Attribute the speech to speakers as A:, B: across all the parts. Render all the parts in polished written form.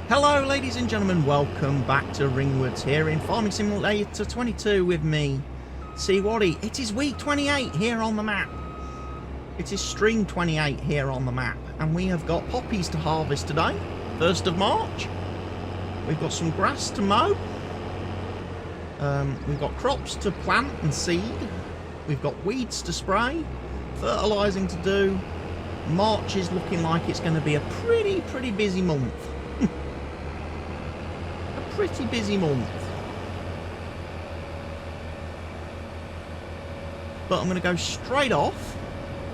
A: Hello ladies and gentlemen, welcome back to Ringwoods here in Farming Simulator 22 with me, CWATTY. It is week 28 here on the map. It is stream 28 here on the map, and we have got poppies to harvest today, 1st of March. We've got some grass to mow. We've got crops to plant and seed. We've got weeds to spray, fertilising to do. March is looking like it's going to be a pretty busy month. Pretty busy month. But I'm going to go straight off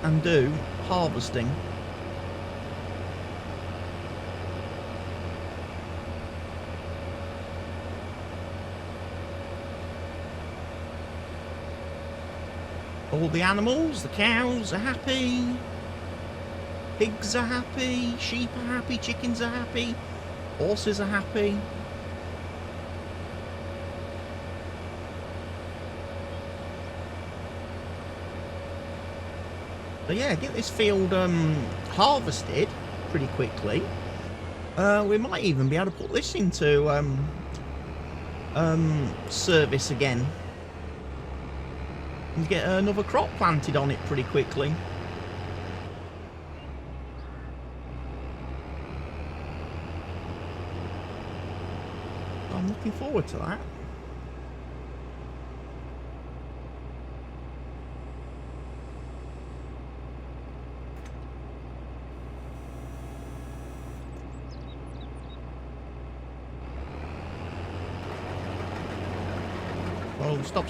A: and do harvesting. All the animals, the cows are happy, pigs are happy, sheep are happy, chickens are happy, horses are happy. So yeah, get this field harvested pretty quickly. We might even be able to put this into service again and get another crop planted on it pretty quickly. I'm looking forward to that. Oh, stop.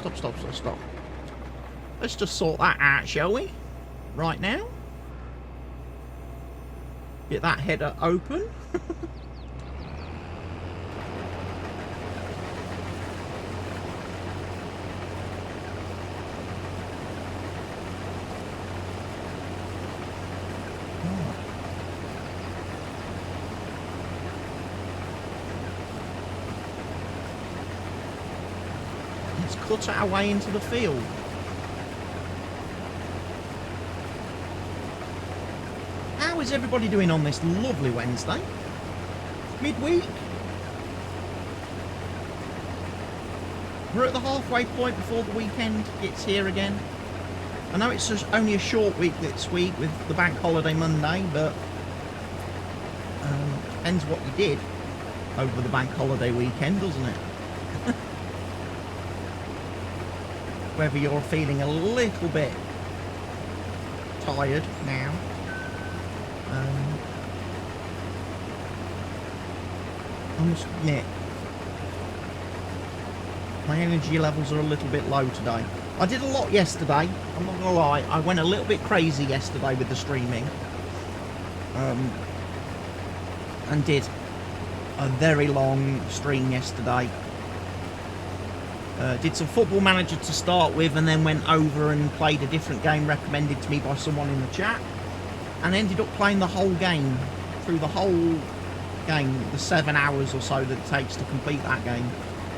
A: Let's just sort that out, shall we? Right now. Get that header open. Cut our way into the field. How is everybody doing on this lovely Wednesday? Midweek? We're at the halfway point before the weekend gets here again. I know it's just only a short week this week with the bank holiday Monday, but depends what you did over the bank holiday weekend, doesn't it? Whether you're feeling a little bit tired now. I must admit, my energy levels are a little bit low today. I did a lot yesterday, I'm not gonna lie. I went a little bit crazy yesterday with the streaming. And did a very long stream yesterday. Did some Football Manager to start with, and then went over and played a different game recommended to me by someone in the chat, and ended up playing the whole game, through the whole game, the 7 hours or so that it takes to complete that game.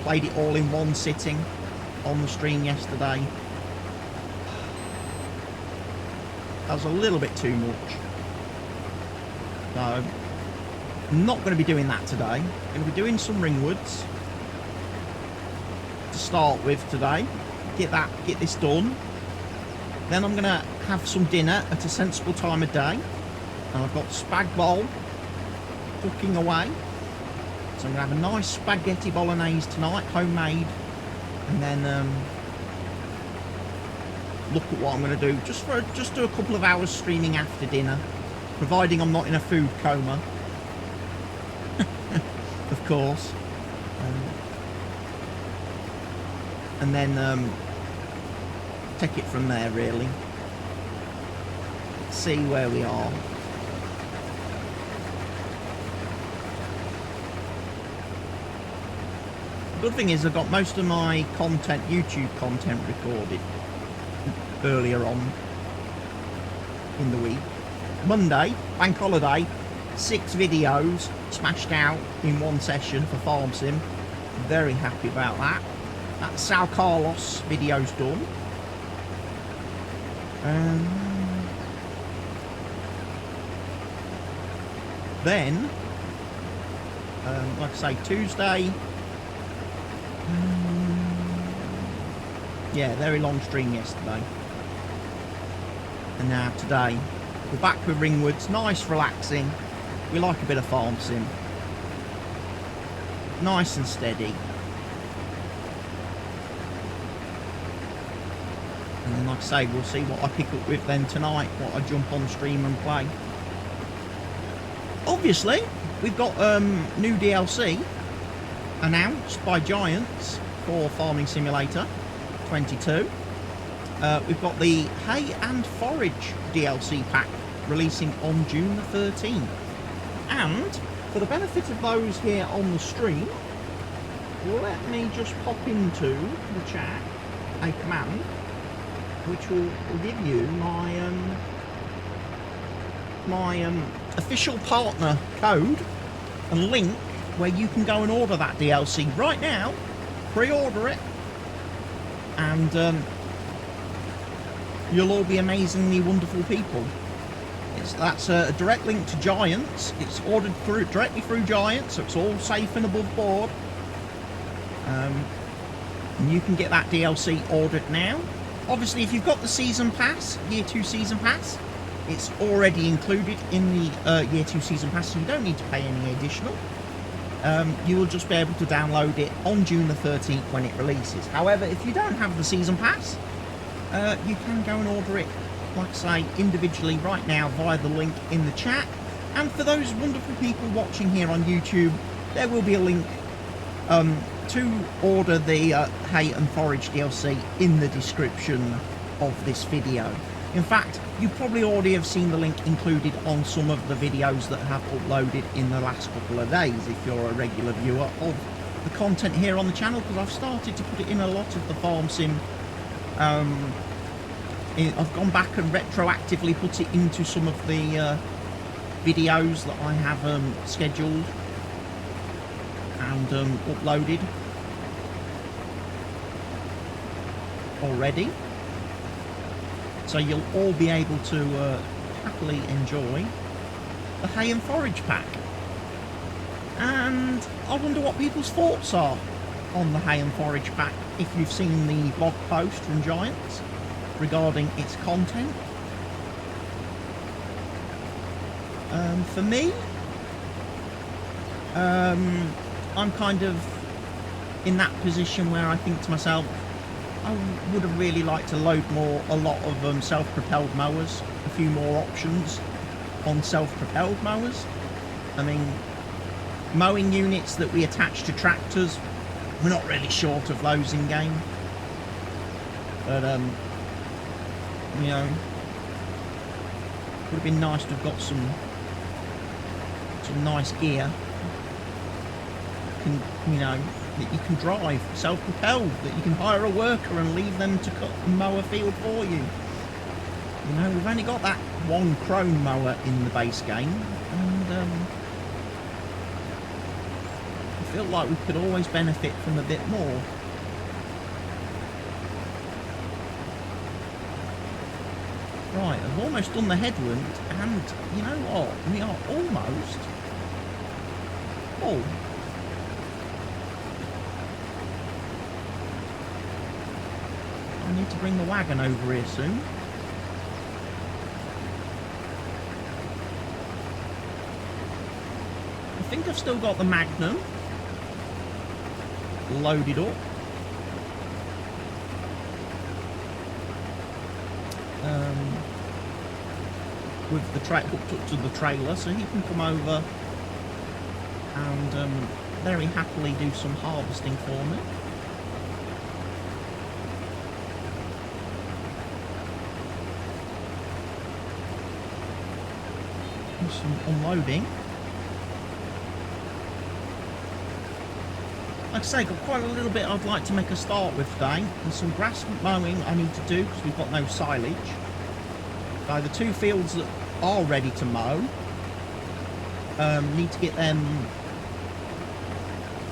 A: Played it all in one sitting on the stream yesterday. That was a little bit too much. So, I'm not going to be doing that today. I'm going to be doing some Ringwoods to start with today. Get this done. Then I'm gonna have some dinner at a sensible time of day, and I've got spag bowl cooking away, so I'm gonna have a nice spaghetti bolognese tonight, homemade, and then look at what I'm gonna do. Just do a couple of hours streaming after dinner, providing I'm not in a food coma. Of course. And then take it from there, really. See where we are. The good thing is I've got most of my content, YouTube content, recorded earlier on in the week. Monday, bank holiday, 6 videos smashed out in one session for Farm Sim. Very happy about that. That São Carlos video's done. Then Like I say, Tuesday. Yeah, very long stream yesterday. And now today, we're back with Ringwoods. Nice, relaxing. We like a bit of farm sim. Nice and steady. And then, like I say, we'll see what I pick up with then tonight, what I jump on stream and play. Obviously, we've got new DLC announced by Giants for Farming Simulator 22. We've got the Hay and Forage DLC pack releasing on June the 13th. And for the benefit of those here on the stream, let me just pop into the chat a command which will give you my official partner code and link where you can go and order that DLC right now. Pre-order it, and you'll all be amazingly wonderful people. That's a direct link to Giants. It's ordered directly through Giants, so it's all safe and above board. And you can get that DLC ordered now. Obviously, if you've got the season pass, year 2 season pass, it's already included in the year 2 season pass, so you don't need to pay any additional. You will just be able to download it on June the 13th when it releases. However, if you don't have the season pass, you can go and order it, like I say, individually right now via the link in the chat. And for those wonderful people watching here on YouTube, there will be a link to order the Hay and Forage DLC in the description of this video. In fact, you probably already have seen the link included on some of the videos that have uploaded in the last couple of days if you're a regular viewer of the content here on the channel, because I've started to put it in a lot of the farm sim. I've gone back and retroactively put it into some of the videos that I have scheduled and uploaded already, so you'll all be able to happily enjoy the Hay and Forage pack. And I wonder what people's thoughts are on the Hay and Forage pack, if you've seen the blog post from Giants regarding its content. For me, I'm kind of in that position where I think to myself, I would have really liked to load a lot of self-propelled mowers, a few more options on self-propelled mowers. I mean, mowing units that we attach to tractors, we're not really short of those in game. But, you know, would have been nice to have got some nice gear. You know, that you can drive, self-propelled, that you can hire a worker and leave them to cut and mow a field for you. You know, we've only got that one chrome mower in the base game, and I feel like we could always benefit from a bit more. Right, I've almost done the headland, and you know what? We are almost full. I need to bring the wagon over here soon. I think I've still got the Magnum loaded up. With the hooked up to the trailer, so he can come over and very happily do some harvesting for me. Some unloading. Like I say, got quite a little bit I'd like to make a start with today. There's some grass mowing I need to do because we've got no silage. So the 2 fields that are ready to mow, need to get them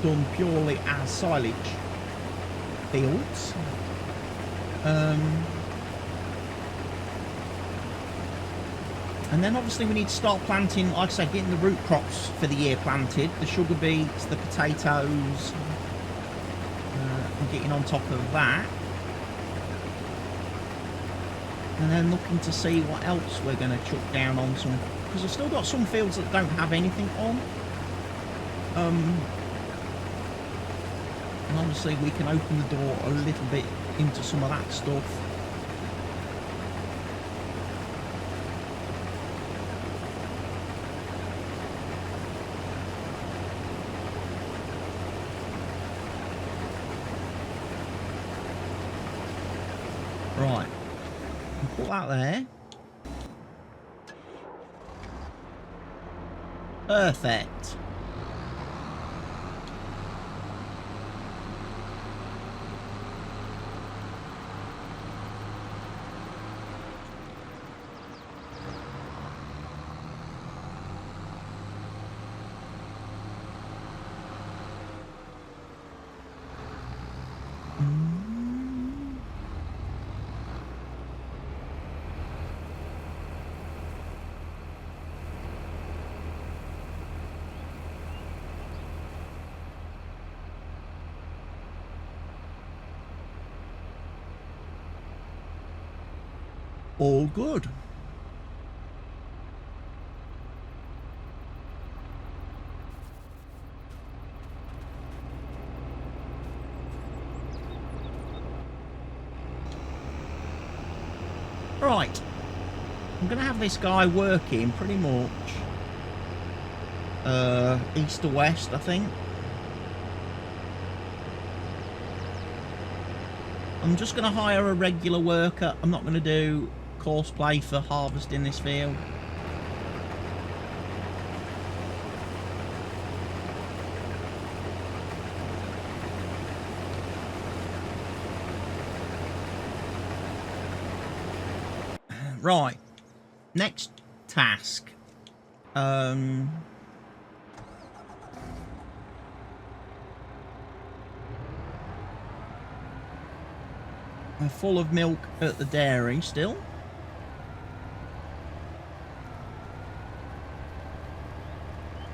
A: done purely as silage fields. And then obviously we need to start planting, like I said, getting the root crops for the year planted. The sugar beets, the potatoes, and getting on top of that. And then looking to see what else we're going to chuck down on some, because I've still got some fields that don't have anything on. And obviously we can open the door a little bit into some of that stuff. Right. Put that there. Perfect. All good. Right. I'm going to have this guy working pretty much east to west, I think. I'm just going to hire a regular worker. I'm not going to do course play for harvesting this field. Right, next task. I'm full of milk at the dairy still.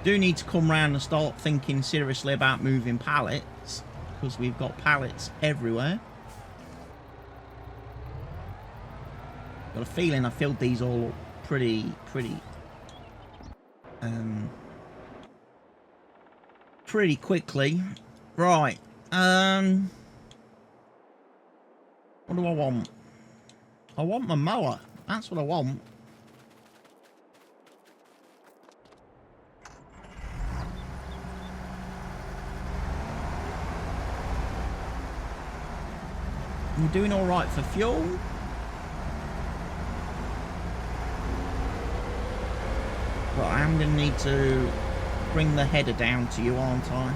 A: Do need to come round and start thinking seriously about moving pallets, because we've got pallets everywhere. Got a feeling I filled these all up pretty quickly. Right. What do I want? I want my mower. That's what I want. We're doing all right for fuel. But I am going to need to bring the header down to you, aren't I?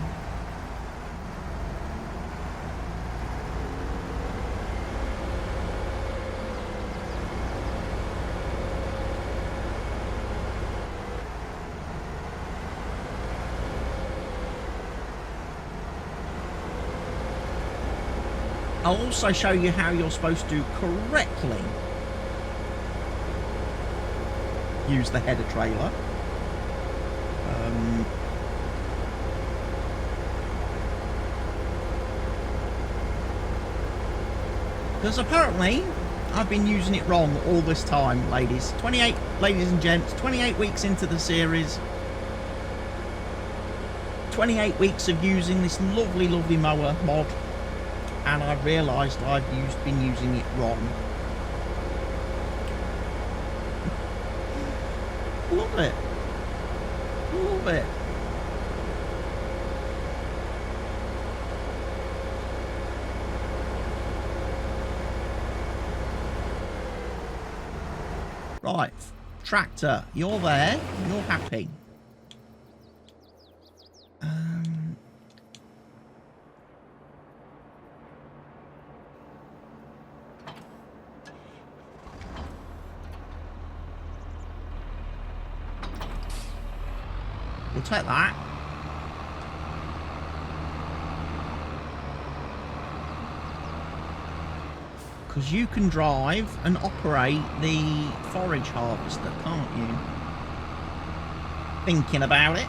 A: I'll also show you how you're supposed to correctly use the header trailer. Because apparently I've been using it wrong all this time, ladies. Ladies and gents, 28 weeks into the series. 28 weeks of using this lovely mower mod. And I've realised I've been using it wrong. Love it. Love it. Right, tractor, you're there, you're happy. We'll take that. Because you can drive and operate the forage harvester, can't you? Thinking about it.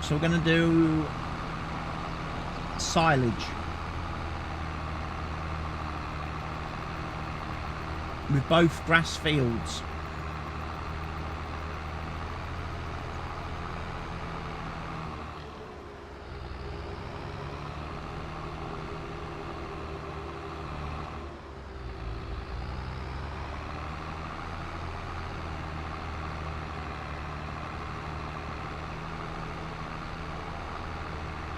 A: So we're going to do silage with both grass fields.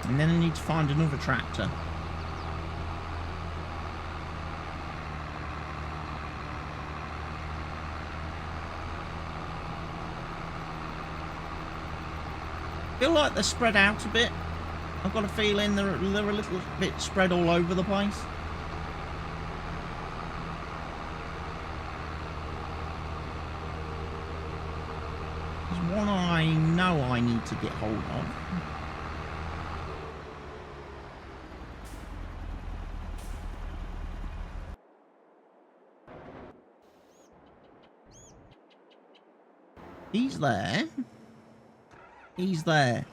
A: And then I need to find another tractor. Feel like they're spread out a bit. I've got a feeling they're a little bit spread all over the place. There's one I know I need to get hold of. He's there. He's there.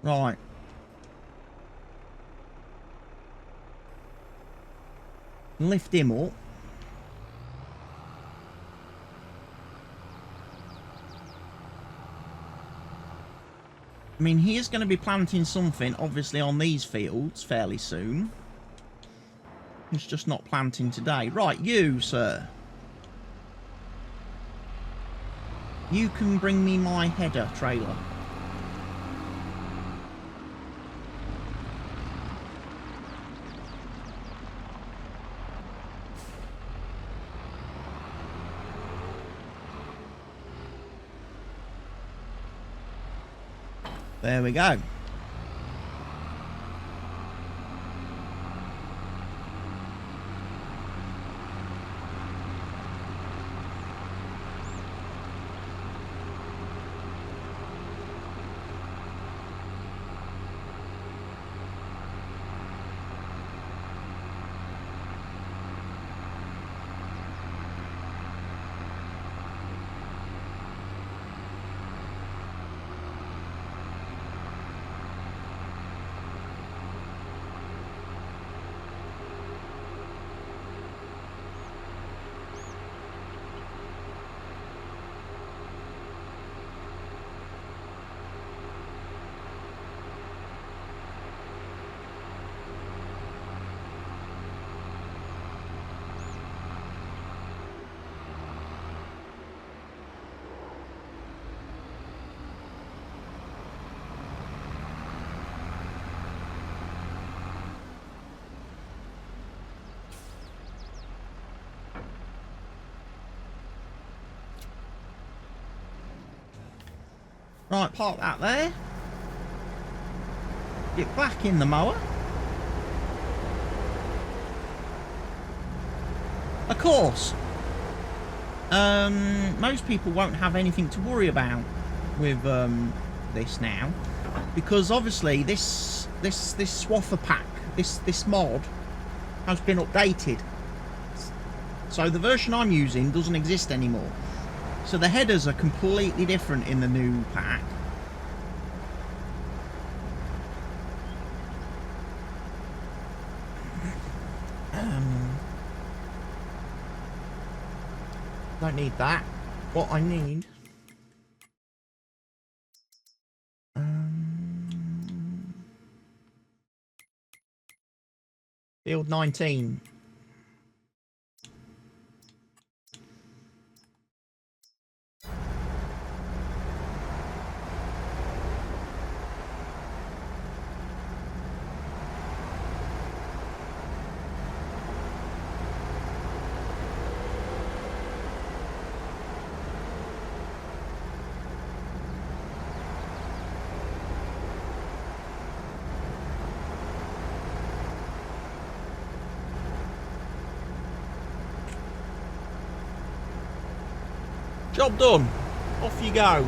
A: Right. Lift him up. I mean, he is going to be planting something, obviously, on these fields fairly soon. He's just not planting today. Right, you, sir. You can bring me my header trailer. There we go. Right, park that there. Get back in the mower. Of course, most people won't have anything to worry about with this now, because obviously this swather pack, this mod has been updated. So the version I'm using doesn't exist anymore. So the headers are completely different in the new pack. Don't need that. What I need... Field 19. Job done. Off you go.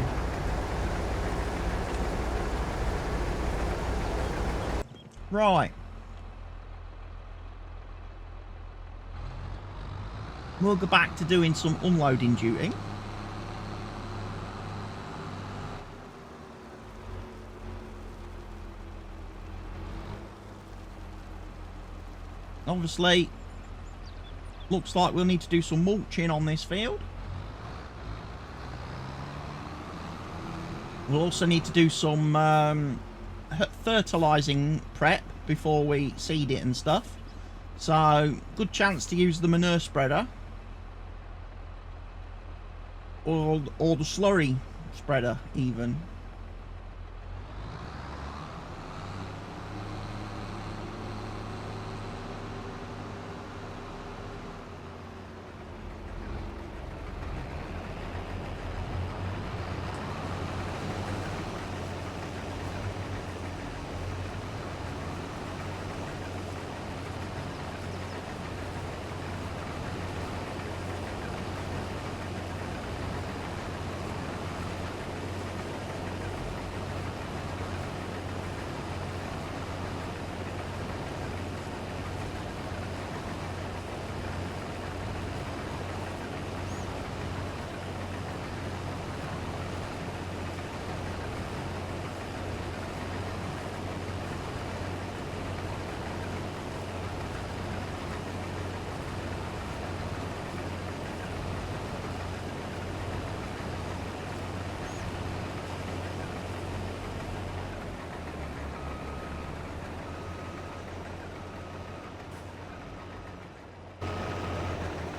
A: Right. We'll go back to doing some unloading duty. Obviously, looks like we'll need to do some mulching on this field. We'll also need to do some fertilising prep before we seed it and stuff. So, good chance to use the manure spreader. Or the slurry spreader, even.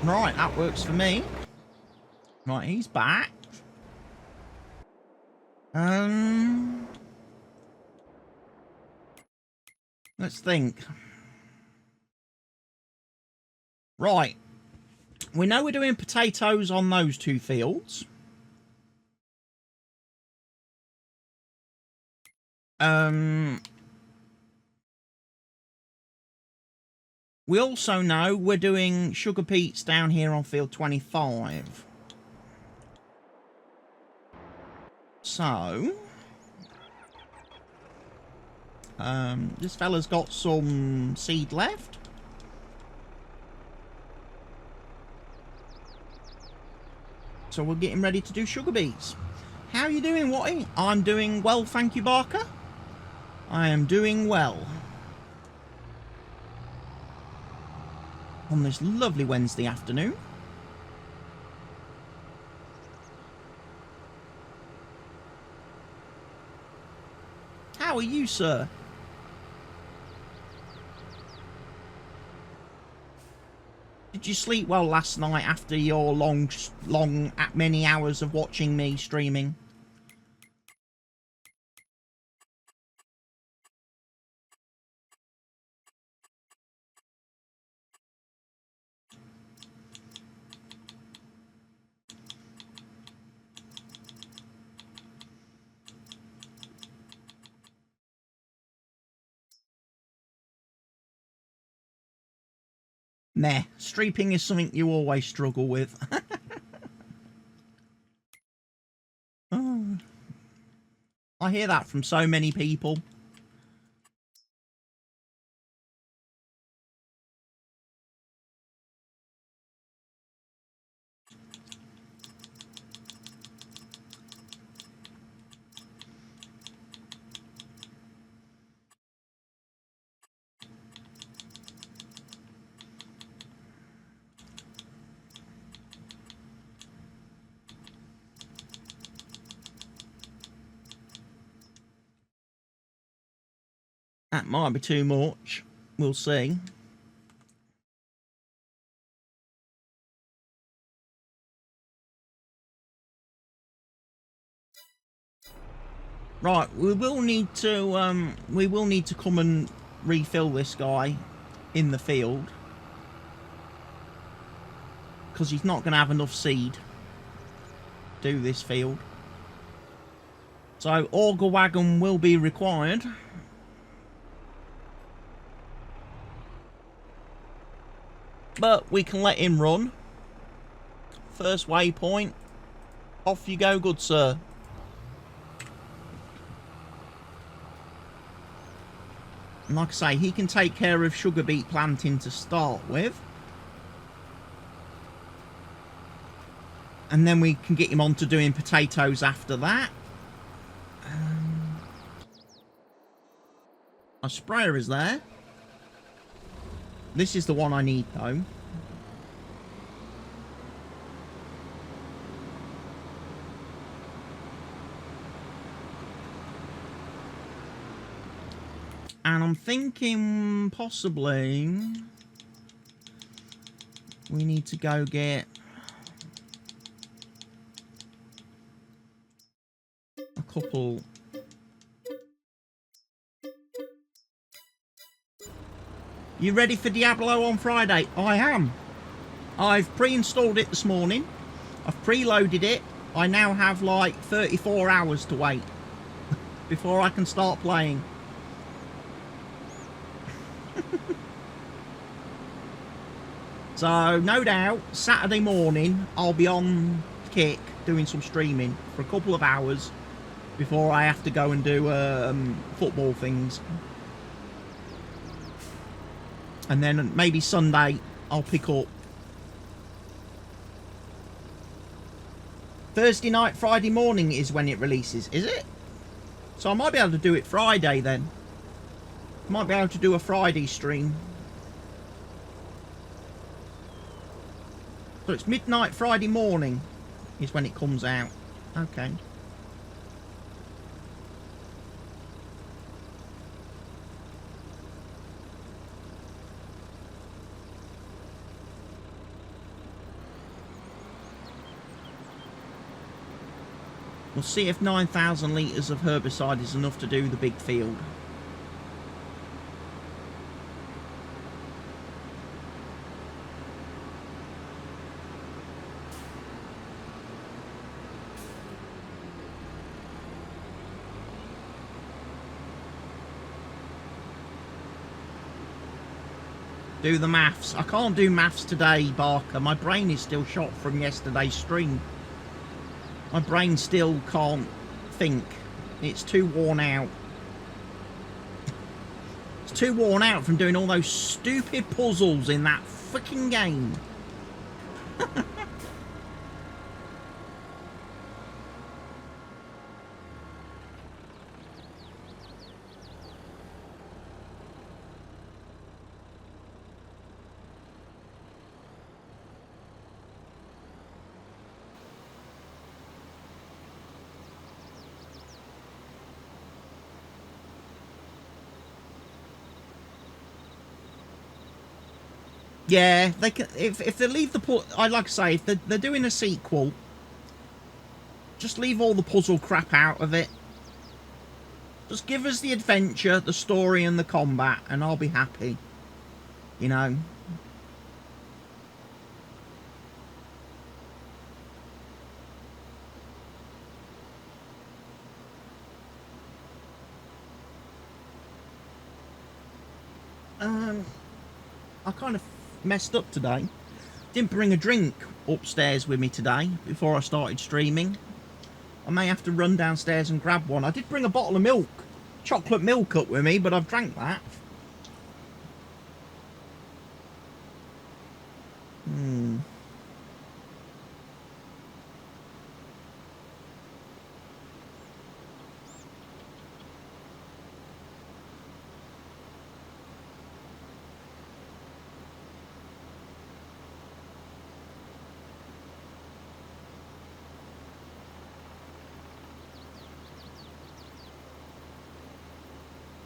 A: Right, that works for me. Right, he's back. Let's think. Right. We know we're doing potatoes on those two fields. We also know we're doing sugar beets down here on field 25. So, this fella's got some seed left. So we're getting ready to do sugar beets. How are you doing, Watty? I'm doing well, thank you, Barker. I am doing well. On this lovely Wednesday afternoon. How are you, sir? Did you sleep well last night after your long, many hours of watching me streaming? Meh, streeping is something you always struggle with. Oh. I hear that from so many people. That might be too much. We'll see. Right, we will need to come and refill this guy in the field, because he's not going to have enough seed to do this field. So auger wagon will be required. But we can let him run. First waypoint. Off you go, good sir. And like I say, he can take care of sugar beet planting to start with. And then we can get him on to doing potatoes after that. Our sprayer is there. This is the one I need, though. And I'm thinking possibly we need to go get a couple. You ready for Diablo on Friday? I am. I've pre-installed it this morning. I've preloaded it. I now have like 34 hours to wait before I can start playing. So, no doubt, Saturday morning, I'll be on Kick doing some streaming for a couple of hours before I have to go and do football things. And then maybe Sunday, I'll pick up. Thursday night, Friday morning is when it releases, is it? So I might be able to do it Friday then. Might be able to do a Friday stream. So it's midnight Friday morning is when it comes out. Okay. We'll see if 9,000 litres of herbicide is enough to do the big field. Do the maths. I can't do maths today, Barker. My brain is still shot from yesterday's stream. My brain still can't think. It's too worn out. It's too worn out from doing all those stupid puzzles in that freaking game. Yeah, they can. If they leave the I like to say, if they're doing a sequel, just leave all the puzzle crap out of it. Just give us the adventure, the story, and the combat, and I'll be happy. You know. I kind of messed up today. Didn't bring a drink upstairs with me today before I started streaming. I may have to run downstairs and grab one. I did bring a bottle of milk, chocolate milk up with me, but I've drank that.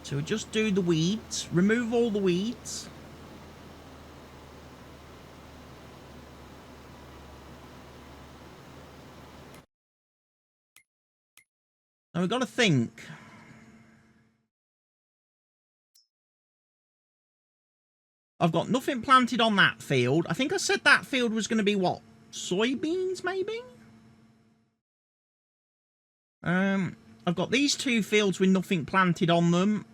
A: So we just do the weeds, remove all the weeds. Now we've got to think. I've got nothing planted on that field. I think I said that field was going to be what? Soybeans, maybe? I've got these two fields with nothing planted on them.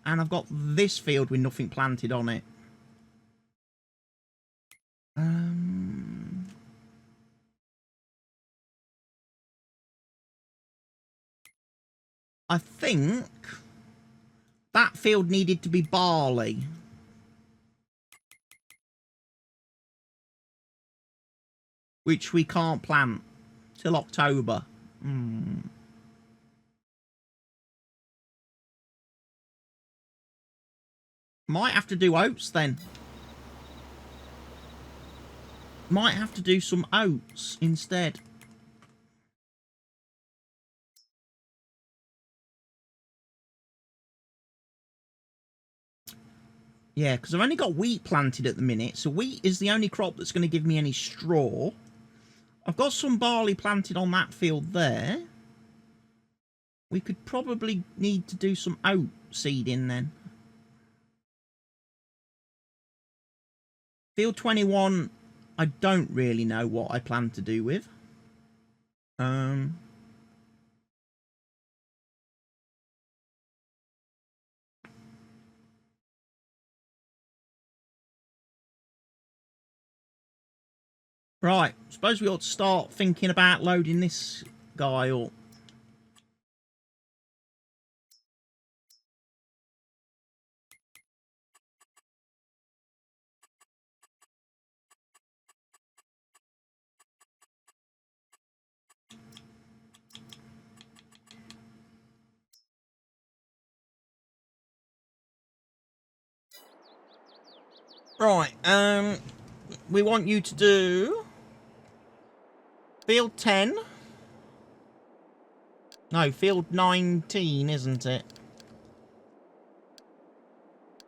A: And I've got this field with nothing planted on it. I think that field needed to be barley. Which we can't plant till October. Might have to do oats then. Might have to do some oats instead. Yeah, because I've only got wheat planted at the minute. So wheat is the only crop that's going to give me any straw. I've got some barley planted on that field there. We could probably need to do some oat seeding then. Field 21, I don't really know what I plan to do with. Right, suppose we ought to start thinking about loading this guy up. Right, we want you to do field 10. No, field 19, isn't it?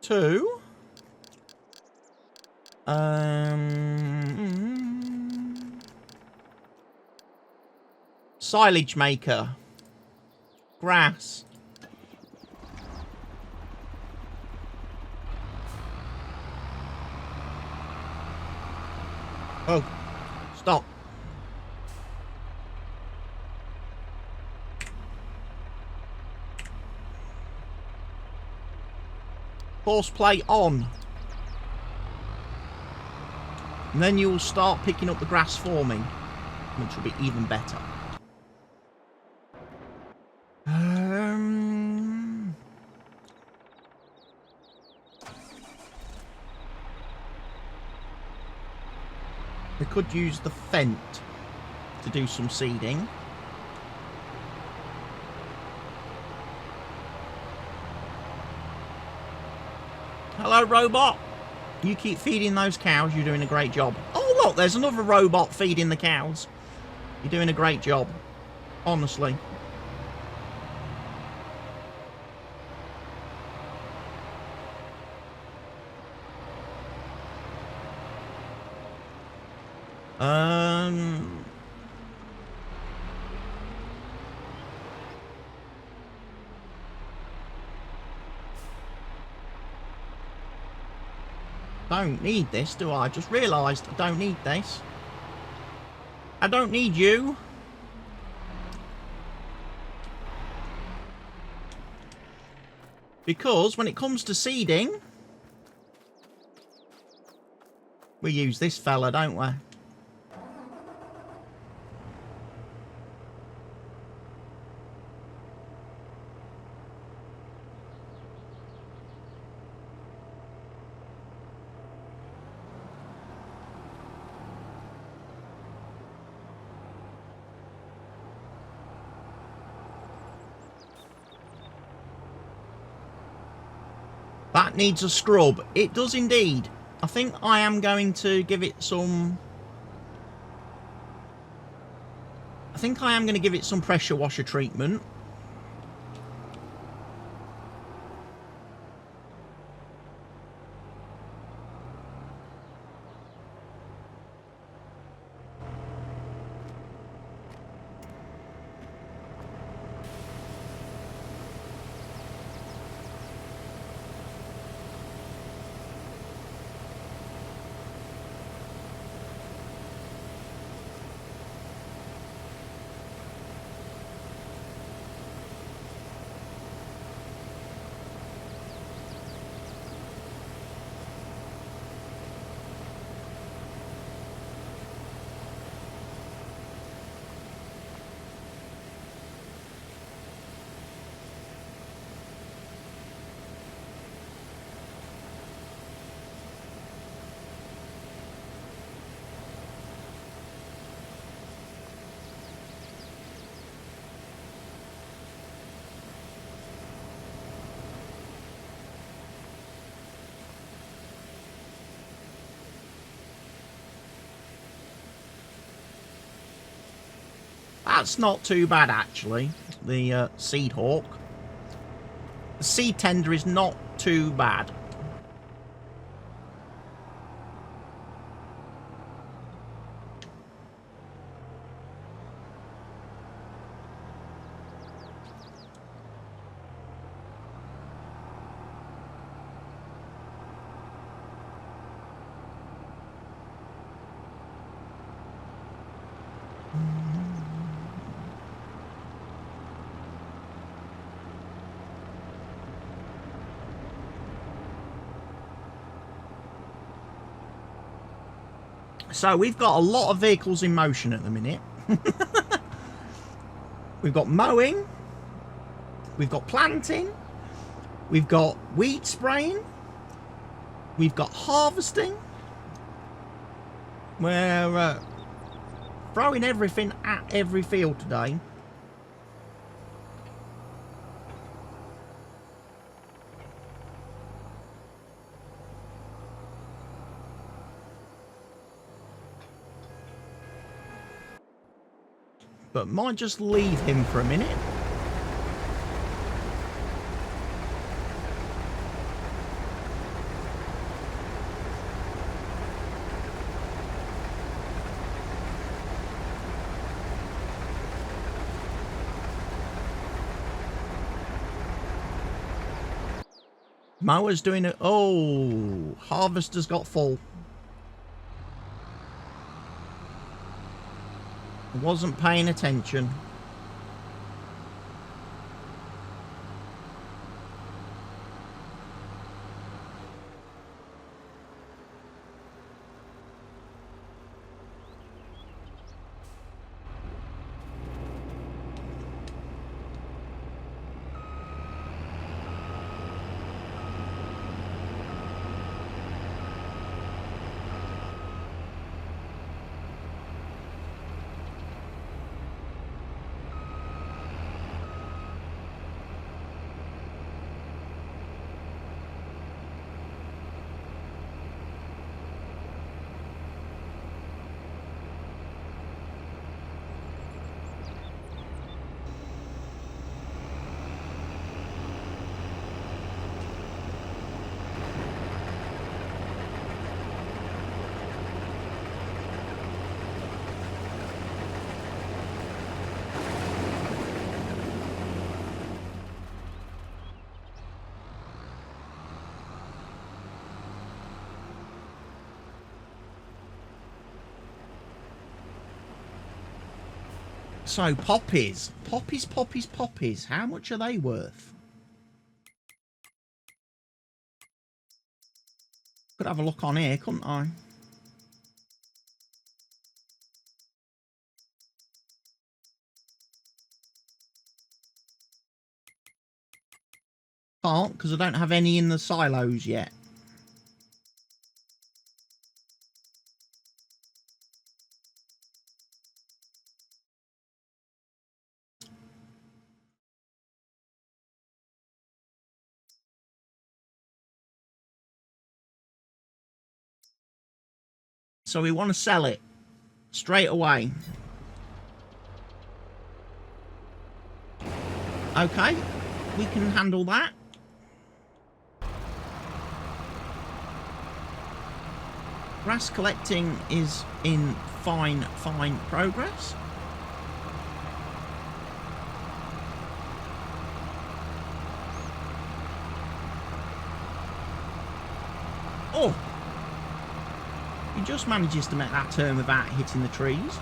A: 2. Silage maker. Grass. Oh, stop. Horseplay on. And then you'll start picking up the grass for me, which will be even better. We could use the Fent to do some seeding. Hello, robot. You keep feeding those cows. You're doing a great job. Oh, look, there's another robot feeding the cows. You're doing a great job. Honestly. Don't need this, do I? I just realised I don't need this. I don't need you. Because when it comes to seeding, we use this fella, don't we? That needs a scrub. It does indeed. I think I am going to give it some... I think I am going to give it some pressure washer treatment. That's not too bad, actually. The Seed Hawk. The Seed Tender is not too bad. So we've got a lot of vehicles in motion at the minute. We've got mowing, we've got planting, we've got weed spraying, we've got harvesting. We're throwing everything at every field today. But might just leave him for a minute. Mower's doing it. Oh, harvester's got full. Wasn't paying attention. So, poppies. Poppies. How much are they worth? Could have a look on here, couldn't I? Can't, because I don't have any in the silos yet. So we want to sell it straight away. Okay, we can handle that. Grass collecting is in fine progress. Oh! He just manages to make that turn without hitting the trees.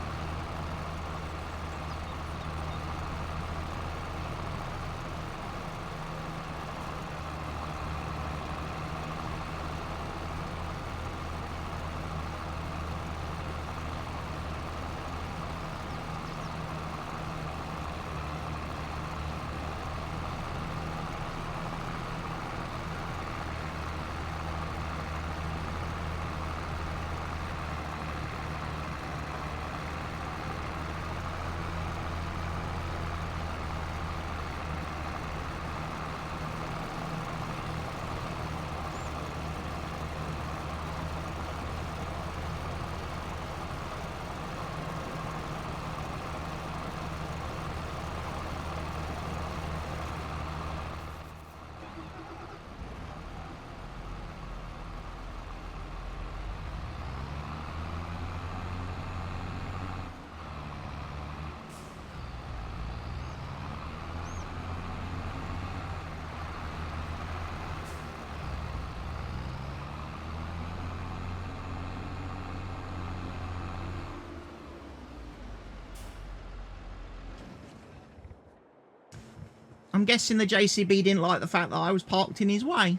A: I'm guessing the JCB didn't like the fact that I was parked in his way.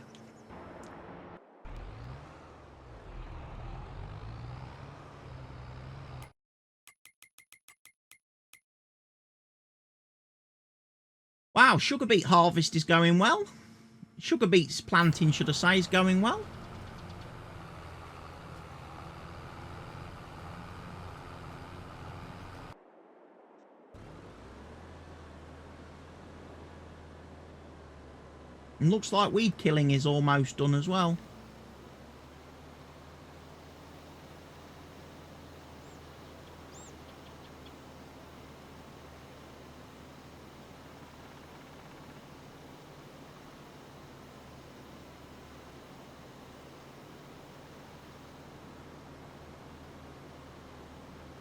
A: Wow, sugar beet harvest is going well. Sugar beets planting, should I say, is going well. And looks like weed killing is almost done as well.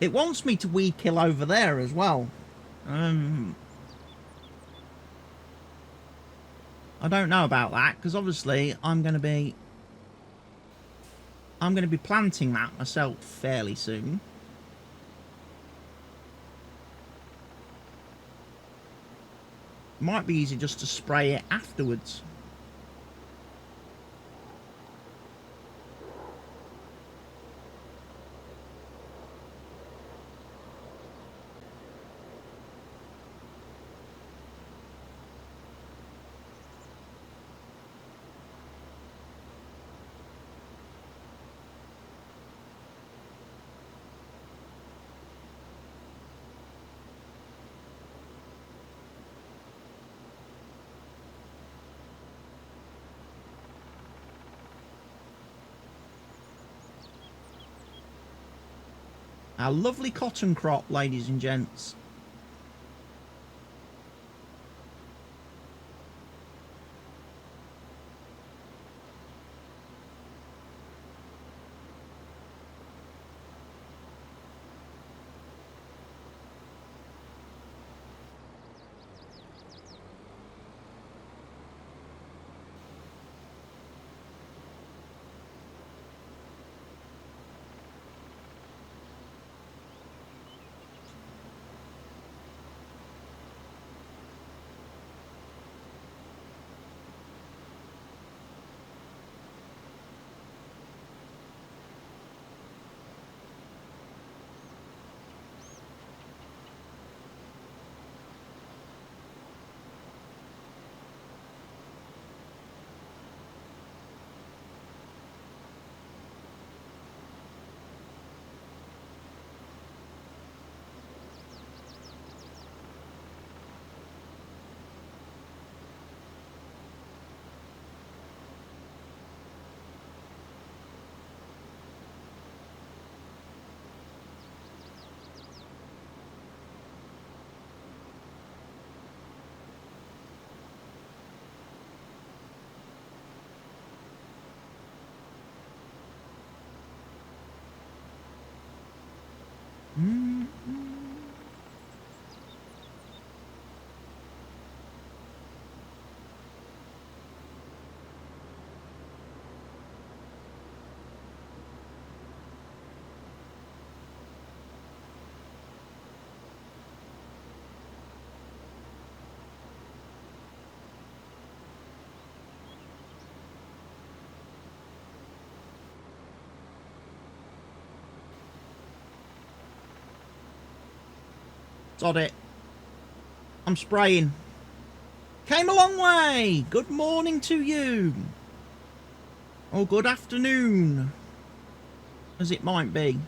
A: It wants me to weed kill over there as well. I don't know about that, because obviously I'm going to be planting that myself fairly soon. Might be easy just to spray it afterwards. Our lovely cotton crop, ladies and gents. Sod it. I'm spraying. Came a long way. Good morning to you. Or good afternoon, as it might be.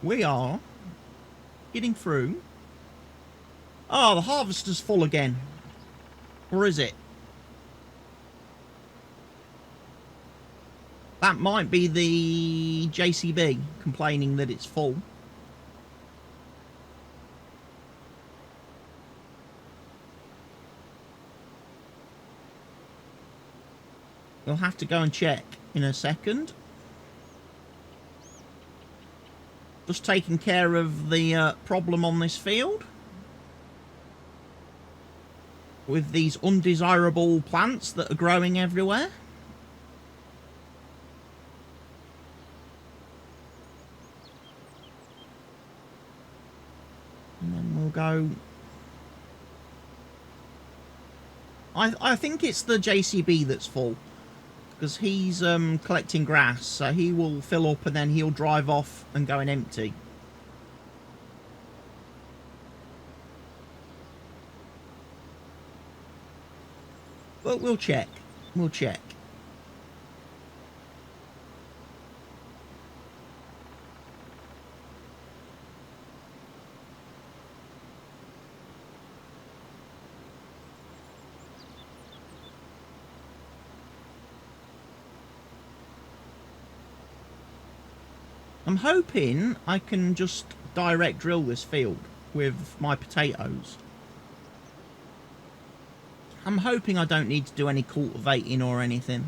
A: We are getting through. Oh, the harvester's full again. Or is it? That might be the JCB complaining that it's full. We'll have to go and check in a second. Just taking care of the problem on this field. With these undesirable plants that are growing everywhere. go... I think it's the JCB that's full. Because he's collecting grass, so he will fill up and then he'll drive off and go and empty. But we'll check. We'll check. I'm hoping I can just direct drill this field with my potatoes. I'm hoping I don't need to do any cultivating or anything.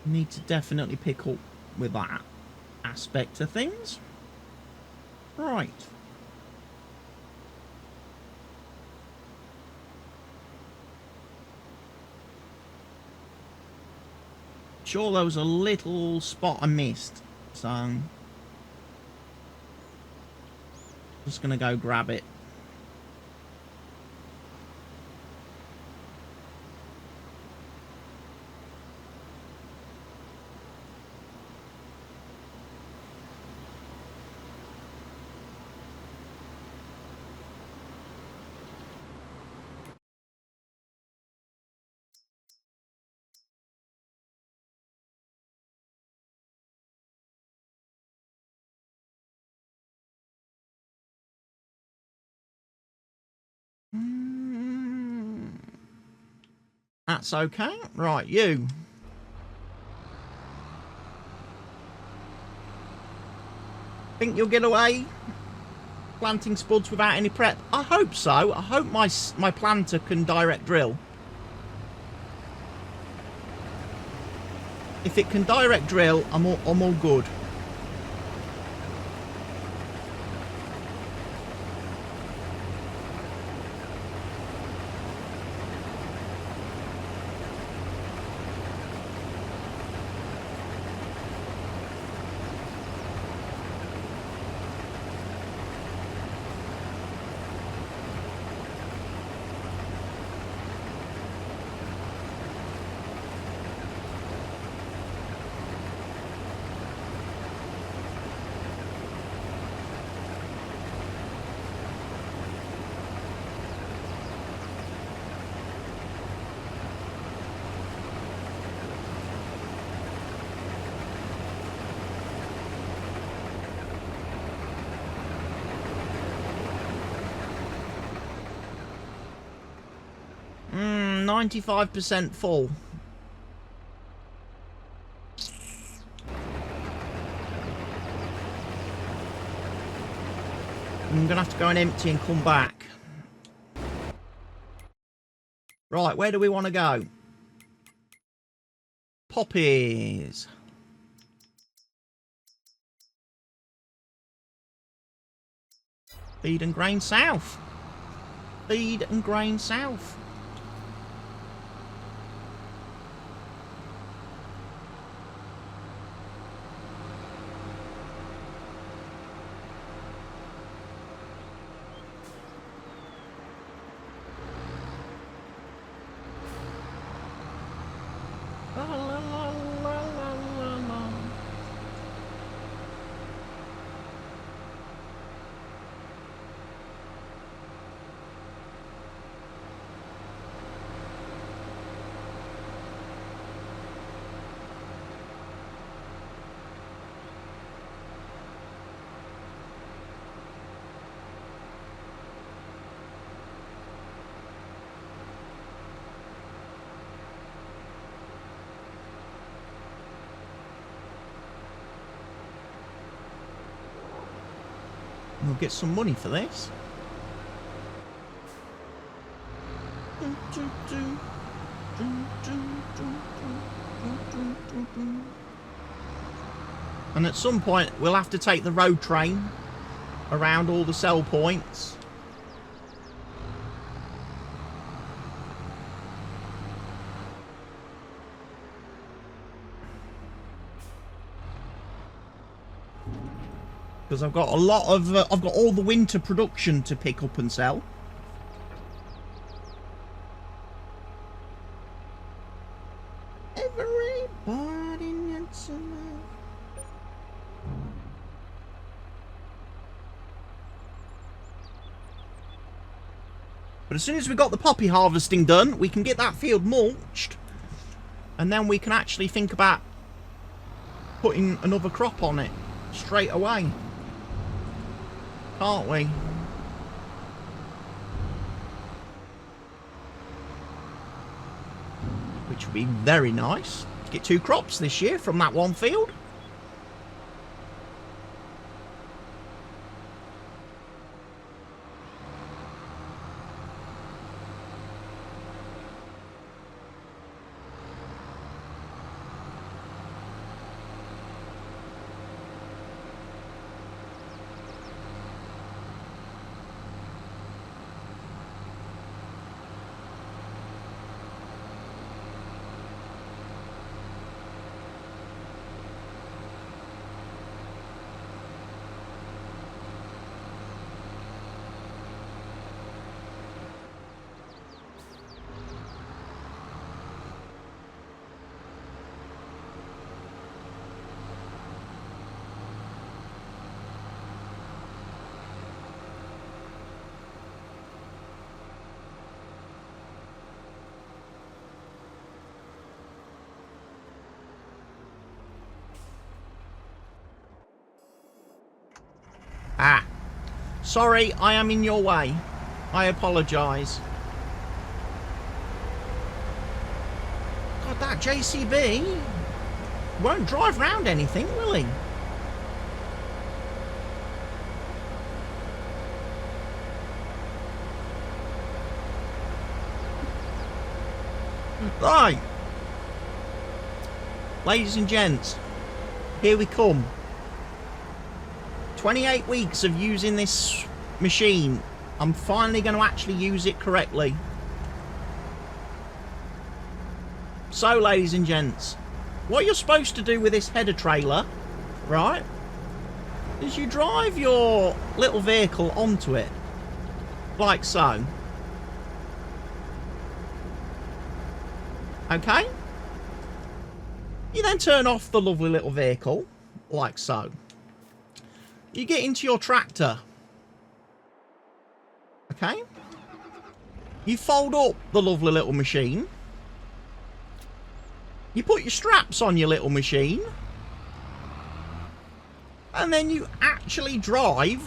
A: Need to definitely pick up with that aspect of things. Right. Sure, there was a little spot I missed, so I'm just gonna go grab it. That's okay. Right, you. Think you'll get away planting spuds without any prep? I hope so. I hope my planter can direct drill. If it can direct drill, I'm all good. Mm, 95% full. I'm gonna have to go and empty and come back. Right, where do we want to go? Poppies. Feed and grain south. Feed and grain south. We'll get some money for this. And at some point we'll have to take the road train around all the sell points Because I've got a lot of... I've got all the winter production to pick up and sell. Everybody needs a love. But as soon as we got the poppy harvesting done, we can get that field mulched. And then we can actually think about putting another crop on it straight away. Can't we? Which would be very nice to get 2 crops this year from that one field. Ah, sorry, I am in your way. I apologise. God, that JCB won't drive round anything, will he? Right. Ladies and gents, here we come. 28 weeks of using this machine. I'm finally going to actually use it correctly. So, ladies and gents, what you're supposed to do with this header trailer, right, is you drive your little vehicle onto it, like so. Okay? You then turn off the lovely little vehicle, like so. You get into your tractor. Okay? You fold up the lovely little machine. You put your straps on your little machine. And then you actually drive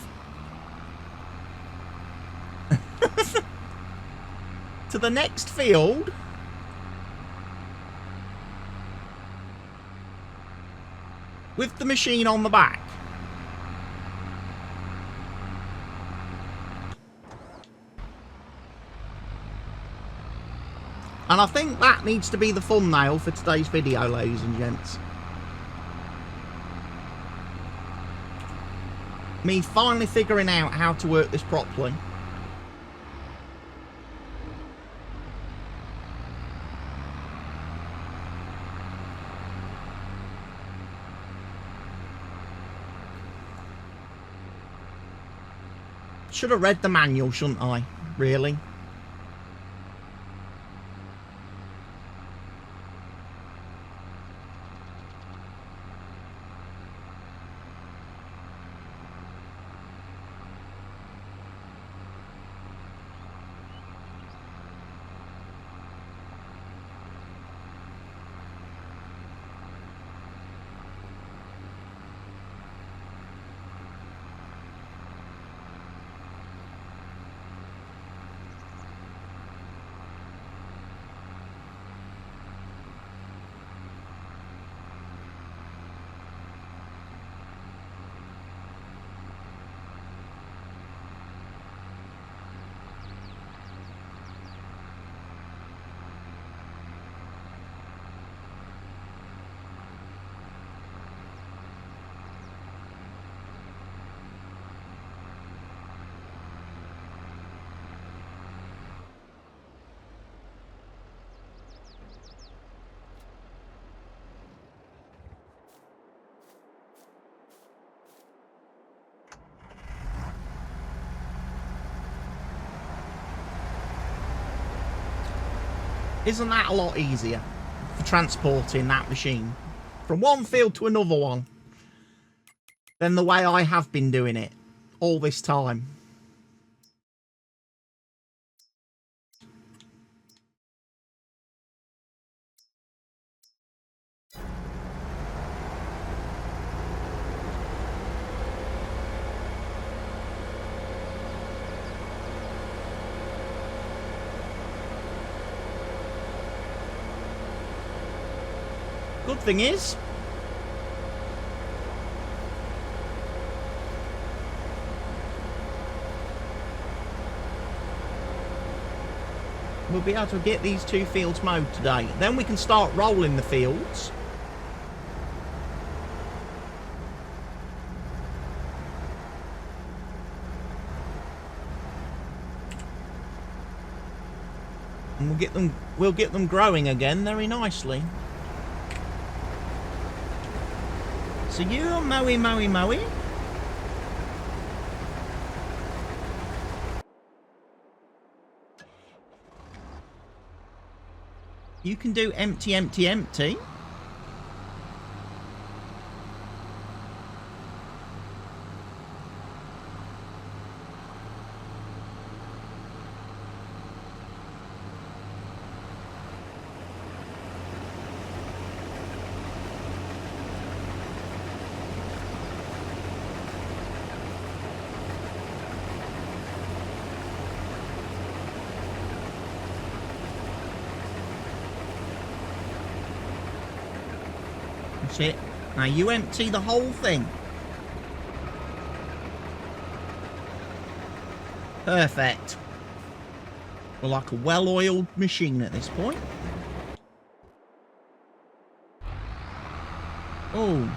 A: to the next field. With the machine on the back. And I think that needs to be the thumbnail for today's video, ladies and gents. Me finally figuring out how to work this properly. Should have read the manual, shouldn't I? Really? Isn't that a lot easier for transporting that machine from one field to another one than the way I have been doing it all this time? Good thing is, we'll be able to get these 2 fields mowed today. Then we can start rolling the fields. And we'll get them growing again very nicely. So you're mowy. You can do empty. That's it. Now you empty the whole thing. Perfect. We're like a well-oiled machine at this point. Oh.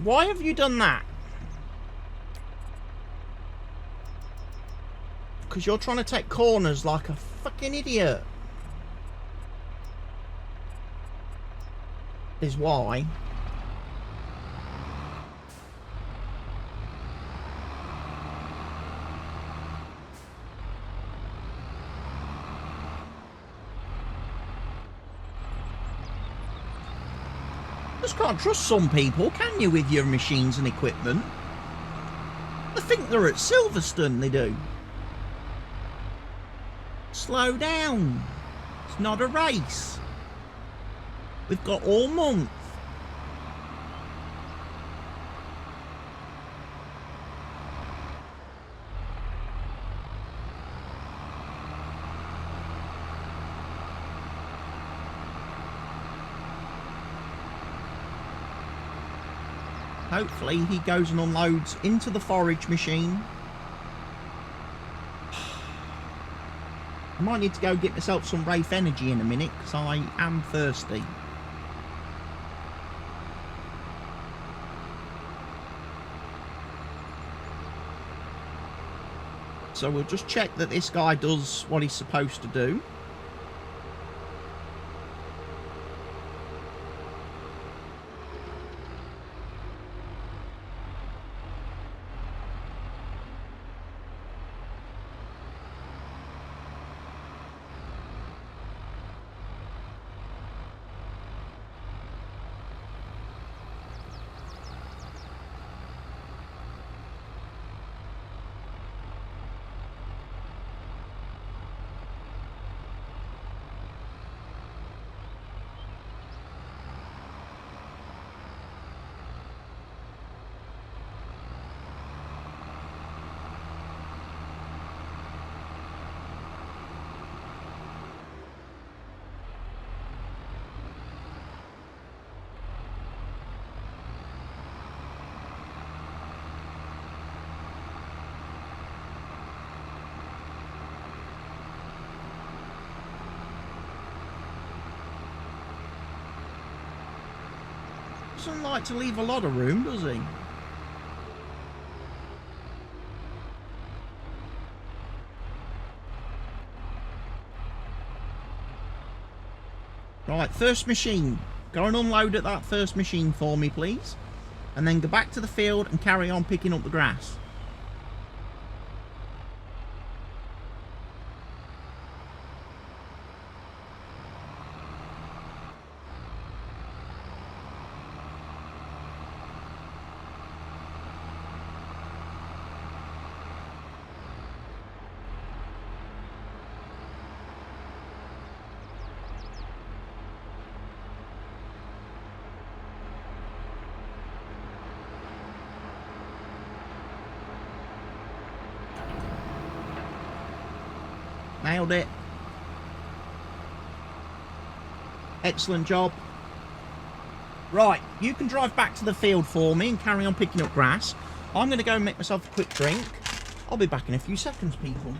A: Why have you done that? Because you're trying to take corners like a fucking idiot. Is why. Just can't trust some people, can you, with your machines and equipment? They think they're at Silverstone, they do. Slow down. It's not a race. We've got all month. Hopefully he goes and unloads into the forage machine. I might need to go get myself some Rafe Energy in a minute because I am thirsty. So we'll just check that this guy does what he's supposed to do. Doesn't like to leave a lot of room, does he? Right, first machine. Go and unload at that first machine for me, please. And then go back to the field and carry on picking up the grass. Nailed it. Excellent job. Right, you can drive back to the field for me and carry on picking up grass. I'm going to go and make myself a quick drink. I'll be back in a few seconds, people.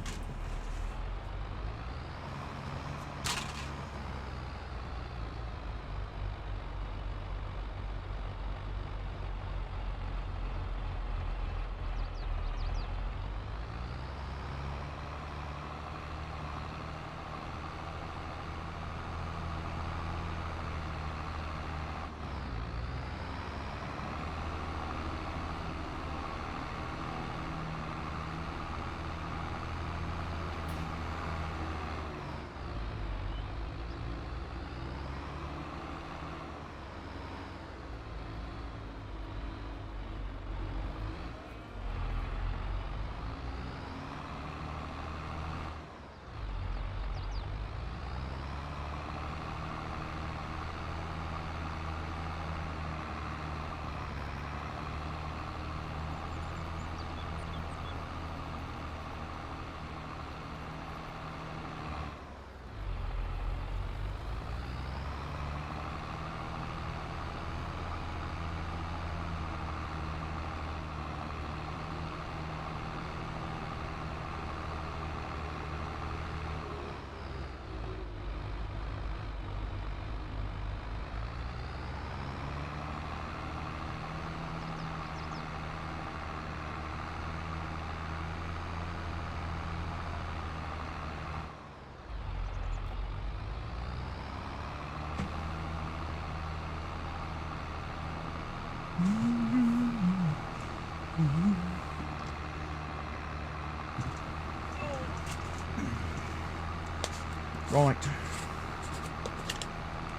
A: Right.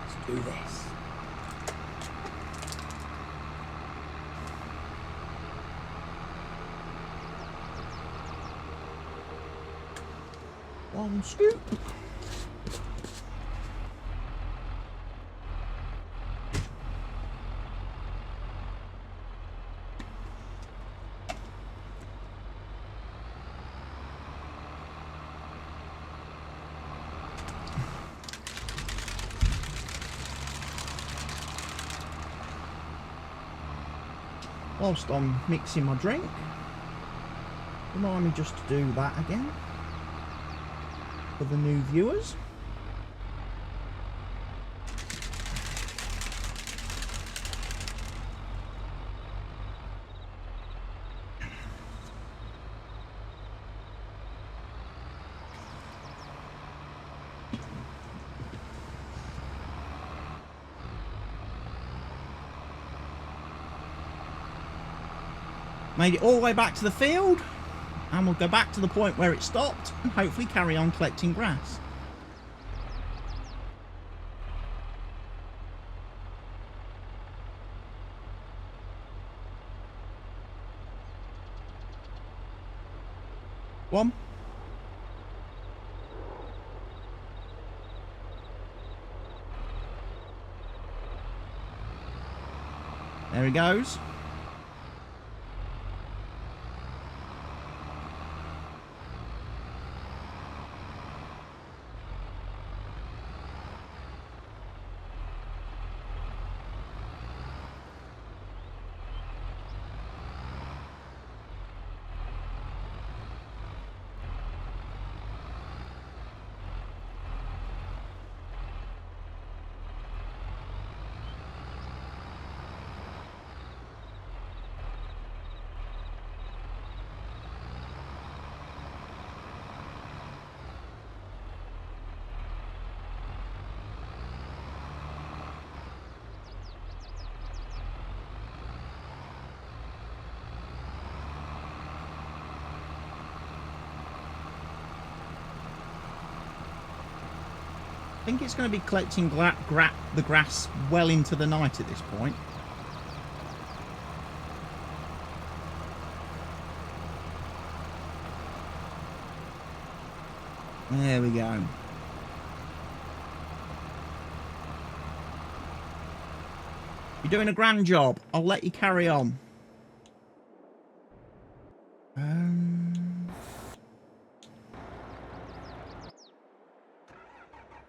A: Let's do this. One scoop. Whilst I'm mixing my drink, remind me just to do that again for the new viewers. Made it all the way back to the field, and we'll go back to the point where it stopped and hopefully carry on collecting grass. One. There he goes. I think it's going to be collecting the grass well into the night at this point. There we go. You're doing a grand job. I'll let you carry on.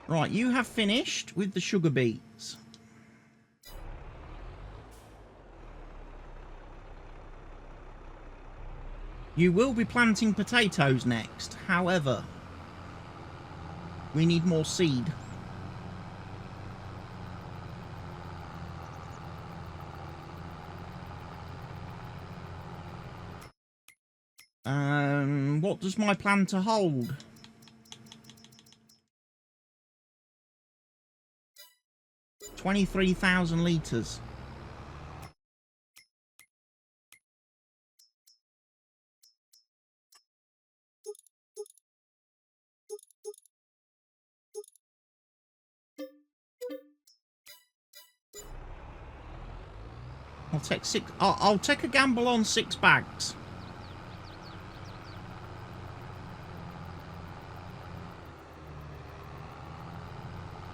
A: Right, you have finished with the sugar beets. You will be planting potatoes next. However, we need more seed. What does my planter hold? $23,000 litres. I'll take six. I'll take a gamble on 6 bags.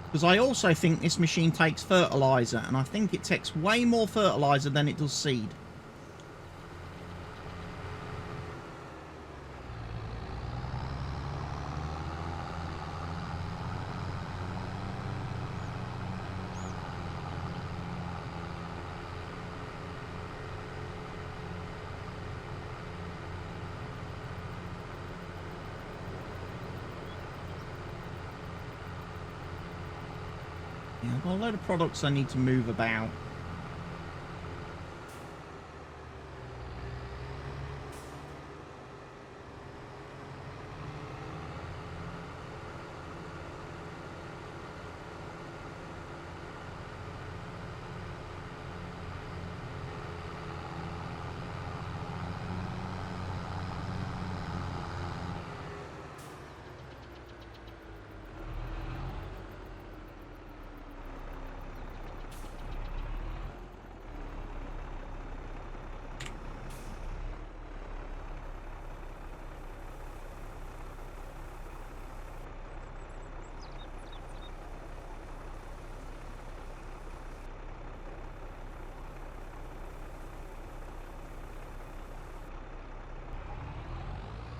A: Because I also think this machine takes fertiliser, and I think it takes way more fertiliser than it does seed. Yeah, I've got a load of products I need to move about.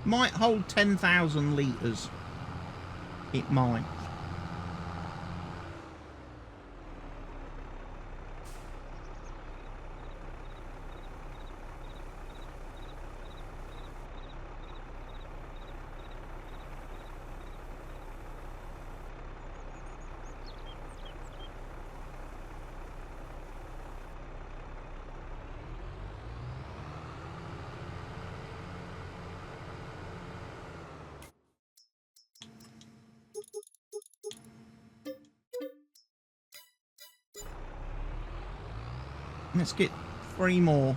A: Might hold 10,000 litres. It might. Let's get 3 more.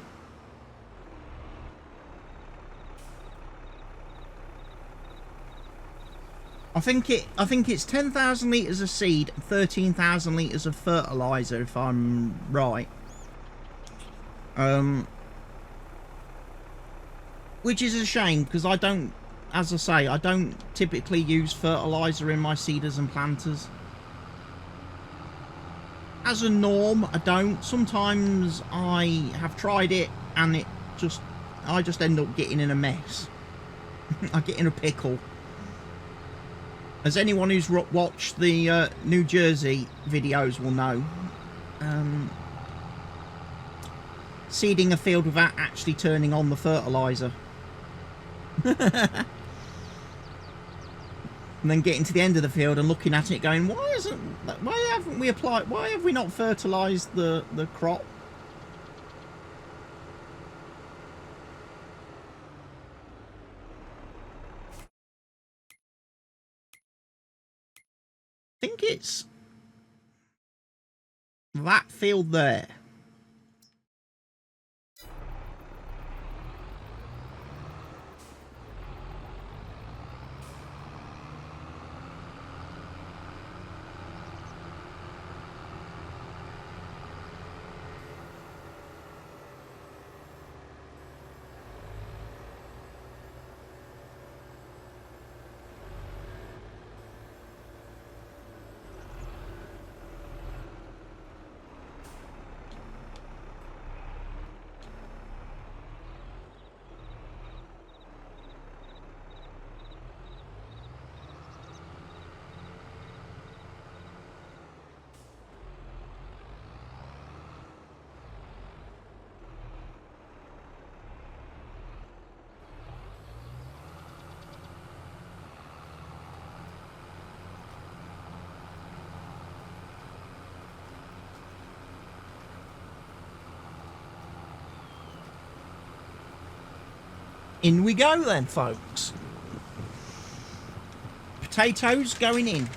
A: I think it's 10,000 litres of seed, 13,000 litres of fertiliser, if I'm right. Which is a shame, because I don't, as I say, I don't typically use fertiliser in my seeders and planters. As a norm, I don't. Sometimes I have tried it and I just end up getting in a mess. I get in a pickle. As anyone who's watched the New Jersey videos will know, seeding a field without actually turning on the fertiliser. And then getting to the end of the field and looking at it going, why haven't we applied, why have we not fertilised the crop? I think it's that field there. In we go then, folks. Potatoes going in.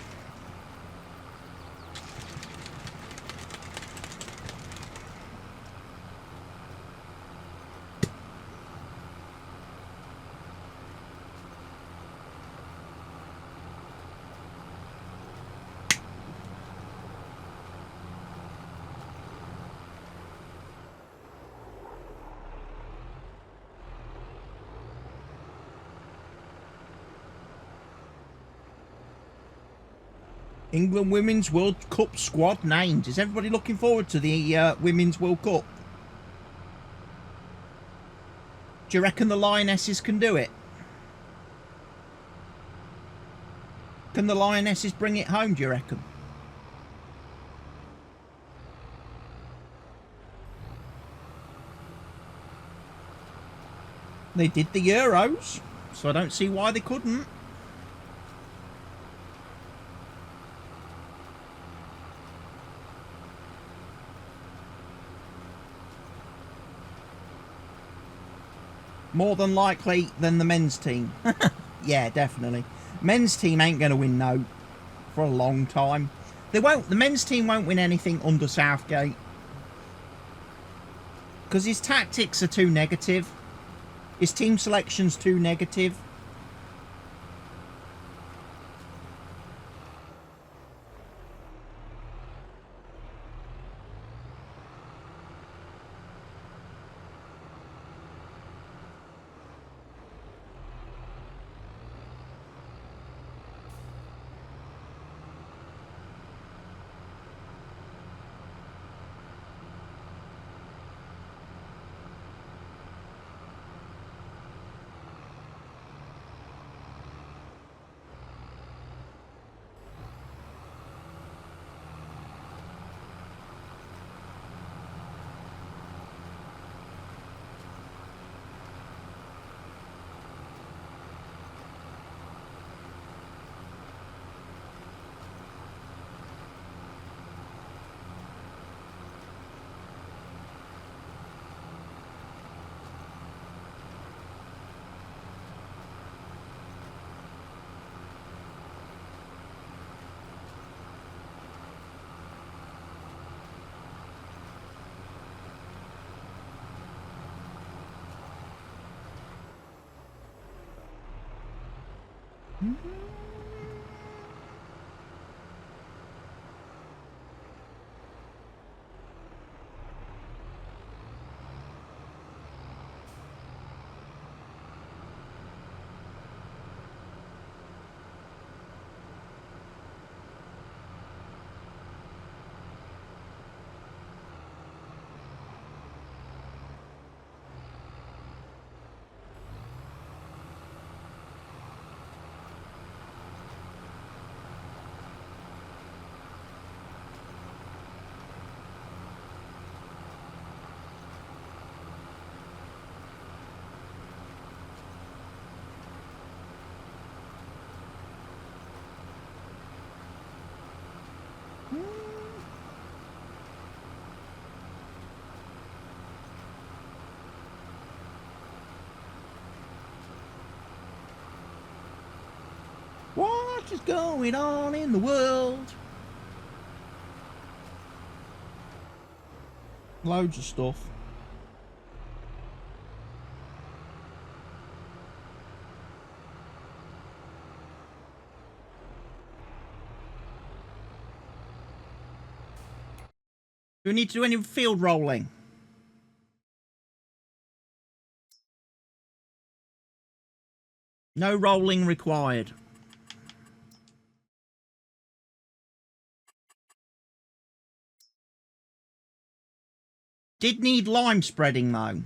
A: England Women's World Cup squad named. Is everybody looking forward to the Women's World Cup? Do you reckon the Lionesses can do it? Can the Lionesses bring it home, do you reckon? They did the Euros, so I don't see why they couldn't. More than likely than the men's team. Yeah, definitely. Men's team ain't going to win no for a long time. They won't. The men's team won't win anything under Southgate. Because his tactics are too negative. His team selection's too negative. What is going on in the world? Loads of stuff. Do we need to do any field rolling? No rolling required. Did need lime spreading though.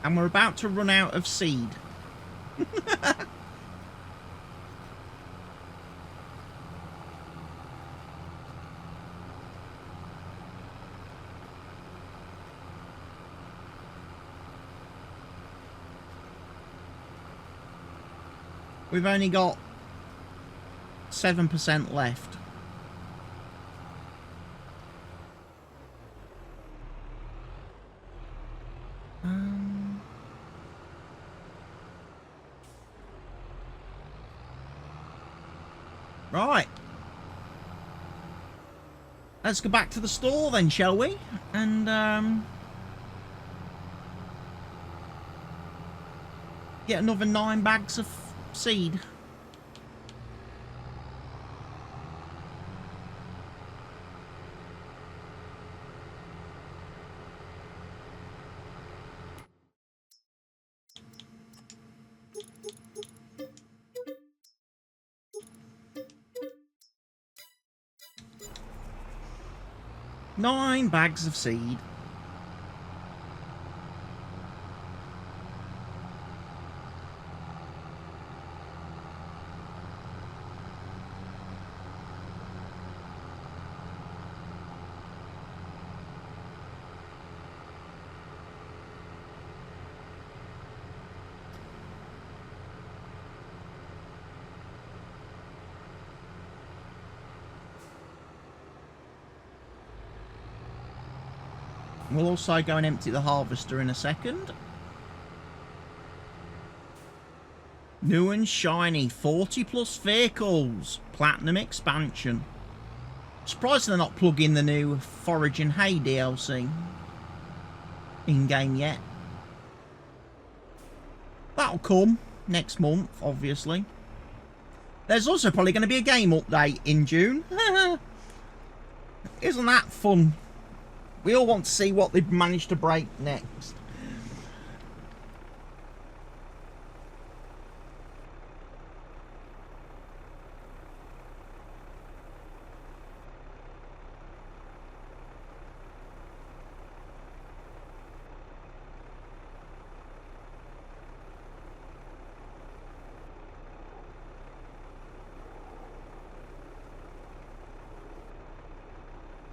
A: And we're about to run out of seed. We've only got 7% left. Right. Let's go back to the store then, shall we? And get another 9 bags of seed. Nine bags of seed. We'll also go and empty the harvester in a second. New and shiny, 40 plus vehicles, platinum expansion. Surprised they're not plugging the new Forage and Hay DLC in game yet. That'll come next month, obviously. There's also probably going to be a game update in June. Isn't that fun? We all want to see what they've managed to break next.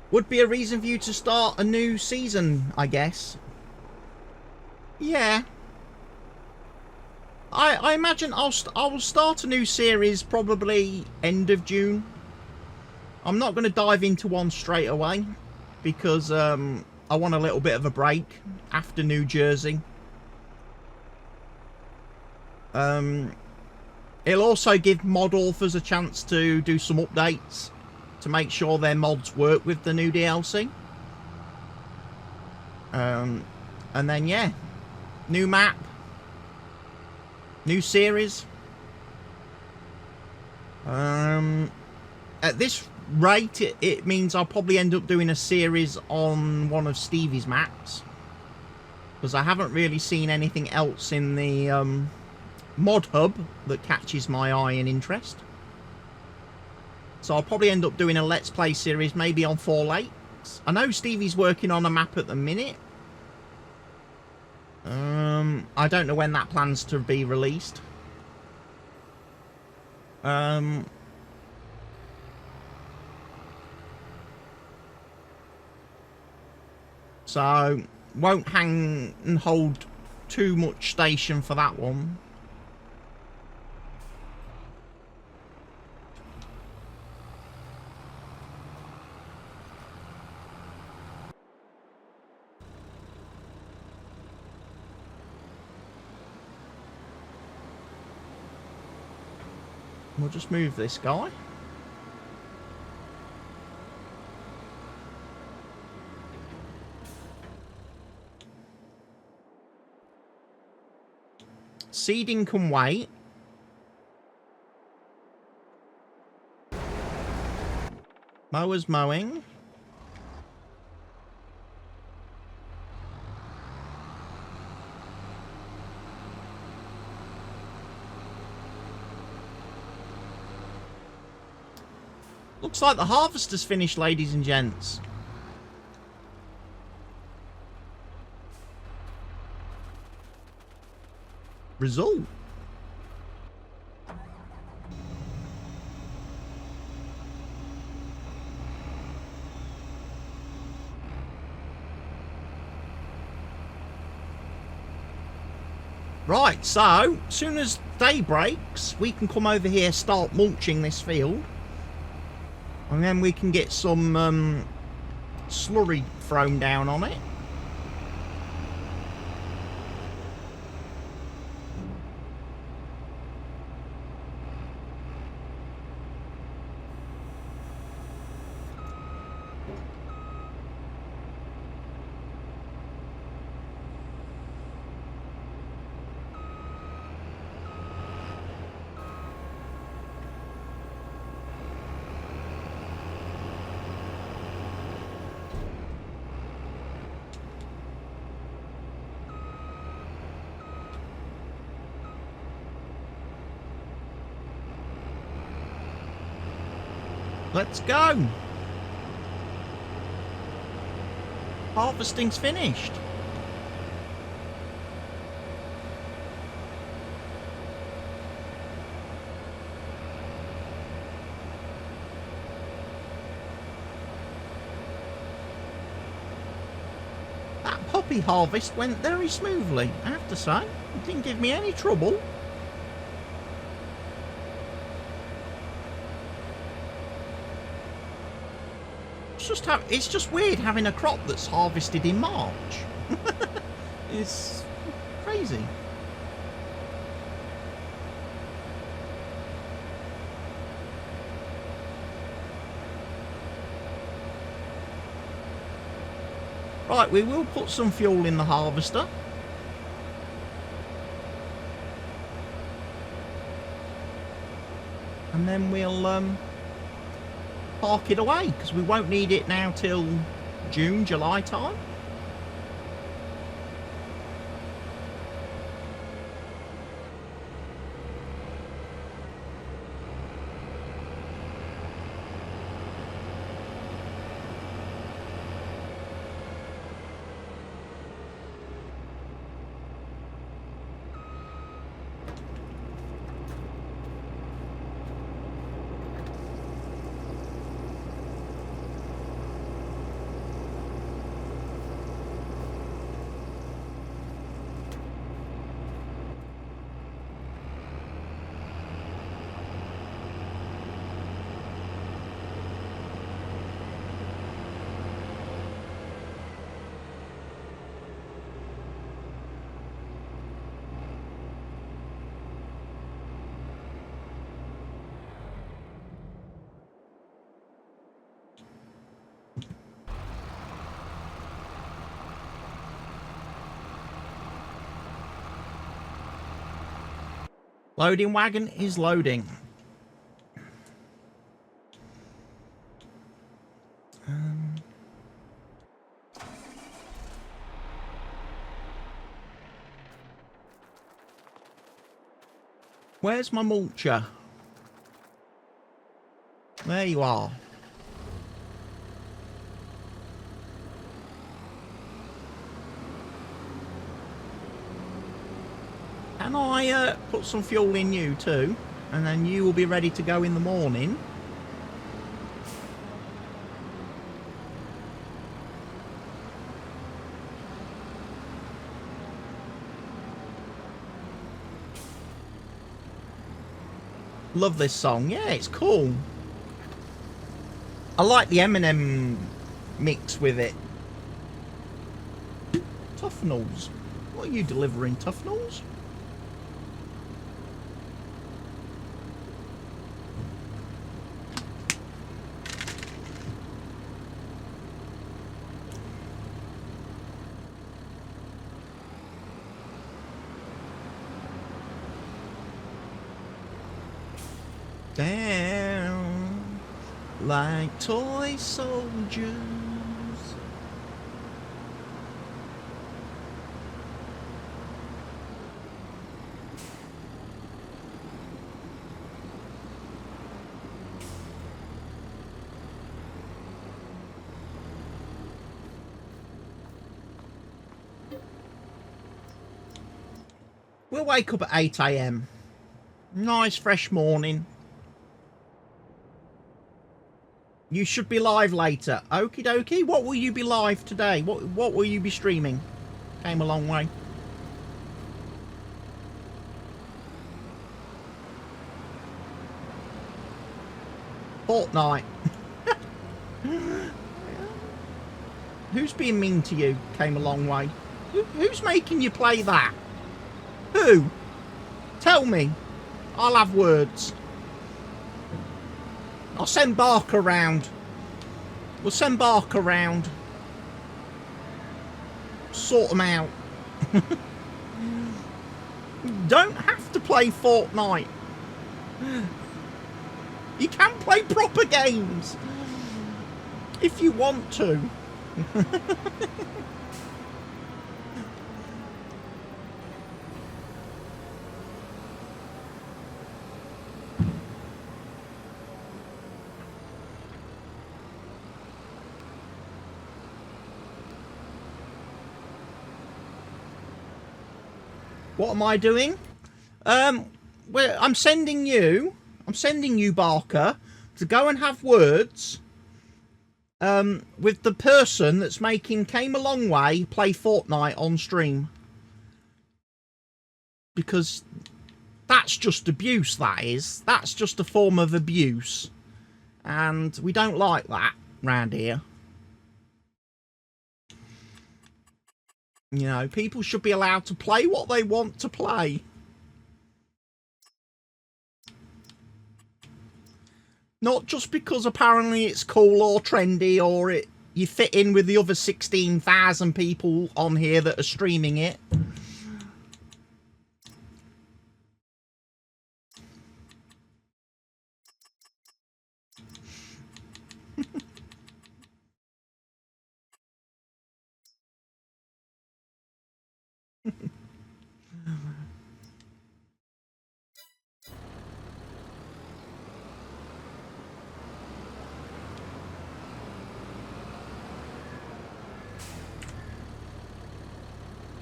A: Would be a reason for you to start a new season, I guess. Yeah. I imagine I will start a new series probably end of June. I'm not going to dive into one straight away because I want a little bit of a break after New Jersey. It'll also give mod authors a chance to do some updates to make sure their mods work with the new DLC. And then, yeah, new map, new series. At this rate, it means I'll probably end up doing a series on one of Stevie's maps, because I haven't really seen anything else in the mod hub that catches my eye and interest. So I'll probably end up doing a Let's Play series, maybe on 4 Lakes. I know Stevie's working on a map at the minute. I don't know when that plans to be released. So won't hang and hold too much station for that one. We'll just move this guy. Seeding can wait. Mower's mowing. Looks like the harvester's finished, ladies and gents. Result. Right, so as soon as day breaks, we can come over here, start mulching this field, and then we can get some slurry thrown down on it. Let's go. Harvesting's finished. That poppy harvest went very smoothly, I have to say. It didn't give me any trouble. It's just weird having a crop that's harvested in March. It's crazy. Right, we will put some fuel in the harvester. And then we'll park it away, because we won't need it now till June, July time. Loading wagon is loading. Where's my mulcher? There you are. Can I put some fuel in you too? And then you will be ready to go in the morning. Love this song. Yeah, it's cool. I like the Eminem mix with it. Tufnells. What are you delivering, Tufnells? Down like toy soldiers. We'll wake up at 8 AM. Nice fresh morning. You should be live later. Okie dokie. What will you be live today? What will you be streaming? Came a long way. Fortnite. Who's being mean to you? Came a long way. Who's making you play that? Who? Tell me. I'll have words. I'll send Barker round. We'll send Barker round. Sort them out. Don't have to play Fortnite. You can play proper games if you want to. What am I doing? I'm sending you, Barker, to go and have words with the person that's making Came a Long Way play Fortnite on stream. Because that's just abuse, that is. That's just a form of abuse. And we don't like that round here. You know, people should be allowed to play what they want to play. Not just because apparently it's cool or trendy or you fit in with the other 16,000 people on here that are streaming it.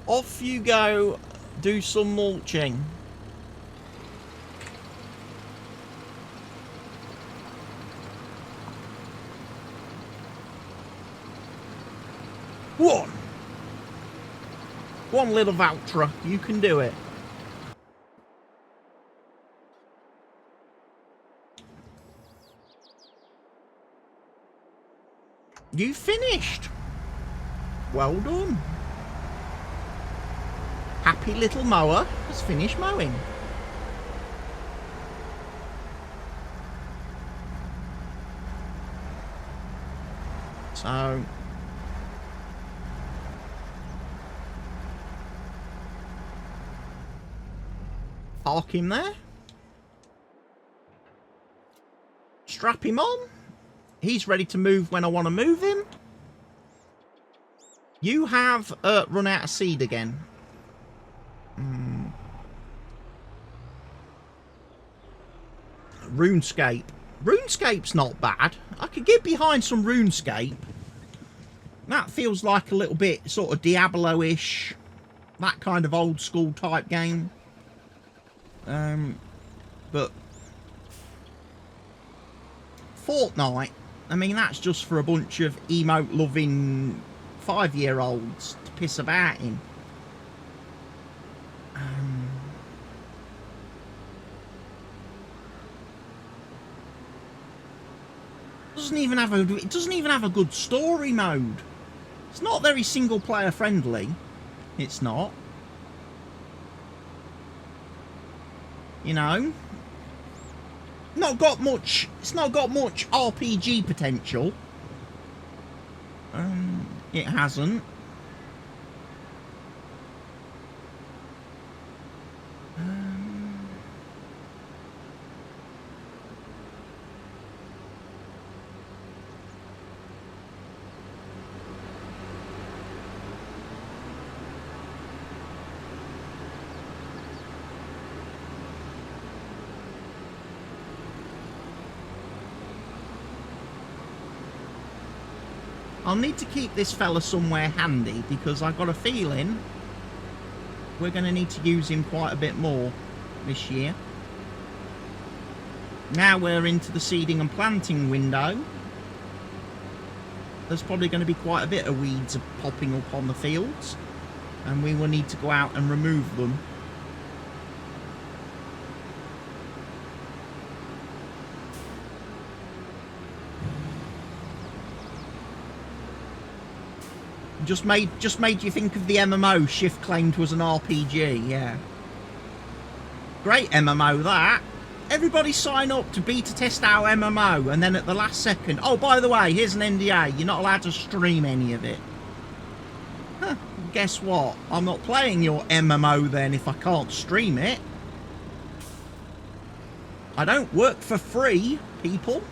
A: Off you go, do some mulching. One little Valtra, you can do it. You finished. Well done. Happy little mower has finished mowing. So park him there. Strap him on. He's ready to move when I want to move him. You have run out of seed again. RuneScape. RuneScape's not bad. I could get behind some RuneScape. That feels like a little bit sort of Diablo-ish. That kind of old school type game. But Fortnite, I mean, that's just for a bunch of emote-loving 5-year-olds to piss about in. It doesn't even have a good story mode. It's not very single player friendly. It's not. You know, it's not got much RPG potential. It hasn't. I'll need to keep this fella somewhere handy because I've got a feeling we're going to need to use him quite a bit more this year. Now we're into the seeding and planting window. There's probably going to be quite a bit of weeds popping up on the fields, and we will need to go out and remove them. Just made you think of the MMO Shift claimed was an RPG, yeah. Great MMO, that. Everybody sign up to beta test our MMO, and then at the last second, oh, by the way, here's an NDA. You're not allowed to stream any of it. Huh, guess what? I'm not playing your MMO then if I can't stream it. I don't work for free, people.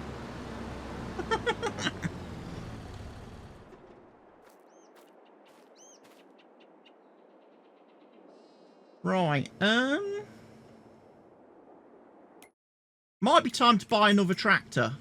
A: Right, might be time to buy another tractor.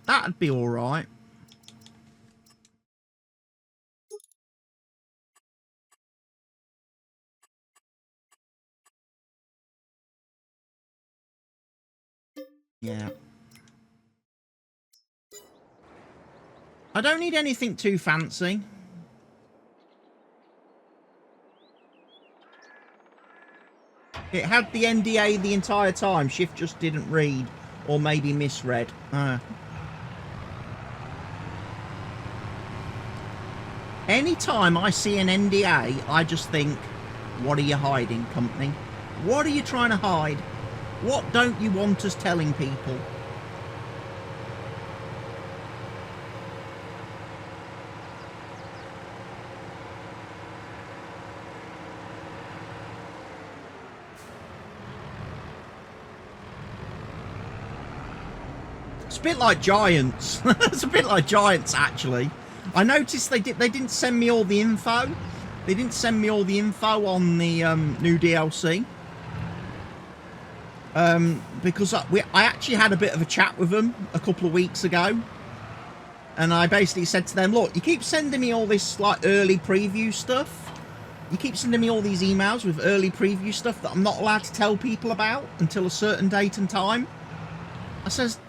A: That'd be all right. Yeah. I don't need anything too fancy. It had the NDA the entire time. Shift just didn't read, or maybe misread. Anytime I see an NDA, I just think, what are you hiding, company? What are you trying to hide? What don't you want us telling people? It's a bit like Giants. It's a bit like Giants, actually. I noticed they didn't send me all the info. They didn't send me all the info on the new DLC. Because I actually had a bit of a chat with them a couple of weeks ago. And I basically said to them, look, you keep sending me all this like early preview stuff. You keep sending me all these emails with early preview stuff that I'm not allowed to tell people about until a certain date and time. I says,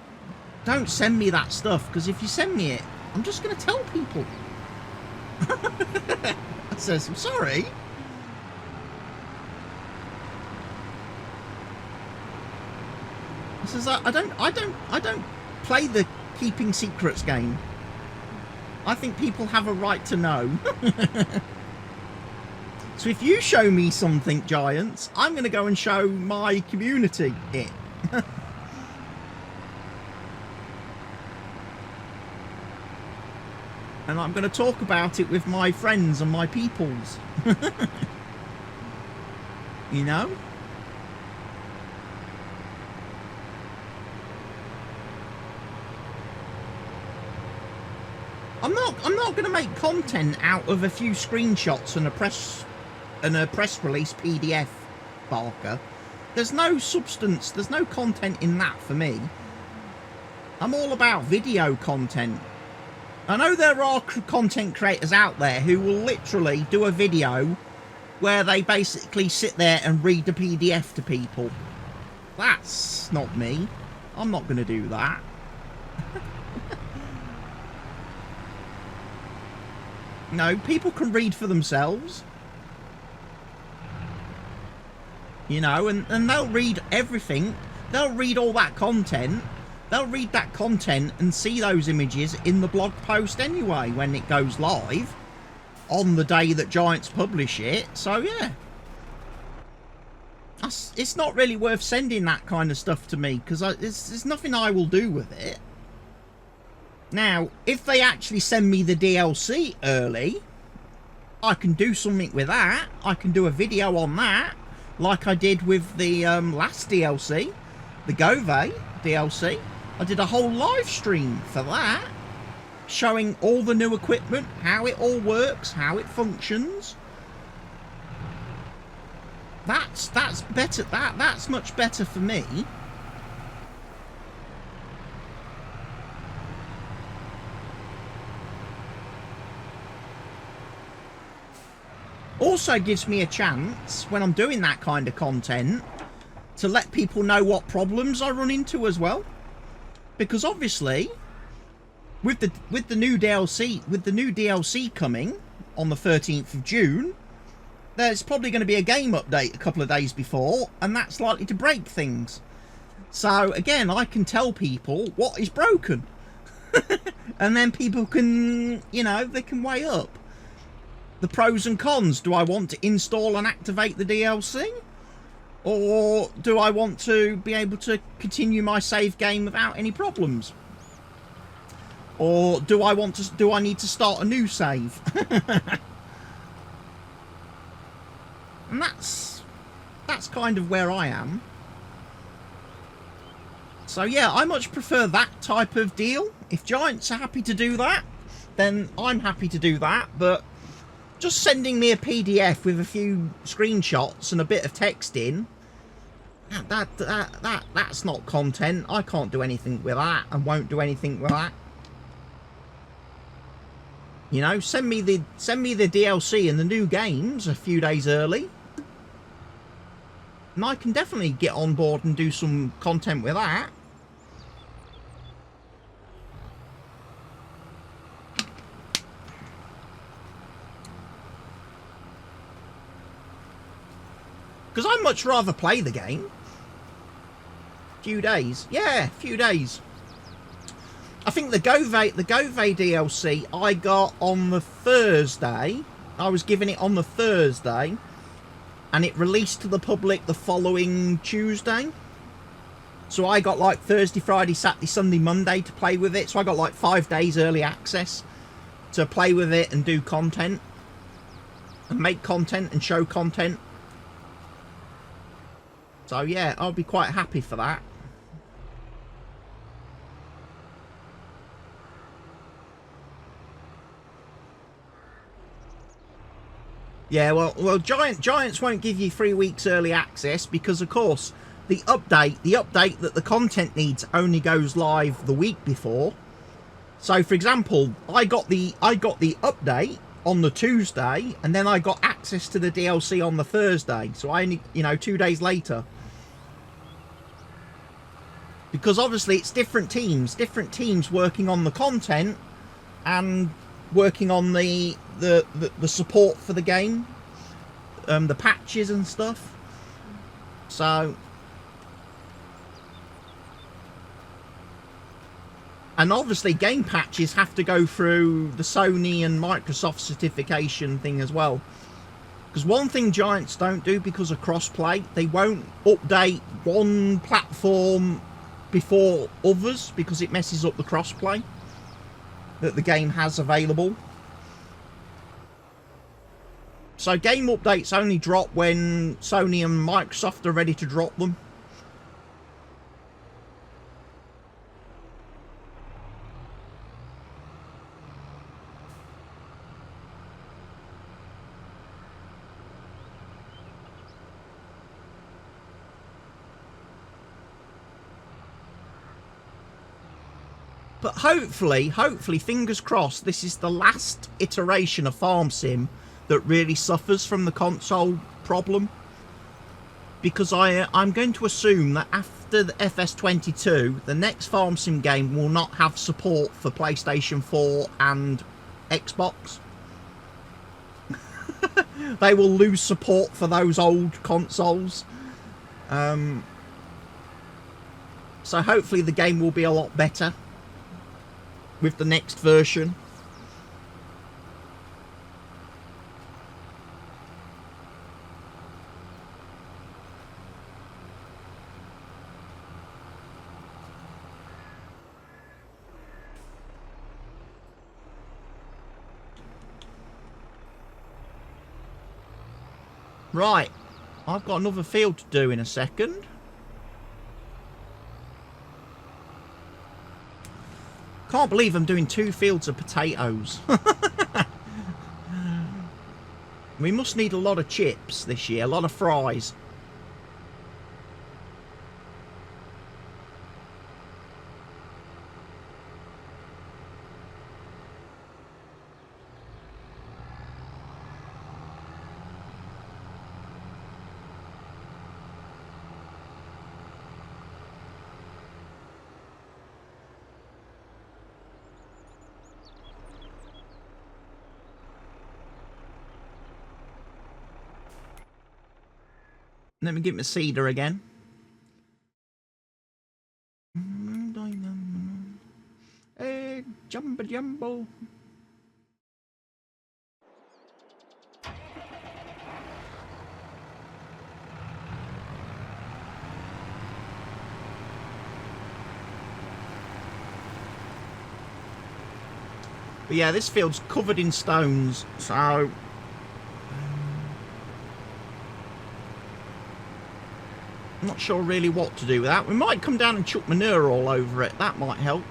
A: don't send me that stuff, because if you send me it, I'm just going to tell people. I says, I'm sorry. I says, I don't play the keeping secrets game. I think people have a right to know. So if you show me something, Giants, I'm going to go and show my community it. And I'm going to talk about it with my friends and my peoples. You know? I'm not going to make content out of a few screenshots and a press release PDF, Barker. There's no substance, there's no content in that for me. I'm all about video content. I know there are content creators out there who will literally do a video where they basically sit there and read the PDF to people. That's not me. I'm not going to do that. No, people can read for themselves. You know, and they'll read everything. They'll read all that content. They'll read that content and see those images in the blog post anyway when it goes live on the day that Giants publish it. So, yeah. It's not really worth sending that kind of stuff to me because there's nothing I will do with it. Now, if they actually send me the DLC early, I can do something with that. I can do a video on that, like I did with the last DLC, the Göweil DLC. I did a whole live stream for that, showing all the new equipment, how it all works, how it functions. That's better. That's much better for me. Also gives me a chance, when I'm doing that kind of content, to let people know what problems I run into as well. Because obviously, with the new DLC coming on the 13th of June, there's probably going to be a game update a couple of days before, and that's likely to break things. So again, I can tell people what is broken. And then people can, you know, they can weigh up the pros and cons. Do I want to install and activate the DLC? Or do I want to be able to continue my save game without any problems? Or do I need to start a new save? And that's kind of where I am. So yeah, I much prefer that type of deal. If Giants are happy to do that, then I'm happy to do that. But just sending me a PDF with a few screenshots and a bit of text in, that's not content. I can't do anything with that and won't do anything with that. You know, send me the DLC and the new games a few days early, and I can definitely get on board and do some content with that. Because I'd much rather play the game. Few days. Yeah, few days. I think the Göweil DLC I got on the Thursday. I was given it on the Thursday, and it released to the public the following Tuesday. So I got like Thursday, Friday, Saturday, Sunday, Monday to play with it. So I got like 5 days early access to play with it and do content and make content and show content. So yeah, I'll be quite happy for that. Yeah, well, Giants won't give you 3 weeks early access because, of course, the update that the content needs only goes live the week before. So, for example, I got the update on the Tuesday, and then I got access to the DLC on the Thursday. So I only, 2 days later. Because obviously it's different teams working on the content and working on the support for the game, the patches and stuff. So, and obviously game patches have to go through the Sony and Microsoft certification thing as well. Because one thing Giants don't do because of crossplay, they won't update one platform before others because it messes up the crossplay that the game has available. So game updates only drop when Sony and Microsoft are ready to drop them. But hopefully, fingers crossed, this is the last iteration of Farm Sim that really suffers from the console problem. Because I'm going to assume that after the FS22, the next Farm Sim game will not have support for PlayStation 4 and Xbox. They will lose support for those old consoles. So hopefully the game will be a lot better with the next version. Right, I've got another field to do in a second. Can't believe I'm doing 2 fields of potatoes. We must need a lot of chips this year, a lot of fries. Let me get my seeder again. Hey, jumbo jumbo. But yeah, this field's covered in stones, so I'm not sure really what to do with that. We might come down and chuck manure all over it. That might help.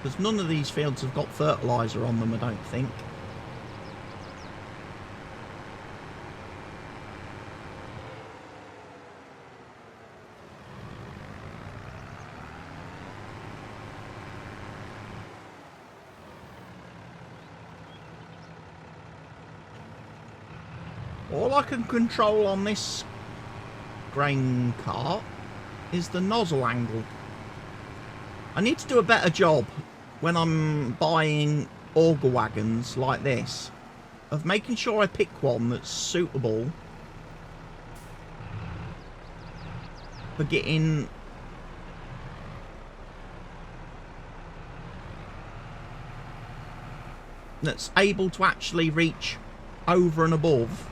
A: Because none of these fields have got fertiliser on them, I don't think. All I can control on this grain cart is the nozzle angle. I need to do a better job when I'm buying auger wagons like this of making sure I pick one that's suitable for getting that's able to actually reach over and above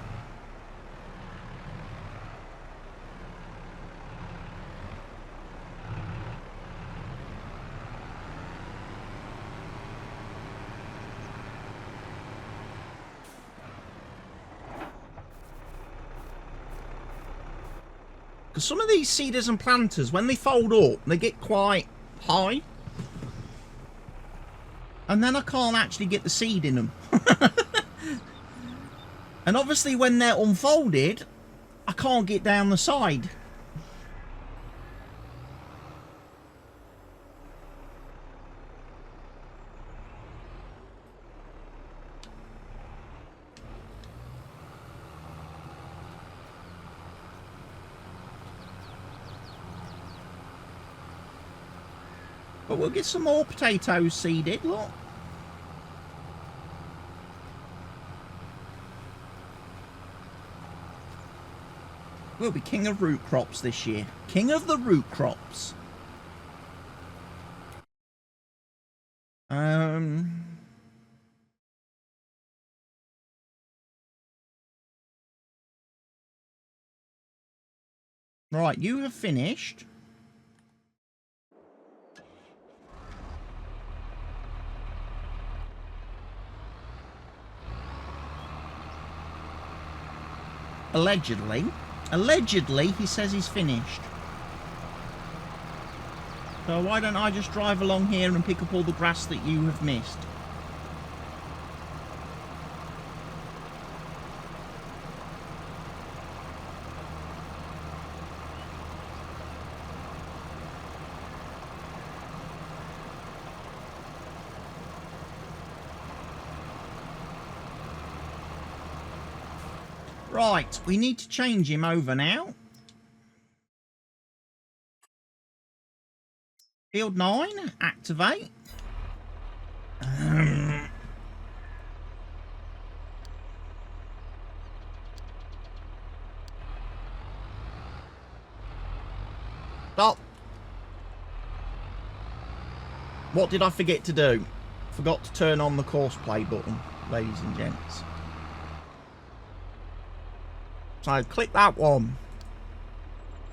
A: because some of these seeders and planters, when they fold up, they get quite high. And then I can't actually get the seed in them. And obviously when they're unfolded, I can't get down the side. But we'll get some more potatoes seeded, look. We'll be king of root crops this year. King of the root crops. Right, you have finished. Allegedly. Allegedly, he says he's finished. So why don't I just drive along here and pick up all the grass that you have missed? Right, we need to change him over now. Field 9, activate. Stop. What did I forget to do? Forgot to turn on the course play button, ladies and gents. So click that one.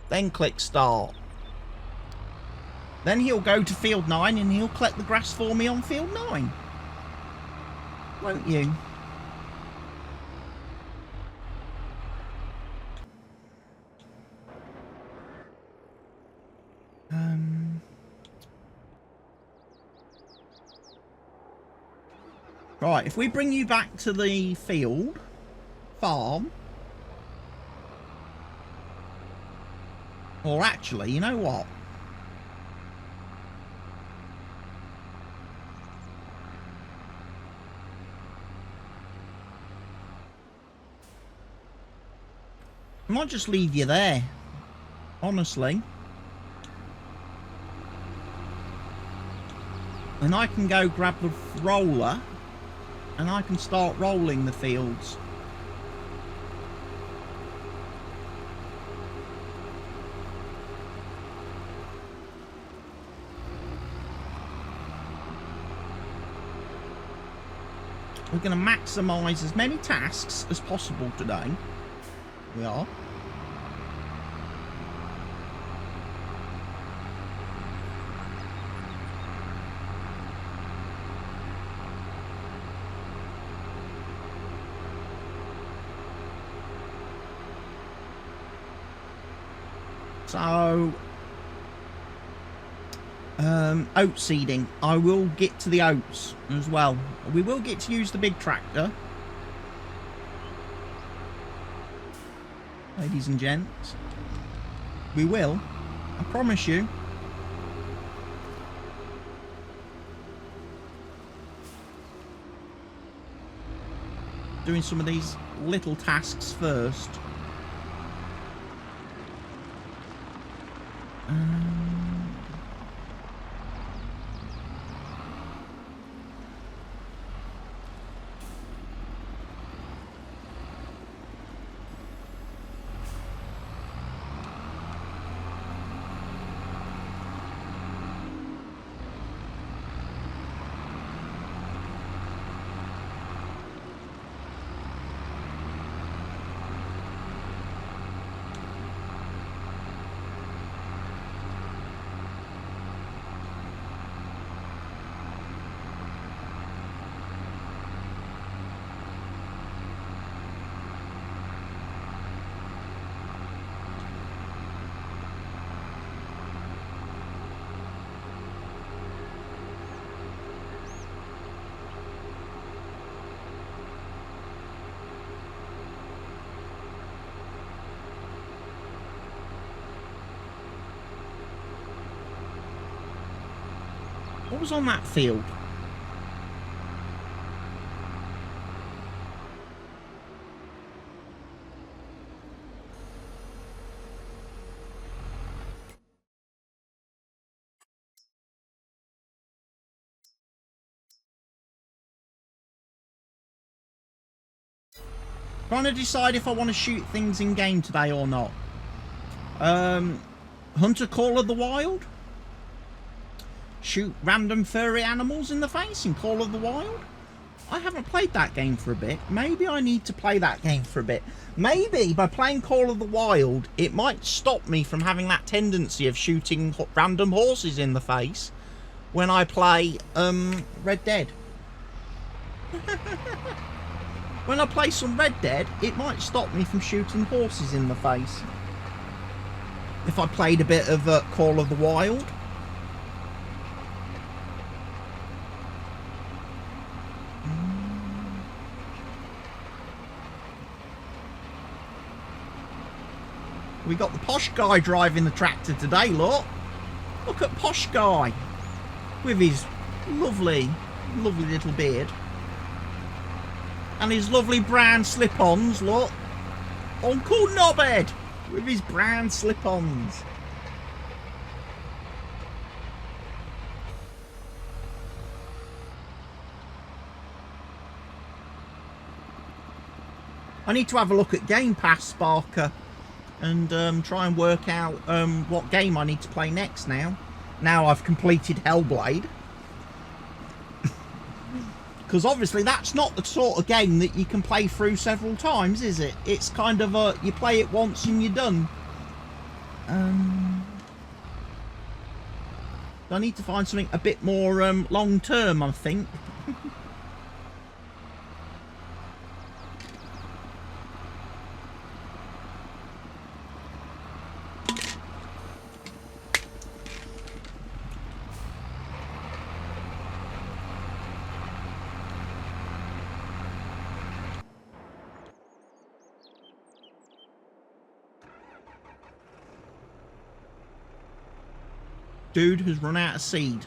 A: Then click start. Then he'll go to field 9 and he'll collect the grass for me on field 9. Won't you? Right, if we bring you back to the field, farm. Or actually, you know what? I might just leave you there, honestly. And I can go grab the roller and I can start rolling the fields. We're going to maximise as many tasks as possible today. We are. So, oat seeding. I will get to the oats as well. We will get to use the big tractor. Ladies and gents. We will. I promise you. Doing some of these little tasks first. What was on that field? Trying to decide if I want to shoot things in game today or not. Hunter Call of the Wild? Shoot random furry animals in the face in Call of the Wild? I haven't played that game for a bit. Maybe I need to play that game for a bit. Maybe by playing Call of the Wild, it might stop me from having that tendency of shooting random horses in the face when I play Red Dead. When I play some Red Dead, it might stop me from shooting horses in the face. If I played a bit of Call of the Wild. We got the posh guy driving the tractor today, look. Look at posh guy. With his lovely, lovely little beard. And his lovely brown slip-ons, look. Uncle Knobhead with his brown slip-ons. I need to have a look at Game Pass, Sparker. And try and work out what game I need to play next now. Now I've completed Hellblade. Because obviously that's not the sort of game that you can play through several times, is it? It's kind of a, you play it once and you're done. I need to find something a bit more long term, I think. Dude has run out of seed.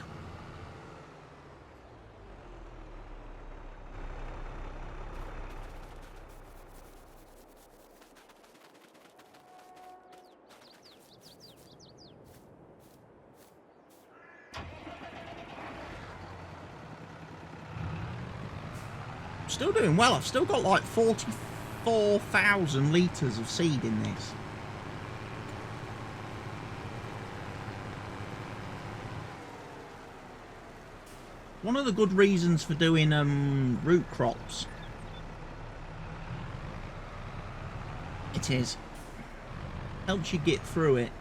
A: Still doing well. I've still got like 44,000 litres of seed in this. One of the good reasons for doing root crops, it is, helps you get through it.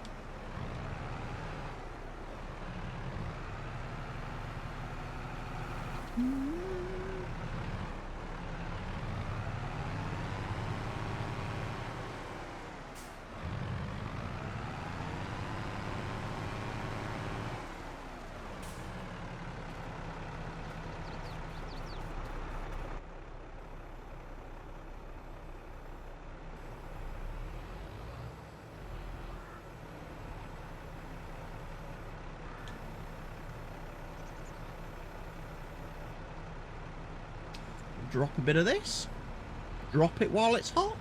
A: Drop a bit of this. Drop it while it's hot.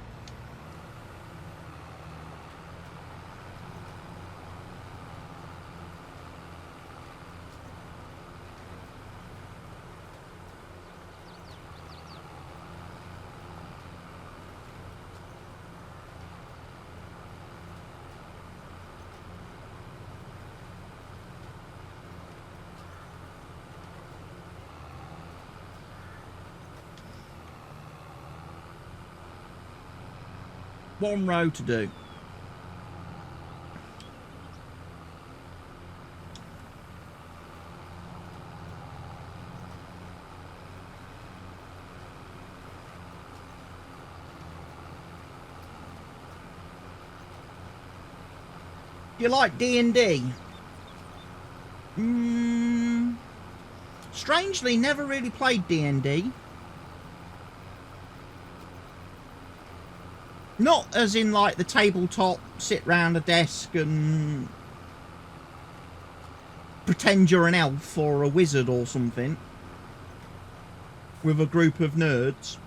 A: One row to do. You like D&D? Strangely, never really played D&D. Not as in like the tabletop, sit round a desk and pretend you're an elf or a wizard or something with a group of nerds.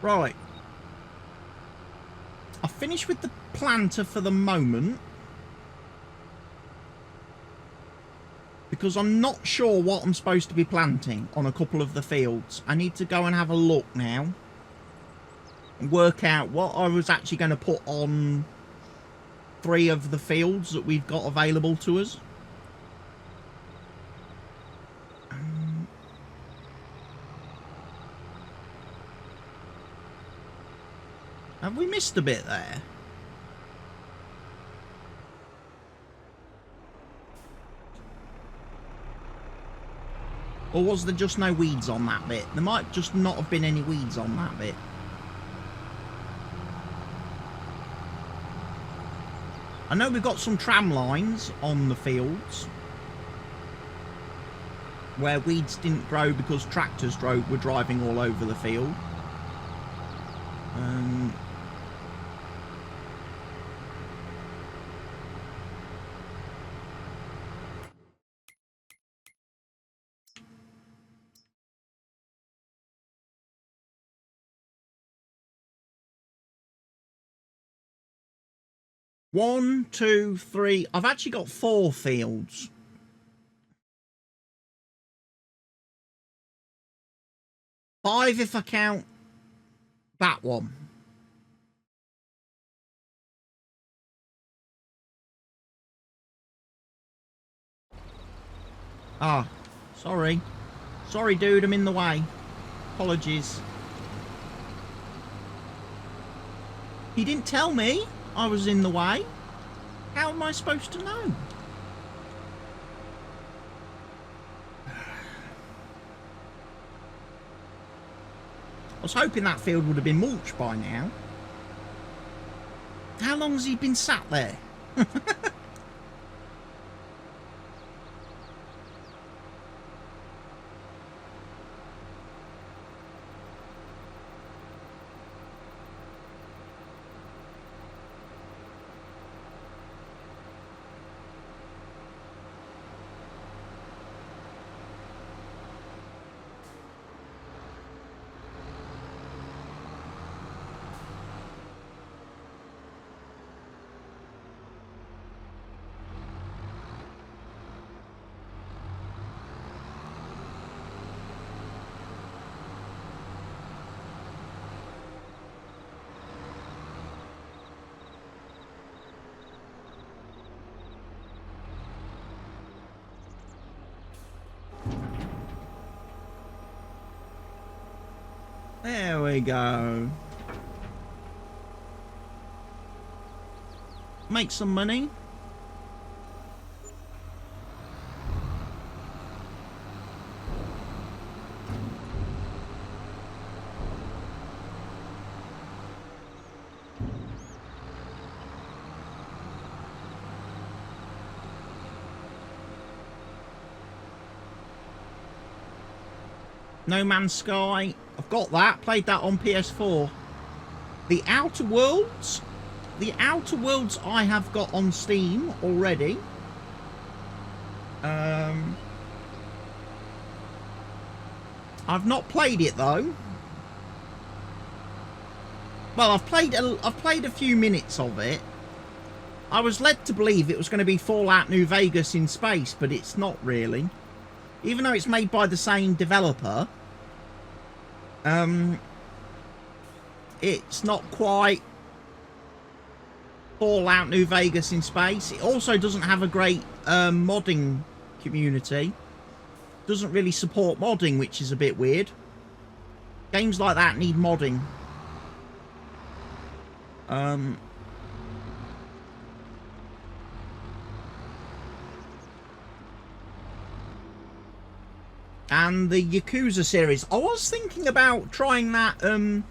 A: Right. I've finished with the planter for the moment, because I'm not sure what I'm supposed to be planting on a couple of the fields. I need to go and have a look now and work out what I was actually going to put on 3 of the fields that we've got available to us. Have we missed a bit there? Or was there just no weeds on that bit? There might just not have been any weeds on that bit. I know we've got some tram lines on the fields where weeds didn't grow because tractors were driving all over the field. 1, 2, 3. I've actually got 4 fields. Five if I count that one. Ah, sorry. Sorry, dude, I'm in the way. Apologies. He didn't tell me I was in the way. How am I supposed to know? I was hoping that field would have been mulched by now. How long has he been sat there? There we go. Make some money. No Man's Sky, I've got that, played that on PS4. The Outer Worlds I have got on Steam already. I've not played it though. Well, I've played a few minutes of it. I was led to believe it was going to be Fallout New Vegas in space, but it's not really. Even though it's made by the same developer, it's not quite Fallout New Vegas in space. It also doesn't have a great modding community. Doesn't really support modding, which is a bit weird. Games like that need modding. And the Yakuza series. I was thinking about trying that, the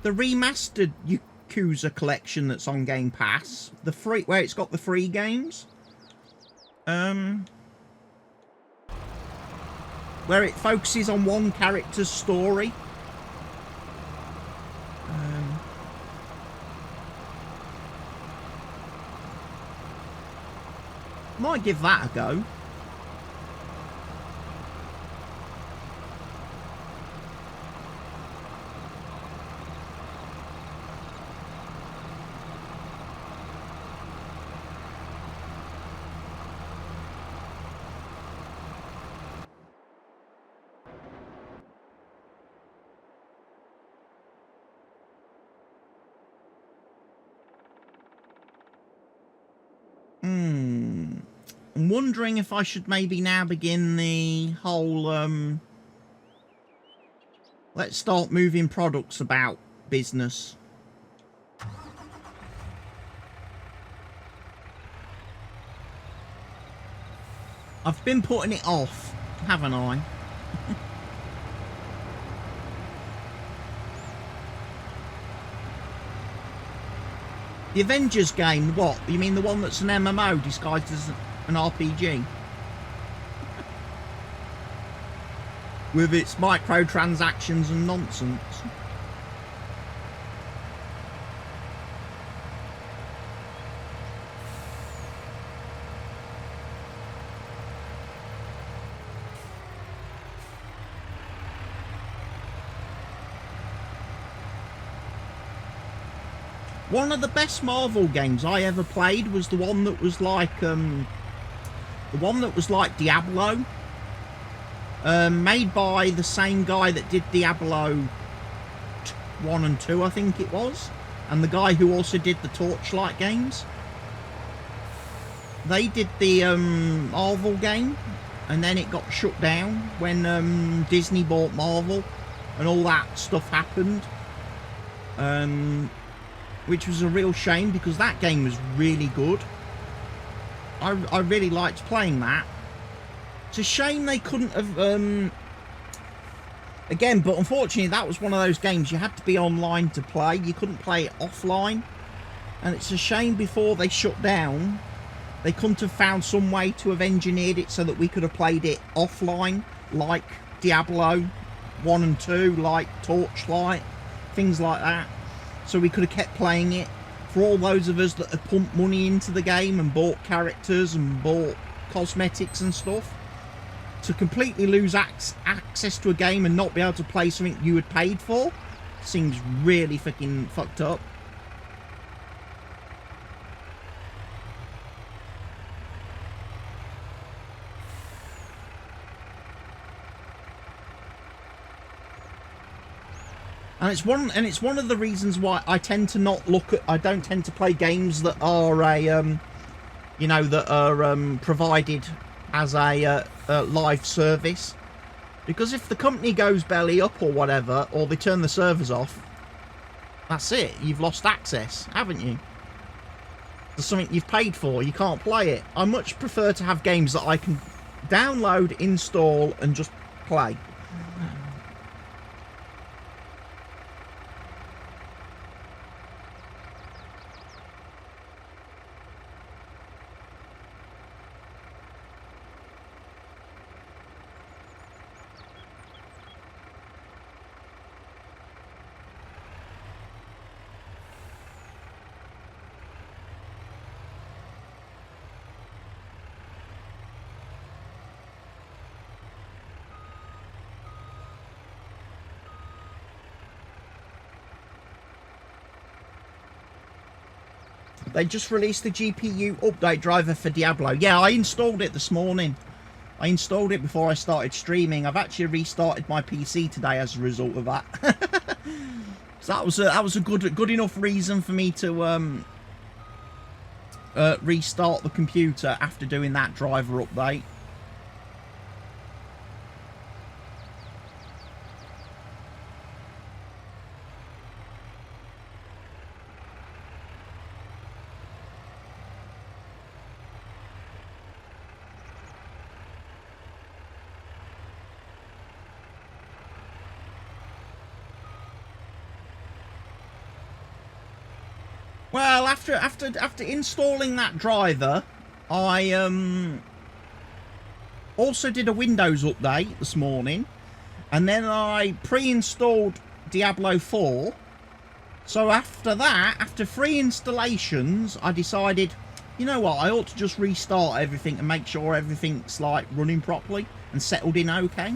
A: remastered Yakuza collection that's on Game Pass. The free, where it's got the free games. Where it focuses on one character's story. Might give that a go. I'm wondering if I should maybe now begin the whole, let's start moving products about business. I've been putting it off, haven't I? The Avengers game, what? You mean the one that's an MMO disguised as an RPG? With its microtransactions and nonsense. One of the best Marvel games I ever played was the one that was like Diablo, made by the same guy that did Diablo 1 and 2, I think it was, and the guy who also did the Torchlight games. They did the Marvel game, and then it got shut down when Disney bought Marvel, and all that stuff happened. Which was a real shame because that game was really good. I really liked playing that. It's a shame they couldn't have... Again, but unfortunately that was one of those games you had to be online to play. You couldn't play it offline. And it's a shame before they shut down, they couldn't have found some way to have engineered it so that we could have played it offline, like Diablo 1 and 2, like Torchlight, things like that. So we could have kept playing it. For all those of us that had pumped money into the game and bought characters and bought cosmetics and stuff, to completely lose access to a game and not be able to play something you had paid for seems really fucking fucked up. And it's one of the reasons why I tend to not look at. I don't tend to play games that are you know, that are provided as a live service, Because if the company goes belly up or whatever, or they turn the servers off, that's it. You've lost access, haven't you? There's something you've paid for. You can't play it. I much prefer to have games that I can download, install, and just play. They just released the GPU update driver for Diablo. Yeah, I installed it this morning. I installed it before I started streaming. I've actually restarted my PC today as a result of that. So that was a good enough reason for me to restart the computer after doing that driver update. Well, after installing that driver, I also did a Windows update this morning, and then I pre-installed Diablo 4. So after that, after 3 installations, I decided, you know what, I ought to just restart everything and make sure everything's like running properly and settled in okay.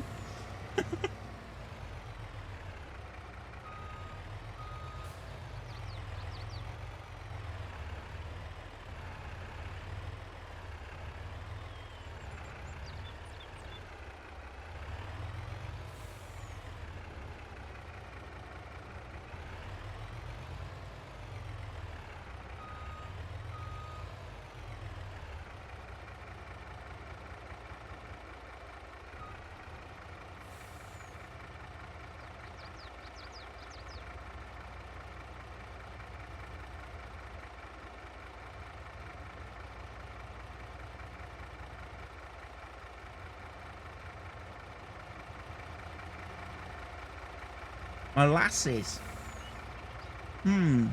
A: Molasses. I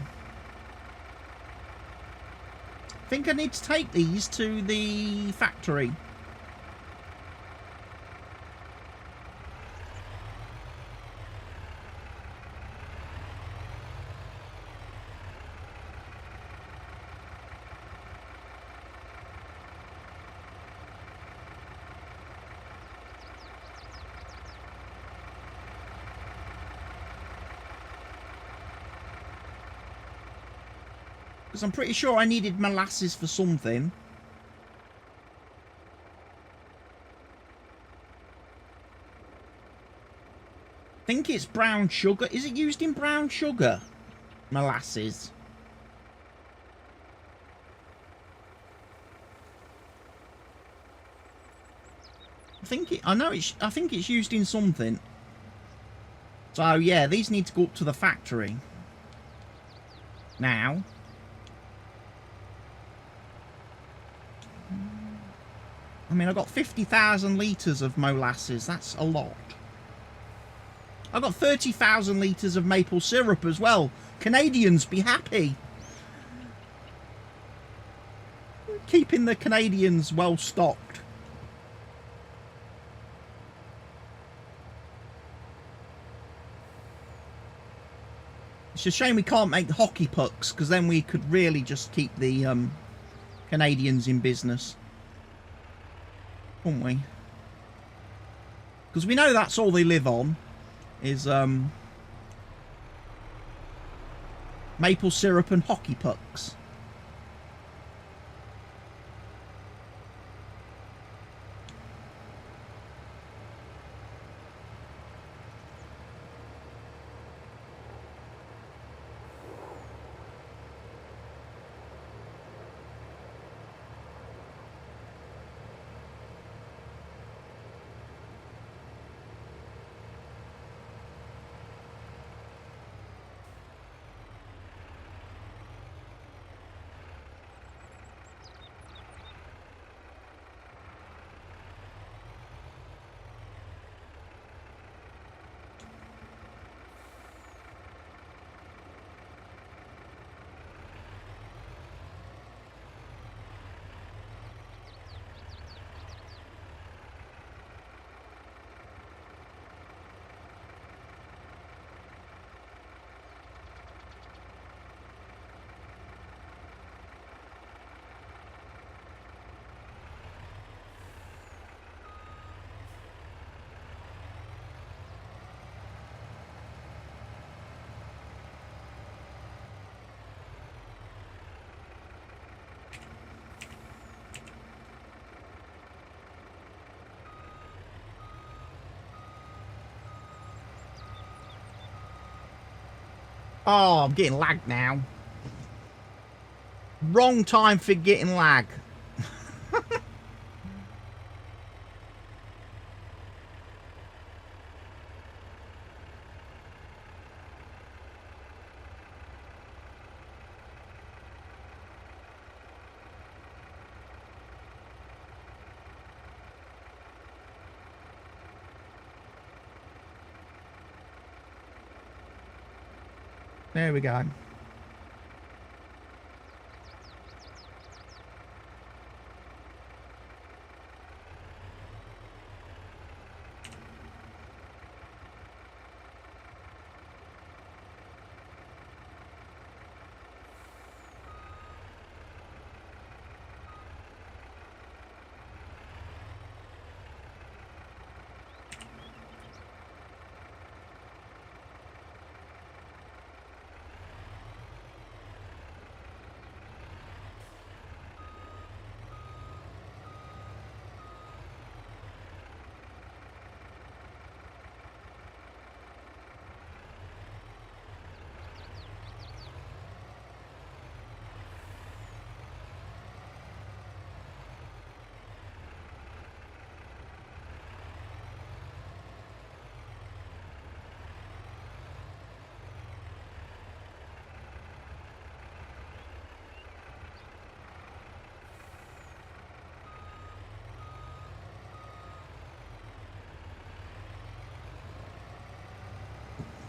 A: think I need to take these to the factory. Because I'm pretty sure I needed molasses for something. I think it's brown sugar. Is it used in brown sugar? Molasses. I think it's used in something. So yeah, these need to go up to the factory. Now. I mean, I've got 50,000 litres of molasses. That's a lot. I've got 30,000 litres of maple syrup as well. Canadians, be happy. Keeping the Canadians well stocked. It's a shame we can't make the hockey pucks, because then we could really just keep the Canadians in business. Wouldn't we? Because we know that's all they live on, is maple syrup and hockey pucks. Oh, I'm getting lag now. Wrong time for getting lag. There we go.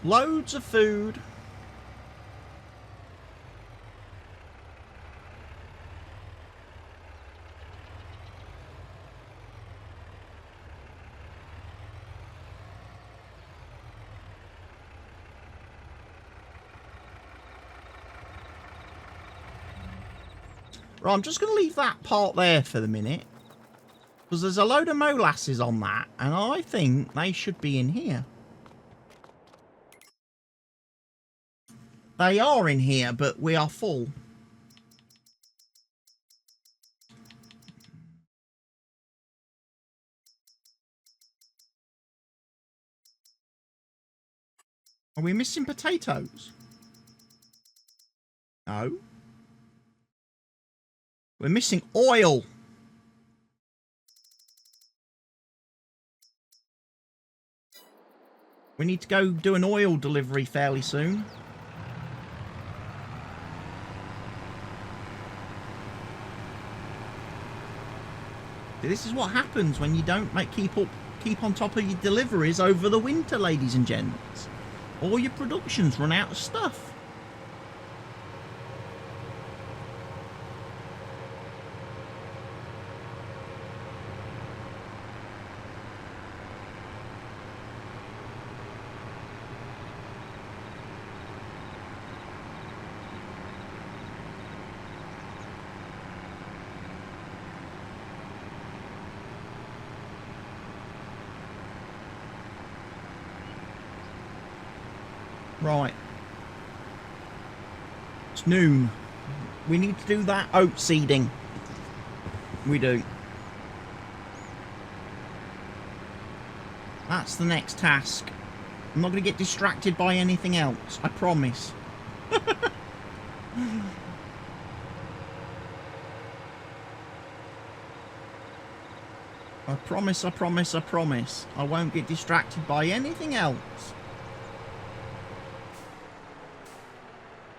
A: Loads of food. Right, I'm just going to leave that part there for the minute. Because there's a load of molasses on that, and I think they should be in here. They are in here, but we are full. Are we missing potatoes? No. We're missing oil. We need to go do an oil delivery fairly soon. This is what happens when you don't keep on top of your deliveries over the winter, ladies and gents. All your productions run out of stuff. Right. It's noon. We need to do that oat seeding. We do. That's the next task. I'm not going to get distracted by anything else. I promise. I promise, I promise, I promise. I won't get distracted by anything else.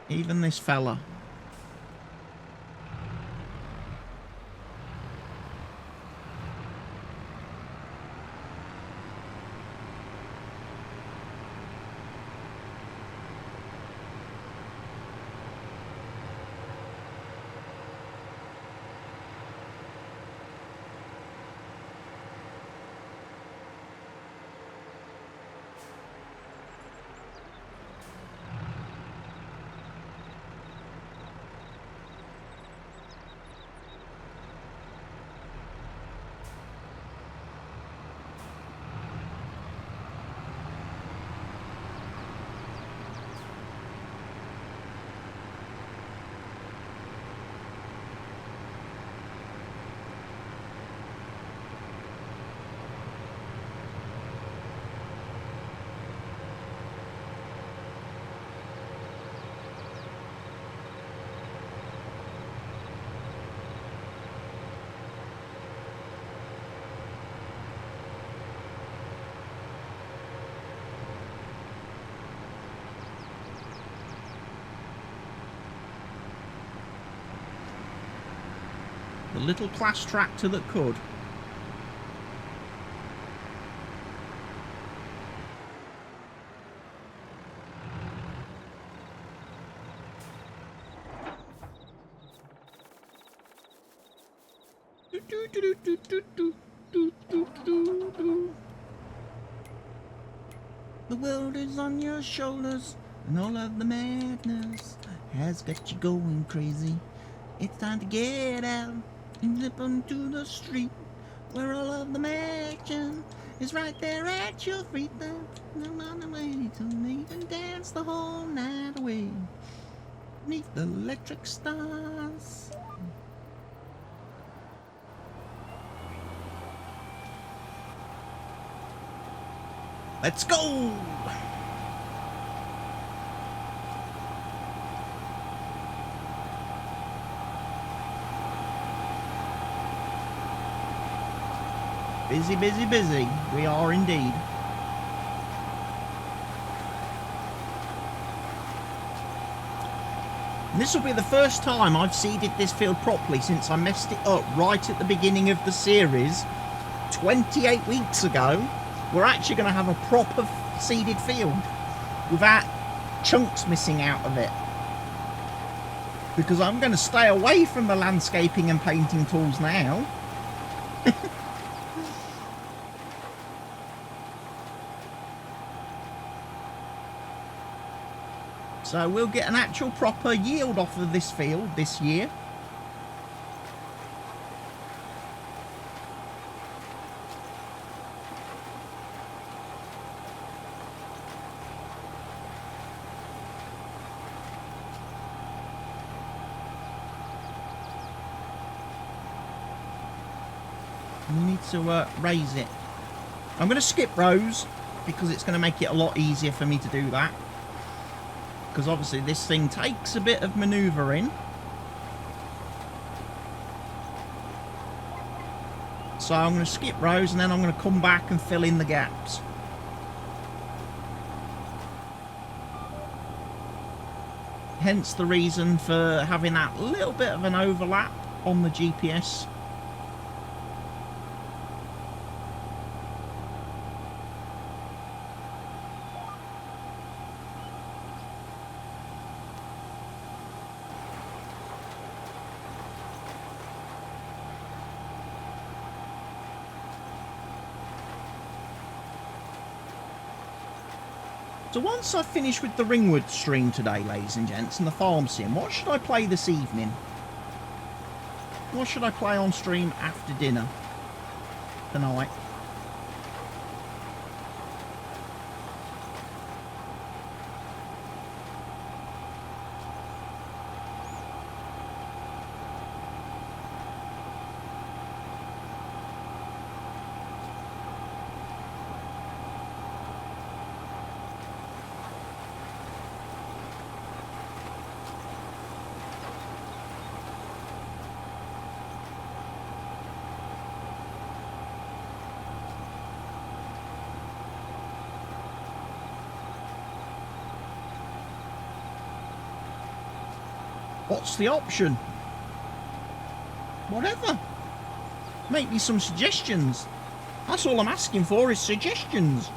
A: Even this fella. little class tractor that could. The world is on your shoulders, and all of the madness has got you going crazy. It's time to get out and zip onto the street, where all of the action is right there at your feet. I'm on the way to leave and dance the whole night away beneath the electric stars. Let's go! Busy, busy, busy. We are indeed. And this will be the first time I've seeded this field properly since I messed it up right at the beginning of the series 28 weeks ago. We're actually going to have a proper seeded field without chunks missing out of it. Because I'm going to stay away from the landscaping and painting tools now. So we'll get an actual proper yield off of this field this year. We need to raise it. I'm going to skip rows because it's going to make it a lot easier for me to do that. Because obviously this thing takes a bit of manoeuvring. So I'm going to skip rows and then I'm going to come back and fill in the gaps. Hence the reason for having that little bit of an overlap on the GPS. So once I've finished with the Ringwoods stream today, ladies and gents, and the farm sim, what should I play this evening? What should I play on stream after dinner tonight? What's the option? Whatever. Make me some suggestions. That's all I'm asking for is suggestions.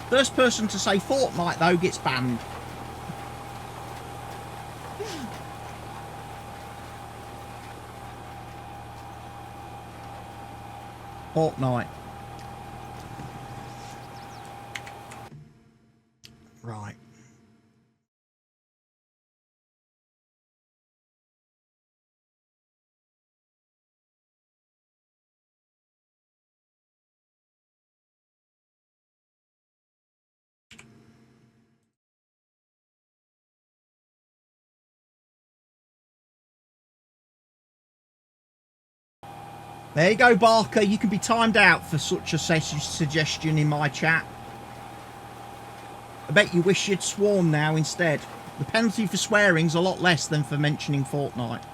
A: First person to say Fortnite, though, gets banned. Fortnite. Right. There you go, Barker. You can be timed out for such a suggestion in my chat. I bet you wish you'd sworn now instead. The penalty for swearing's a lot less than for mentioning Fortnite.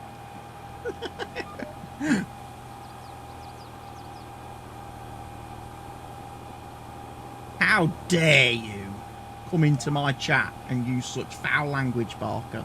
A: How dare you come into my chat and use such foul language, Barker?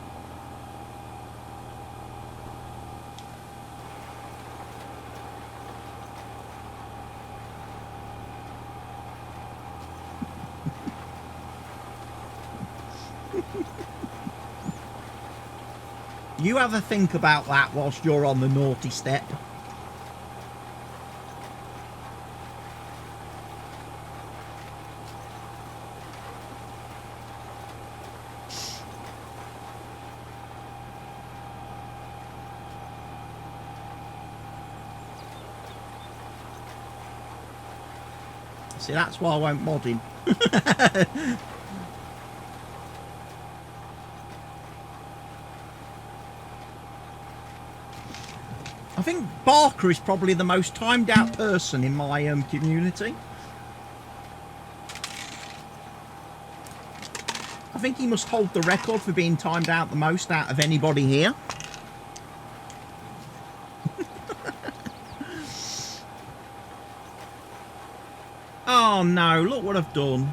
A: You have a think about that whilst you're on the naughty step. See, that's why I won't mod him. I think Barker is probably the most timed out person in my community. I think he must hold the record for being timed out the most out of anybody here. Oh no, look what I've done.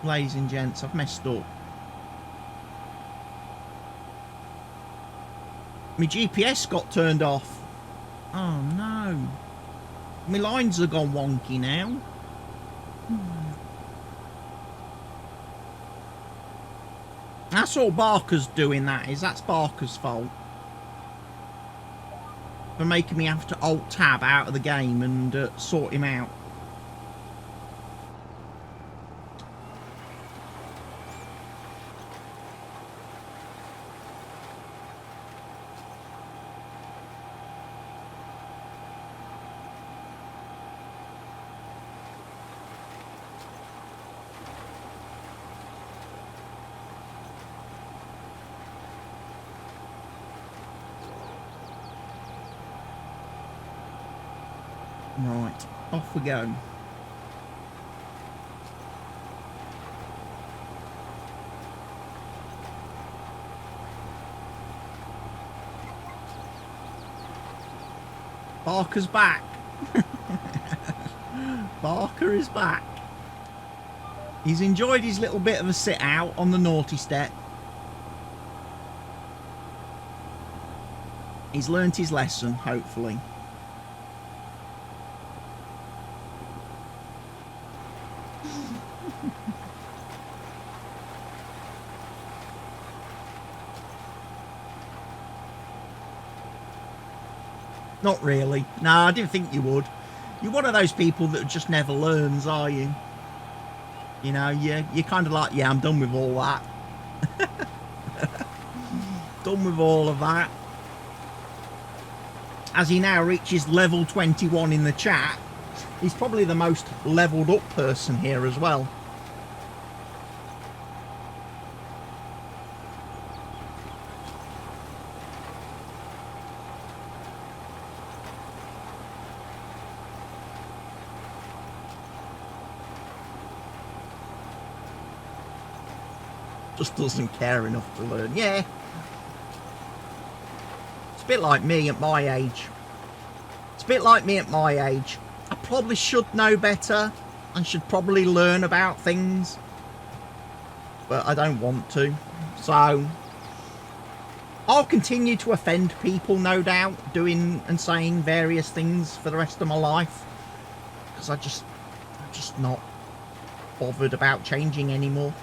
A: Ladies and gents, I've messed up. My GPS got turned off. Oh no. My lines have gone wonky now. That's all Barker's doing, that is. That's Barker's fault. For making me have to alt-tab out of the game and sort him out. Right, off we go. Barker's back. Barker is back. He's enjoyed his little bit of a sit out on the naughty step. He's learnt his lesson, hopefully. Not really. No, I didn't think you would. You're one of those people that just never learns, are you? You know, you're kind of like, yeah, I'm done with all that. Done with all of that. As he now reaches level 21 in the chat, he's probably the most leveled up person here as well. Just doesn't care enough to learn. Yeah. It's a bit like me at my age. It's a bit like me at my age. I probably should know better and should probably learn about things. But I don't want to. So I'll continue to offend people, no doubt, doing and saying various things for the rest of my life. Because I'm just not bothered about changing anymore.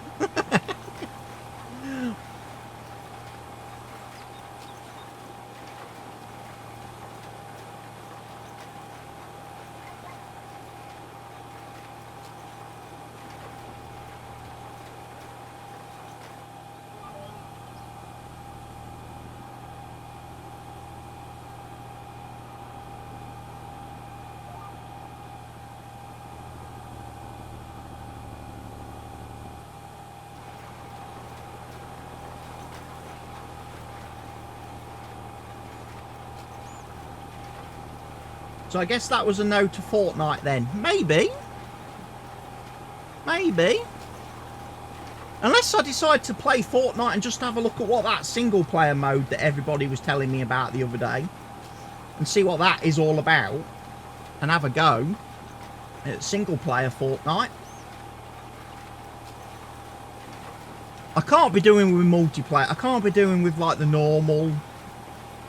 A: So I guess that was a no to Fortnite then. Maybe. Maybe. Unless I decide to play Fortnite and just have a look at what that single player mode that everybody was telling me about the other day. And see what that is all about. And have a go at single player Fortnite. I can't be doing with multiplayer. I can't be doing with like the normal,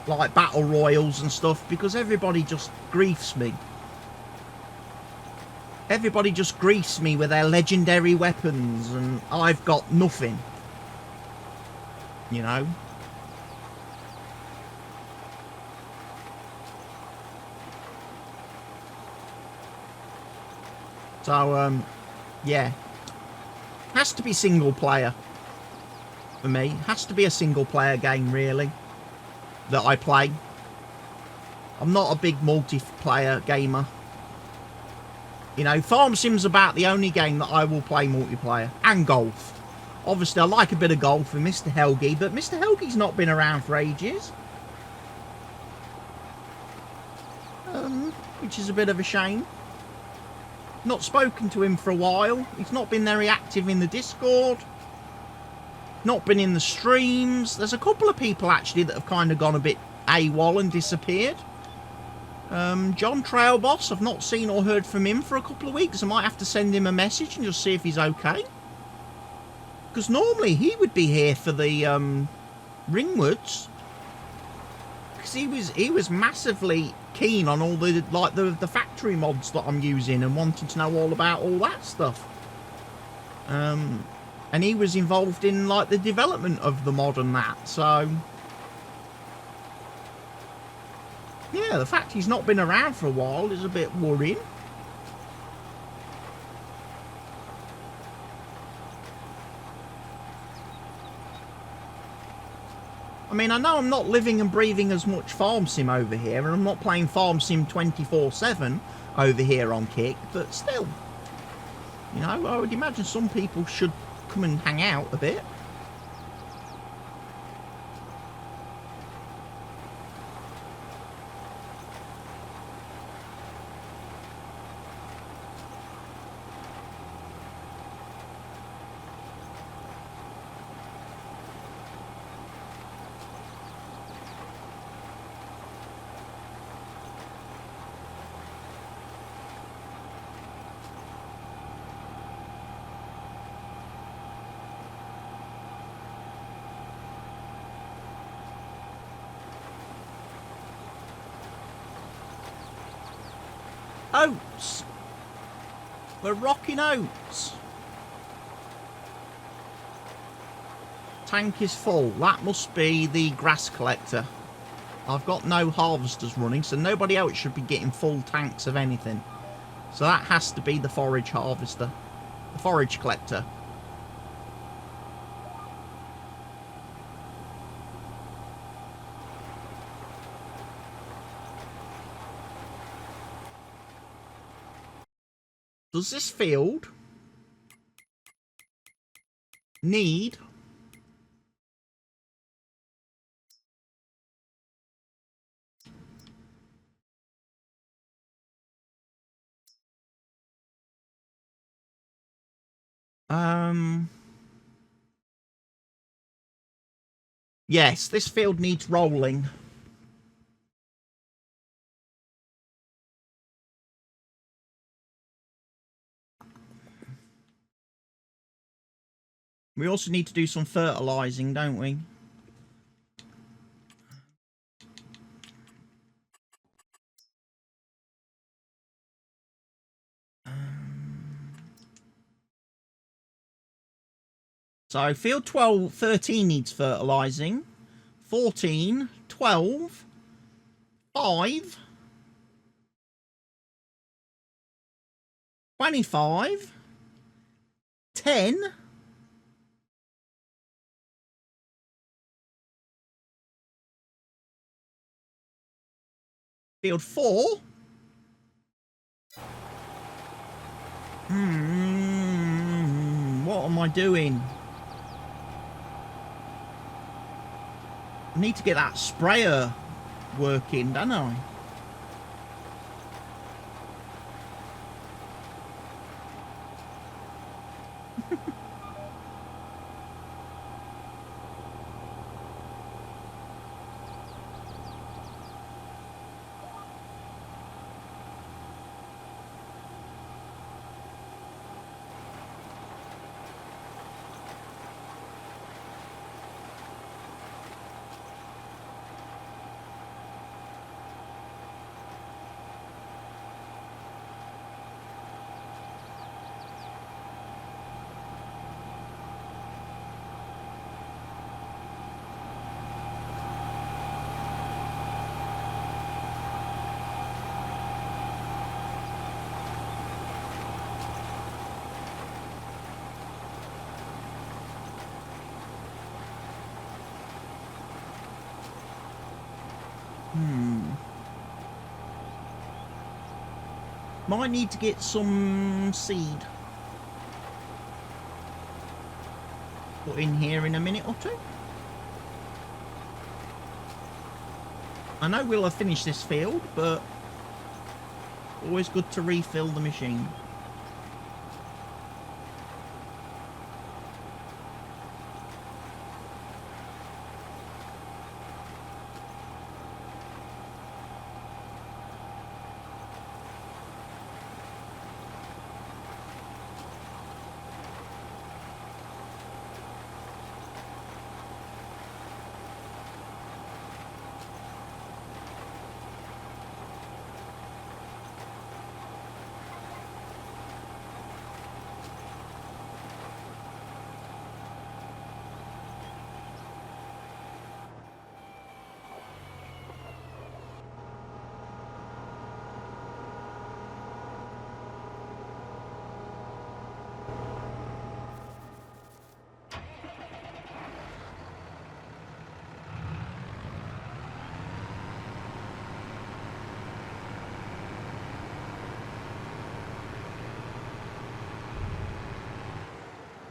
A: like battle royals and stuff, because everybody just griefs me. Everybody just griefs me with their legendary weapons and I've got nothing. You know? So, yeah. Has to be single player for me. Has to be a single player game, really, that I play. I'm not a big multiplayer gamer. You know, Farm Sim's about the only game that I will play multiplayer. And golf. Obviously, I like a bit of golf with Mr. Helgi, but Mr. Helgi's not been around for ages. Which is a bit of a shame. Not spoken to him for a while. He's not been very active in the Discord. Not been in the streams. There's a couple of people, actually, that have kind of gone a bit AWOL and disappeared. John Trailboss, I've not seen or heard from him for a couple of weeks. I might have to send him a message and just see if he's okay. Because normally he would be here for the Ringwoods. Because he was massively keen on all the the factory mods that I'm using and wanting to know all about all that stuff. And he was involved in like the development of the mod and that. So yeah, the fact he's not been around for a while is a bit worrying. I mean, I know I'm not living and breathing as much Farm Sim over here, and I'm not playing Farm Sim 24/7 over here on Kick, but still, you know, I would imagine some people should come and hang out a bit. Oats! We're rocking oats! Tank is full. That must be the grass collector. I've got no harvesters running, so nobody else should be getting full tanks of anything. So that has to be the forage harvester. The forage collector. Does this field need yes, this field needs rolling. We also need to do some fertilizing, don't we? So field 13 needs fertilizing. 14, 12, 5, 25, 10, field 4. What am I doing? I need to get that sprayer working, don't I? Might need to get some seed put in here in a minute or two. I know we'll have finished this field, but always good to refill the machine.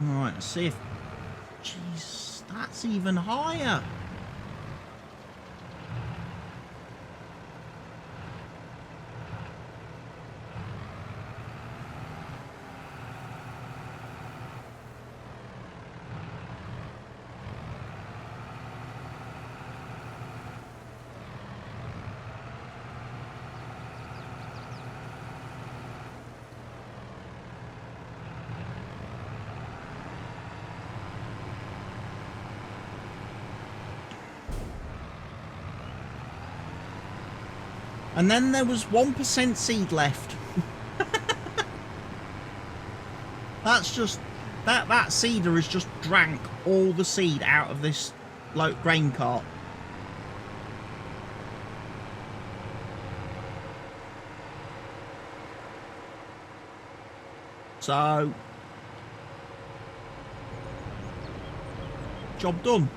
A: Right, let's see if... Jeez, that's even higher. And then there was 1% seed left. That's just... That seeder has just drank all the seed out of this grain cart. So... Job done.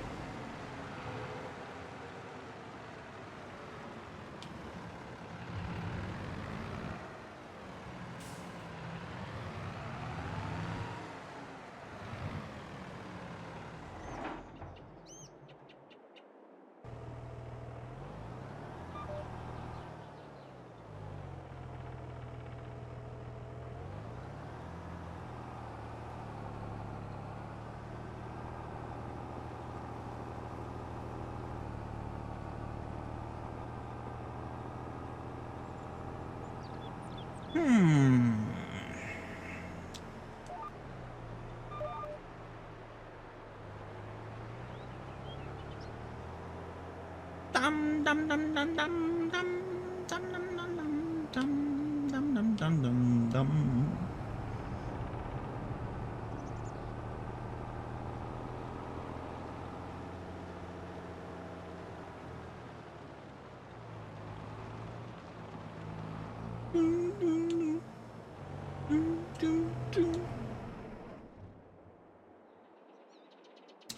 A: Dum dum dum dum dum dum dum dum dum dum dum dum dum dum dum.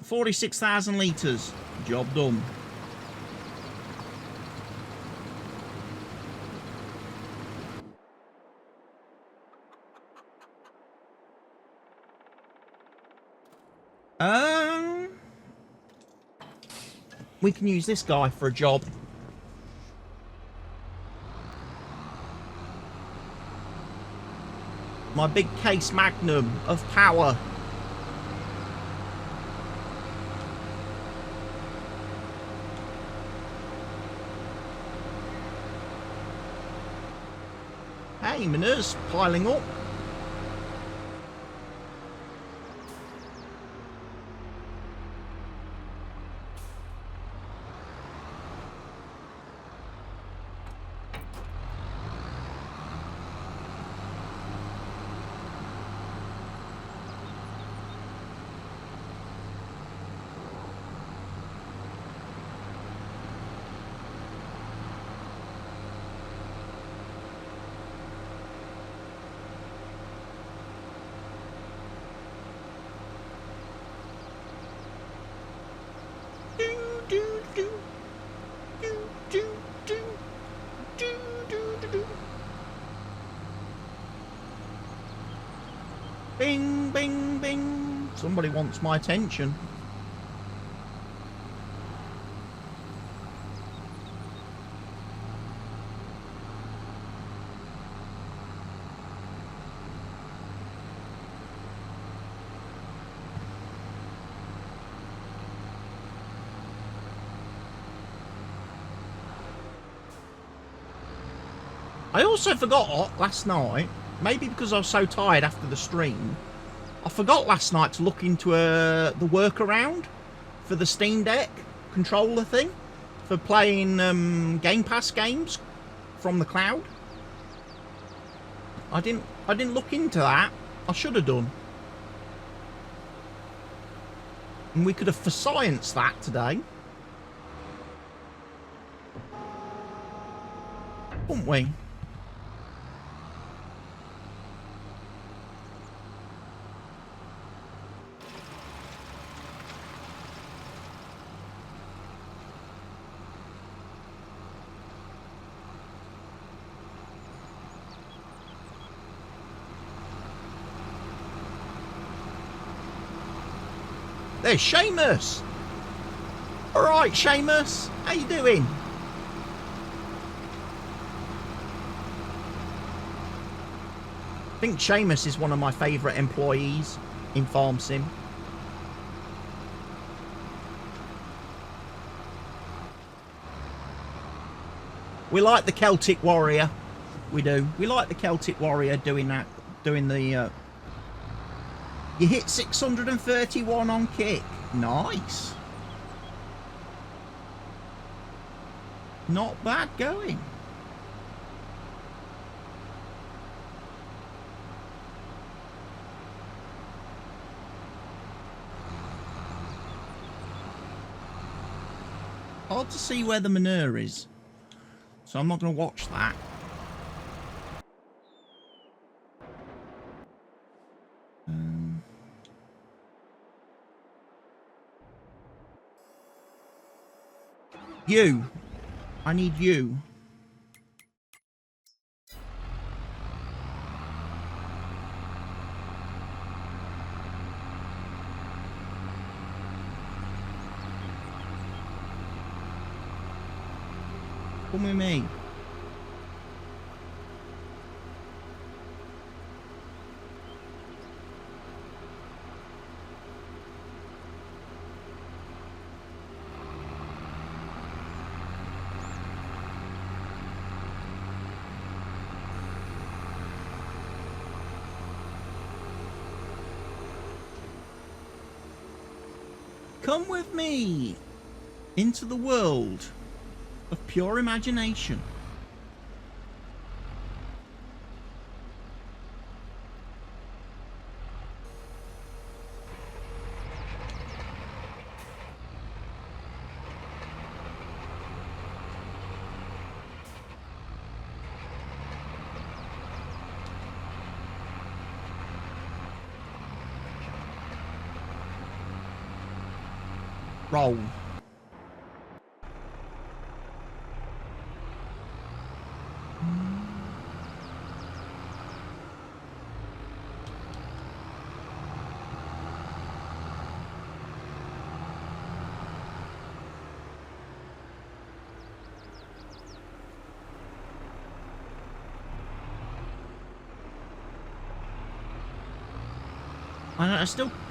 A: $46,000 litres. Job done. We can use this guy for a job. My big case magnum of power. Hey, manure's piling up. Everybody wants my attention. I also forgot last night, maybe because I was so tired after the stream, I forgot last night to look into the workaround for the Steam Deck controller thing for playing Game Pass games from the cloud. I didn't look into that. I should have done. And we could have for science that today. Wouldn't we? There's Seamus. All right, Seamus, how you doing? I think Seamus is one of my favourite employees in Farm Sim. We like the Celtic Warrior. We do. We like the Celtic Warrior doing that, doing the... You hit 631 on kick. Nice. Not bad going. Hard to see where the manure is, so I'm not going to watch that. You. I need you. Come with me. Come with me into the world of pure imagination. Roll.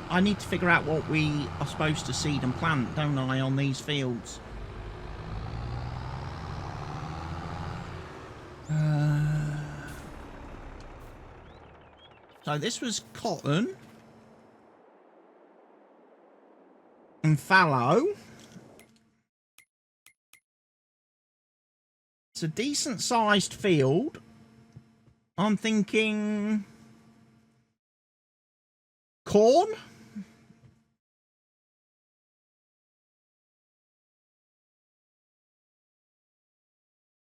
A: I need to figure out what we are supposed to seed and plant, don't I, on these fields? So this was cotton and fallow. It's a decent sized field. I'm thinking corn.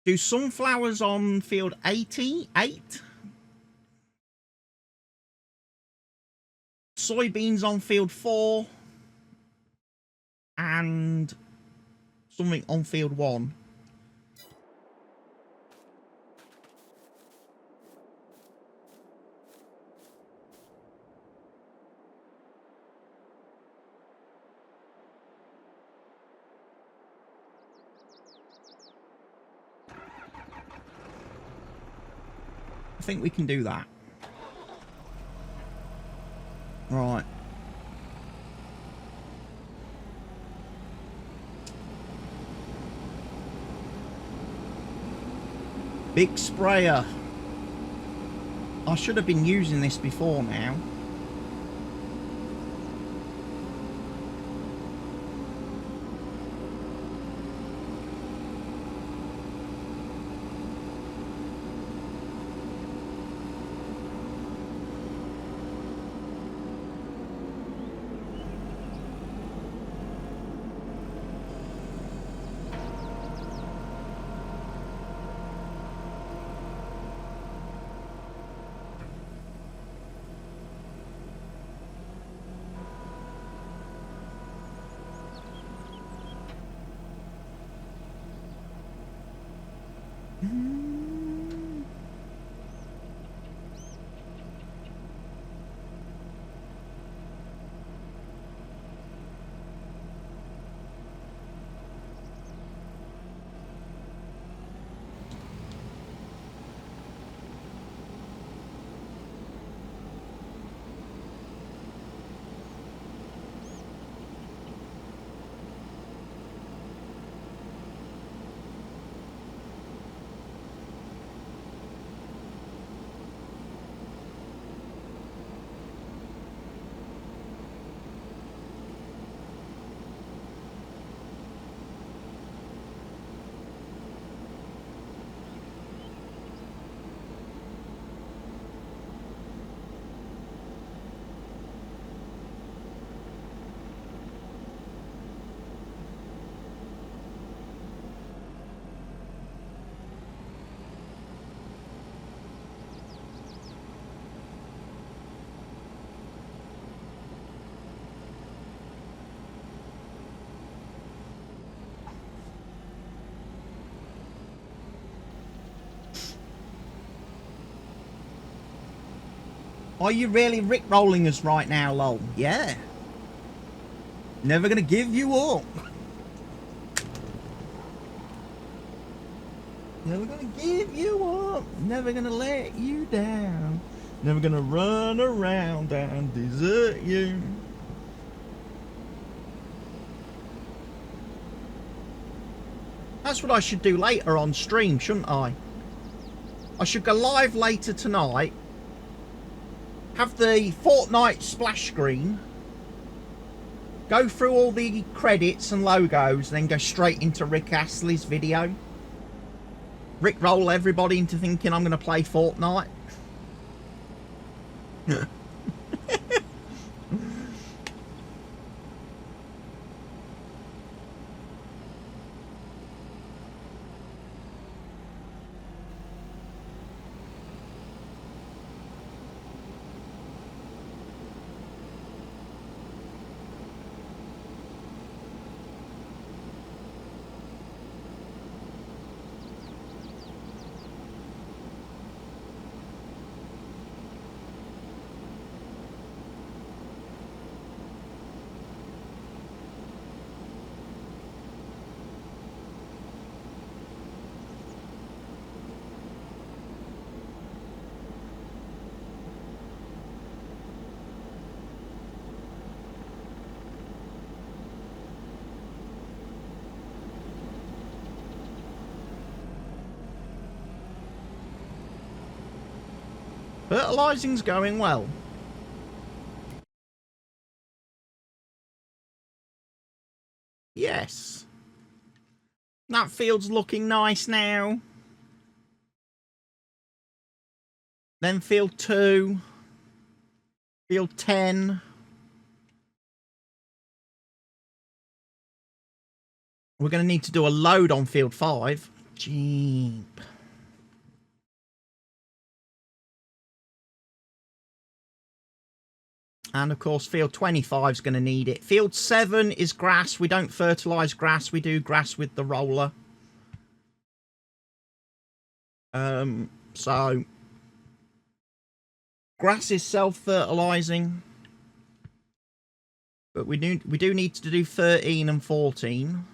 A: Do sunflowers on field 88. Soybeans on field 4. And something on field 1. I think we can do that. Right. Big sprayer. I should have been using this before now. Are you really rickrolling us right now, lol? Yeah. Never gonna give you up. Never gonna give you up. Never gonna let you down. Never gonna run around and desert you. That's what I should do later on stream, shouldn't I? I should go live later tonight. Have the Fortnite splash screen, go through all the credits and logos, then go straight into Rick Astley's video. Rickroll everybody into thinking I'm going to play Fortnite. Fertilising's going well. Yes. That field's looking nice now. Then field 2. Field 10. We're going to need to do a load on field 5. Jeep. And of course, field 25 is going to need it. Field 7 is grass. We don't fertilise grass. We do grass with the roller. So grass is self-fertilising. But we do need to do 13 and 14.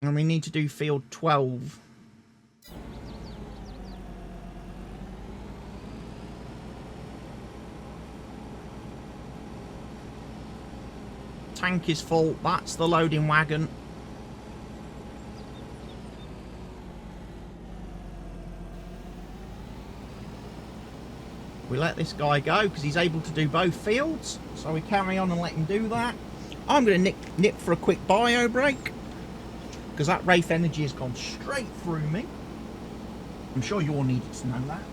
A: And we need to do field 12. tank is full. That's the loading wagon. We let this guy go because he's able to do both fields. So we carry on and let him do that. I'm going to nip for a quick bio break because that Wraith energy has gone straight through me. I'm sure you all needed to know that.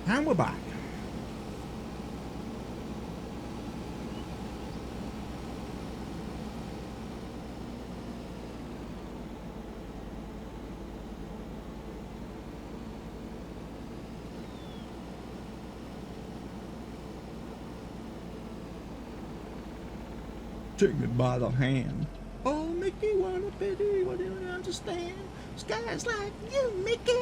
A: And we're back. Take me by the hand. Oh, Mickey, what a pity, what do you understand? Skies like you, Mickey.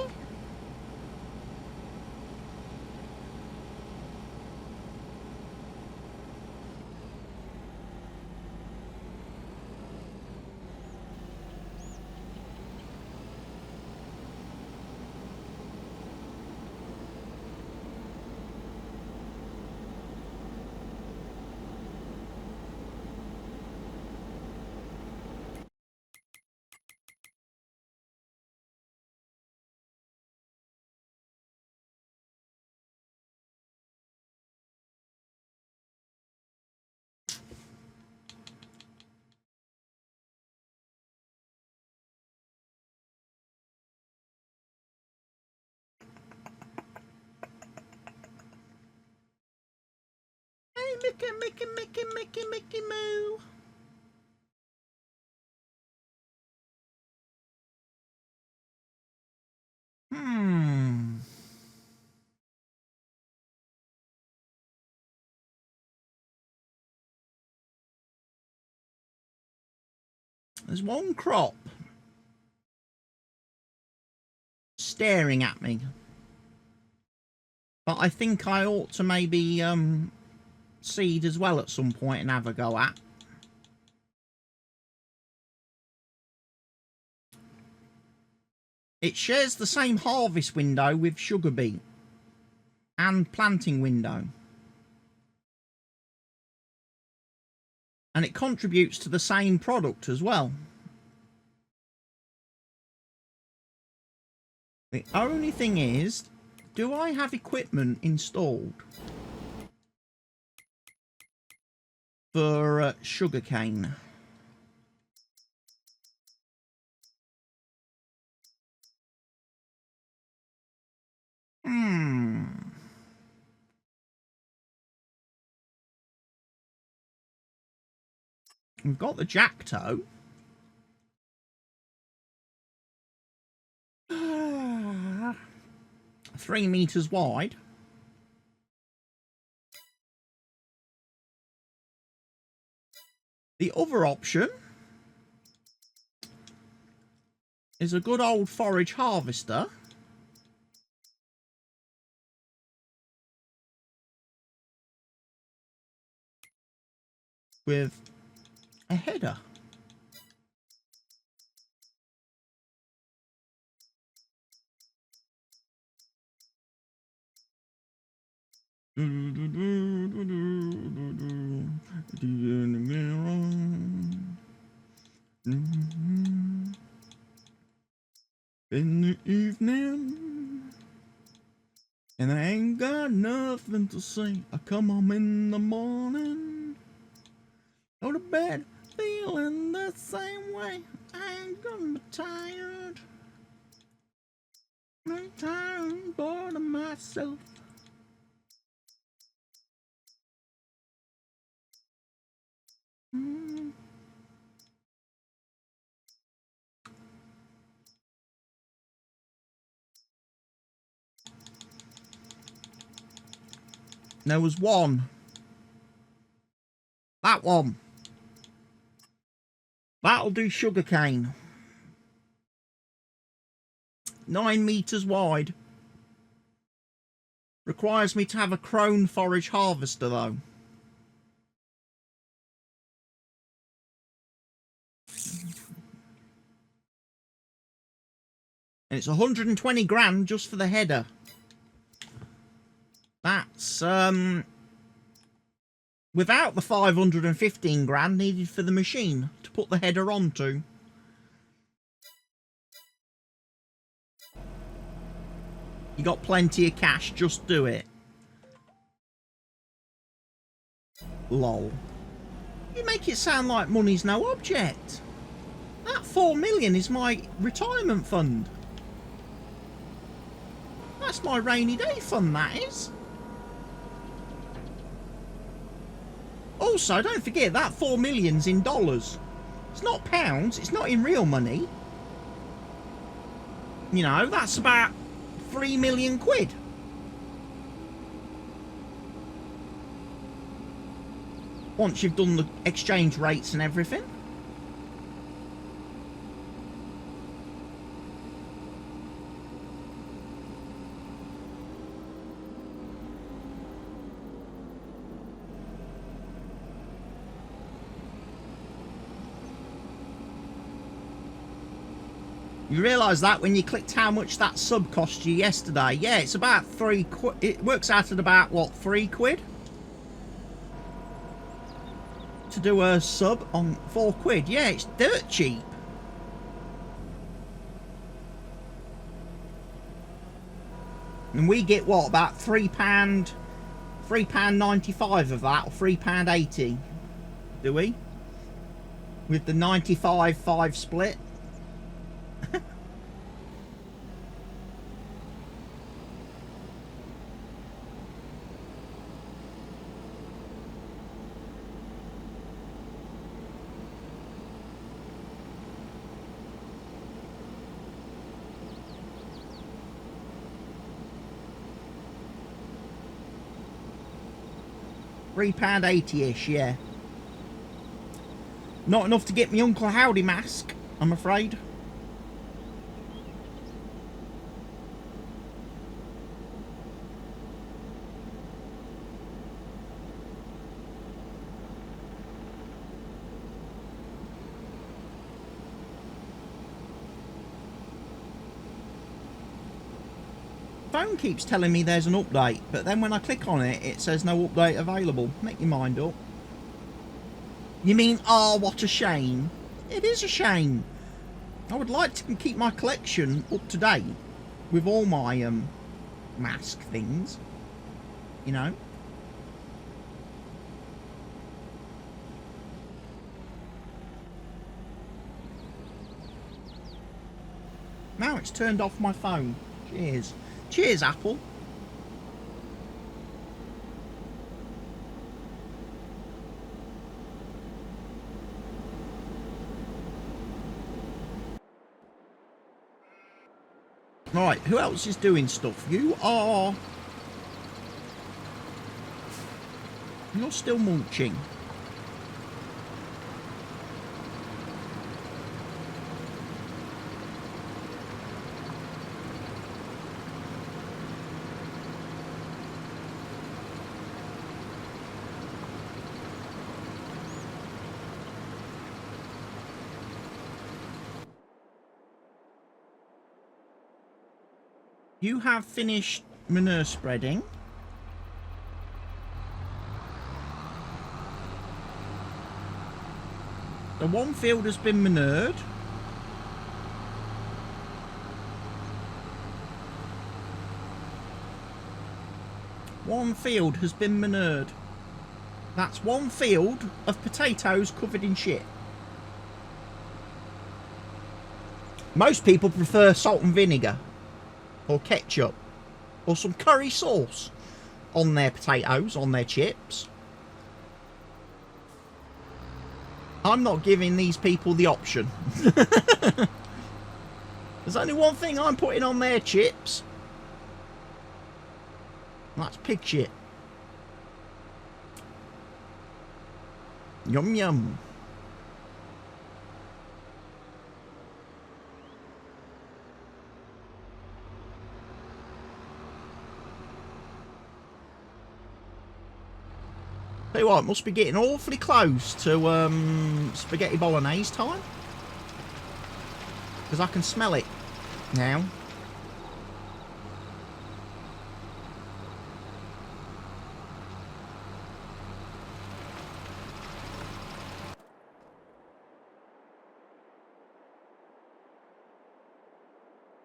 A: Hey, Mickey, Mickey, Mickey, Mickey, Mickey Moo. There's one crop staring at me, but I think I ought to maybe seed as well at some point and have a go at. It shares the same harvest window with sugar beet and planting window, and it contributes to the same product as well. The only thing is, do I have equipment installed for sugarcane? We've got the jack toe. 3 meters wide. The other option is a good old forage harvester with a header. In the evening, and I ain't got nothing to say. I come home in the morning, go to bed feeling the same way. I ain't gonna be tired. I'm tired and bored of myself. There was one. That one. That'll do sugarcane. 9 meters wide. Requires me to have a crone forage harvester though. And it's 120 grand just for the header. That's without the 515 grand needed for the machine to put the header onto. You got plenty of cash, just do it. Lol. You make it sound like money's no object. That 4 million is my retirement fund. That's my rainy day fund, that is. Also, don't forget that 4 million's in dollars. It's not pounds, it's not in real money. You know, that's about 3 million quid. Once you've done the exchange rates and everything. You realise that when you clicked how much that sub cost you yesterday? Yeah, it's about 3 quid. It works out at about, what, 3 quid? To do a sub on 4 quid. Yeah, it's dirt cheap. And we get, what, about £3.95 of that, or £3.80. Do we? With the 95-5 split. £3.80-ish, yeah. Not enough to get me Uncle Howdy mask, I'm afraid. Phone keeps telling me there's an update, but then when I click on it, it says no update available. Make your mind up. You mean, oh, what a shame. It is a shame. I would like to keep my collection up to date with all my mask things, you know. Now it's turned off my phone. Cheers. Cheers, Apple. Right, who else is doing stuff? You're still mulching. You have finished manure spreading. The one field has been manured. One field has been manured. That's one field of potatoes covered in shit. Most people prefer salt and vinegar, or ketchup, or some curry sauce on their potatoes, on their chips. I'm not giving these people the option. There's only one thing I'm putting on their chips. And that's pig shit. Yum yum. Tell you what, it must be getting awfully close to spaghetti bolognese time. Because I can smell it now.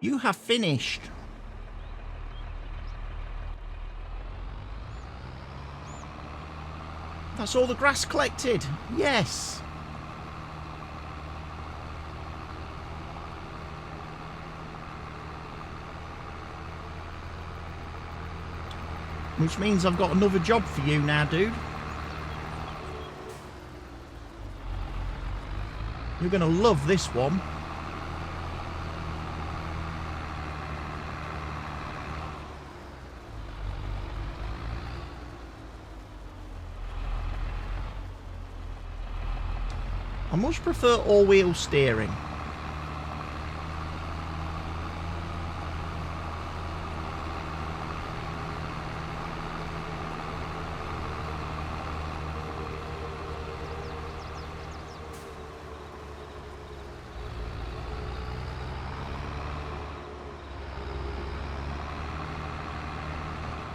A: You have finished. That's all the grass collected. Yes. Which means I've got another job for you now, dude. You're going to love this one. I much prefer all-wheel steering.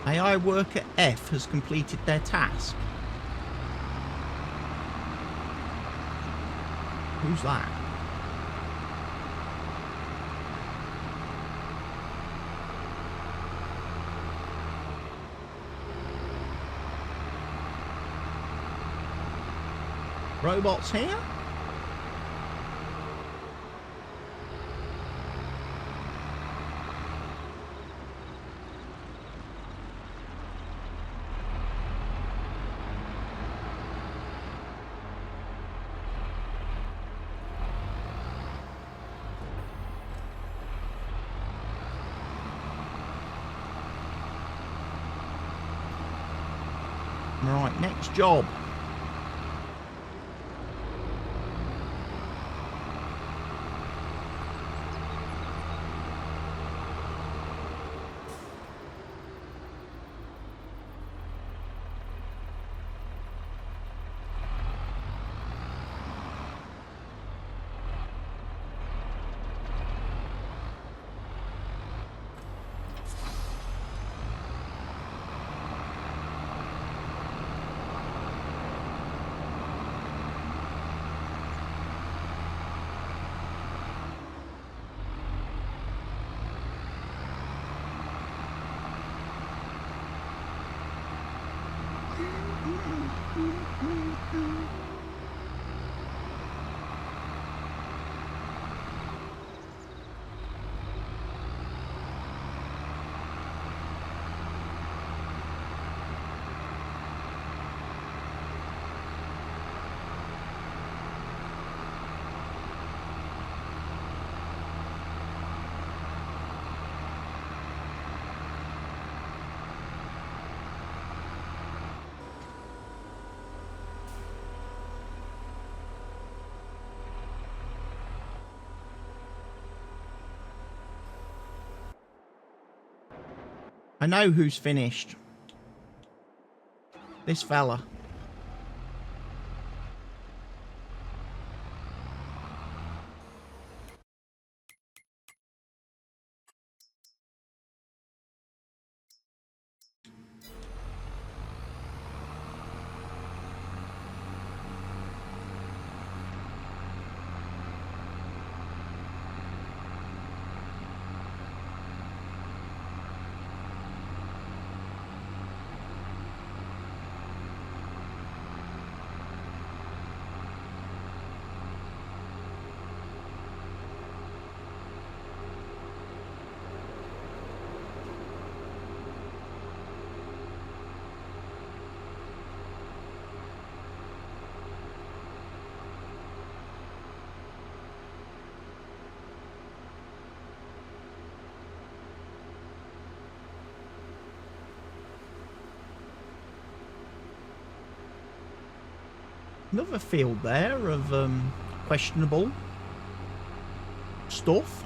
A: AI worker F has completed their task. Who's that? Robots here? Right, next job. I know who's finished. This fella. Another field there of questionable stuff.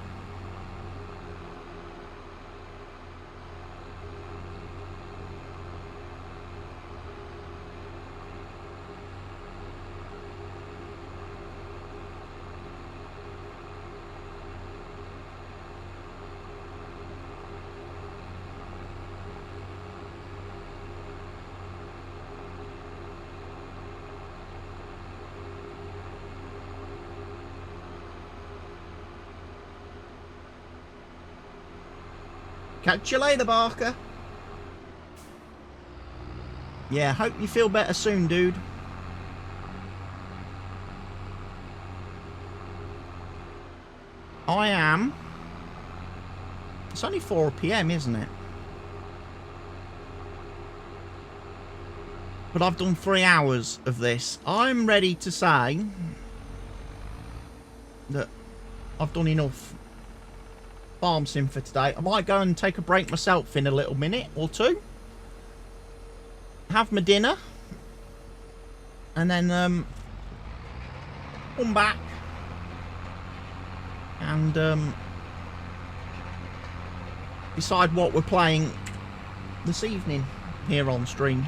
A: Catch you later, Barker. Yeah, hope you feel better soon, dude. I am. It's only 4 PM, isn't it? But I've done 3 hours of this. I'm ready to say that I've done enough farm sim for today. I might go and take a break myself in a little minute or two. Have my dinner. And then come back. And decide what we're playing this evening here on stream.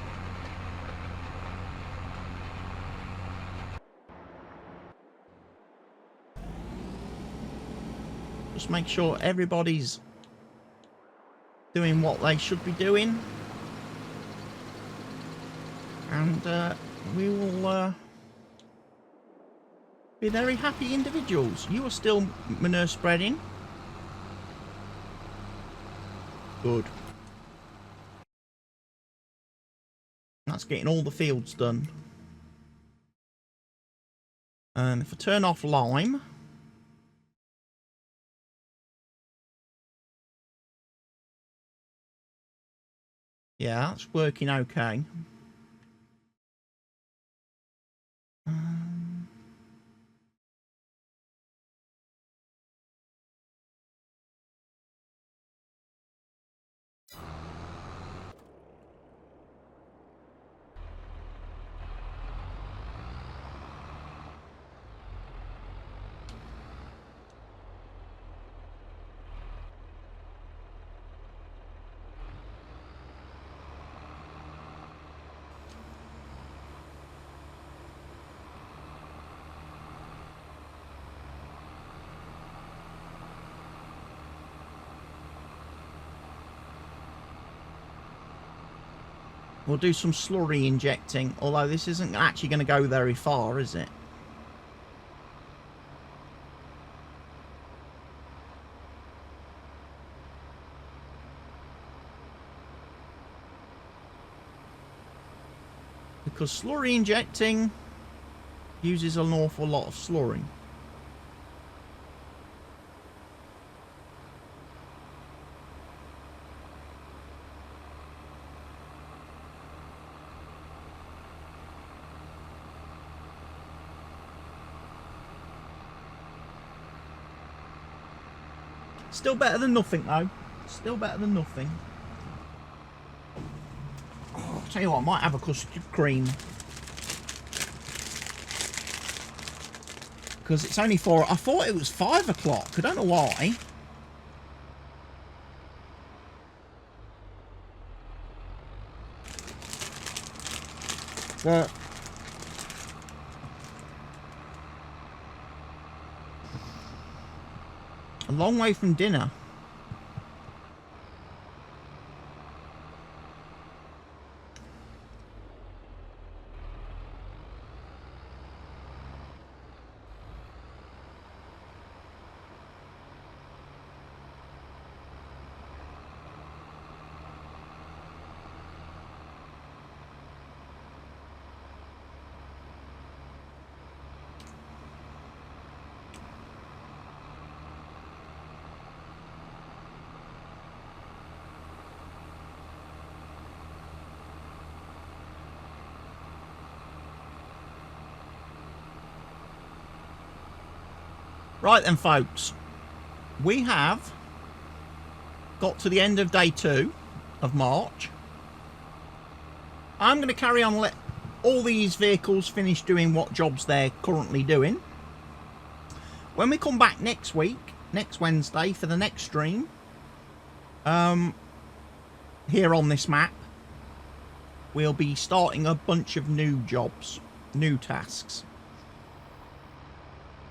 A: Just make sure everybody's doing what they should be doing, and we will be very happy individuals. You are still manure spreading. Good. That's getting all the fields done. And if I turn off lime, yeah, that's working okay. We'll do some slurry injecting, although this isn't actually going to go very far, is it? Because slurry injecting uses an awful lot of slurry. Still better than nothing, though. Still better than nothing. Oh, I'll tell you what, I might have a custard cream. Because it's only 4... I thought it was 5 o'clock. I don't know why. a long way from dinner. Right then, folks, we have got to the end of day 2 of March. I'm going to carry on, let all these vehicles finish doing what jobs they're currently doing. When we come back next week, next Wednesday, for the next stream, here on this map, we'll be starting a bunch of new jobs, new tasks.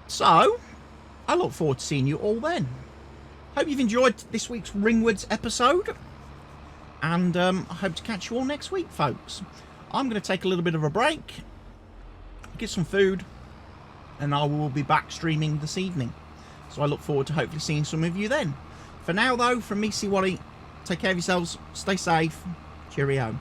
A: So I look forward to seeing you all then. Hope you've enjoyed this week's Ringwoods episode. And I hope to catch you all next week, folks. I'm going to take a little bit of a break, get some food, and I will be back streaming this evening. So I look forward to hopefully seeing some of you then. For now, though, from me, CWATTY, take care of yourselves, stay safe, cheerio.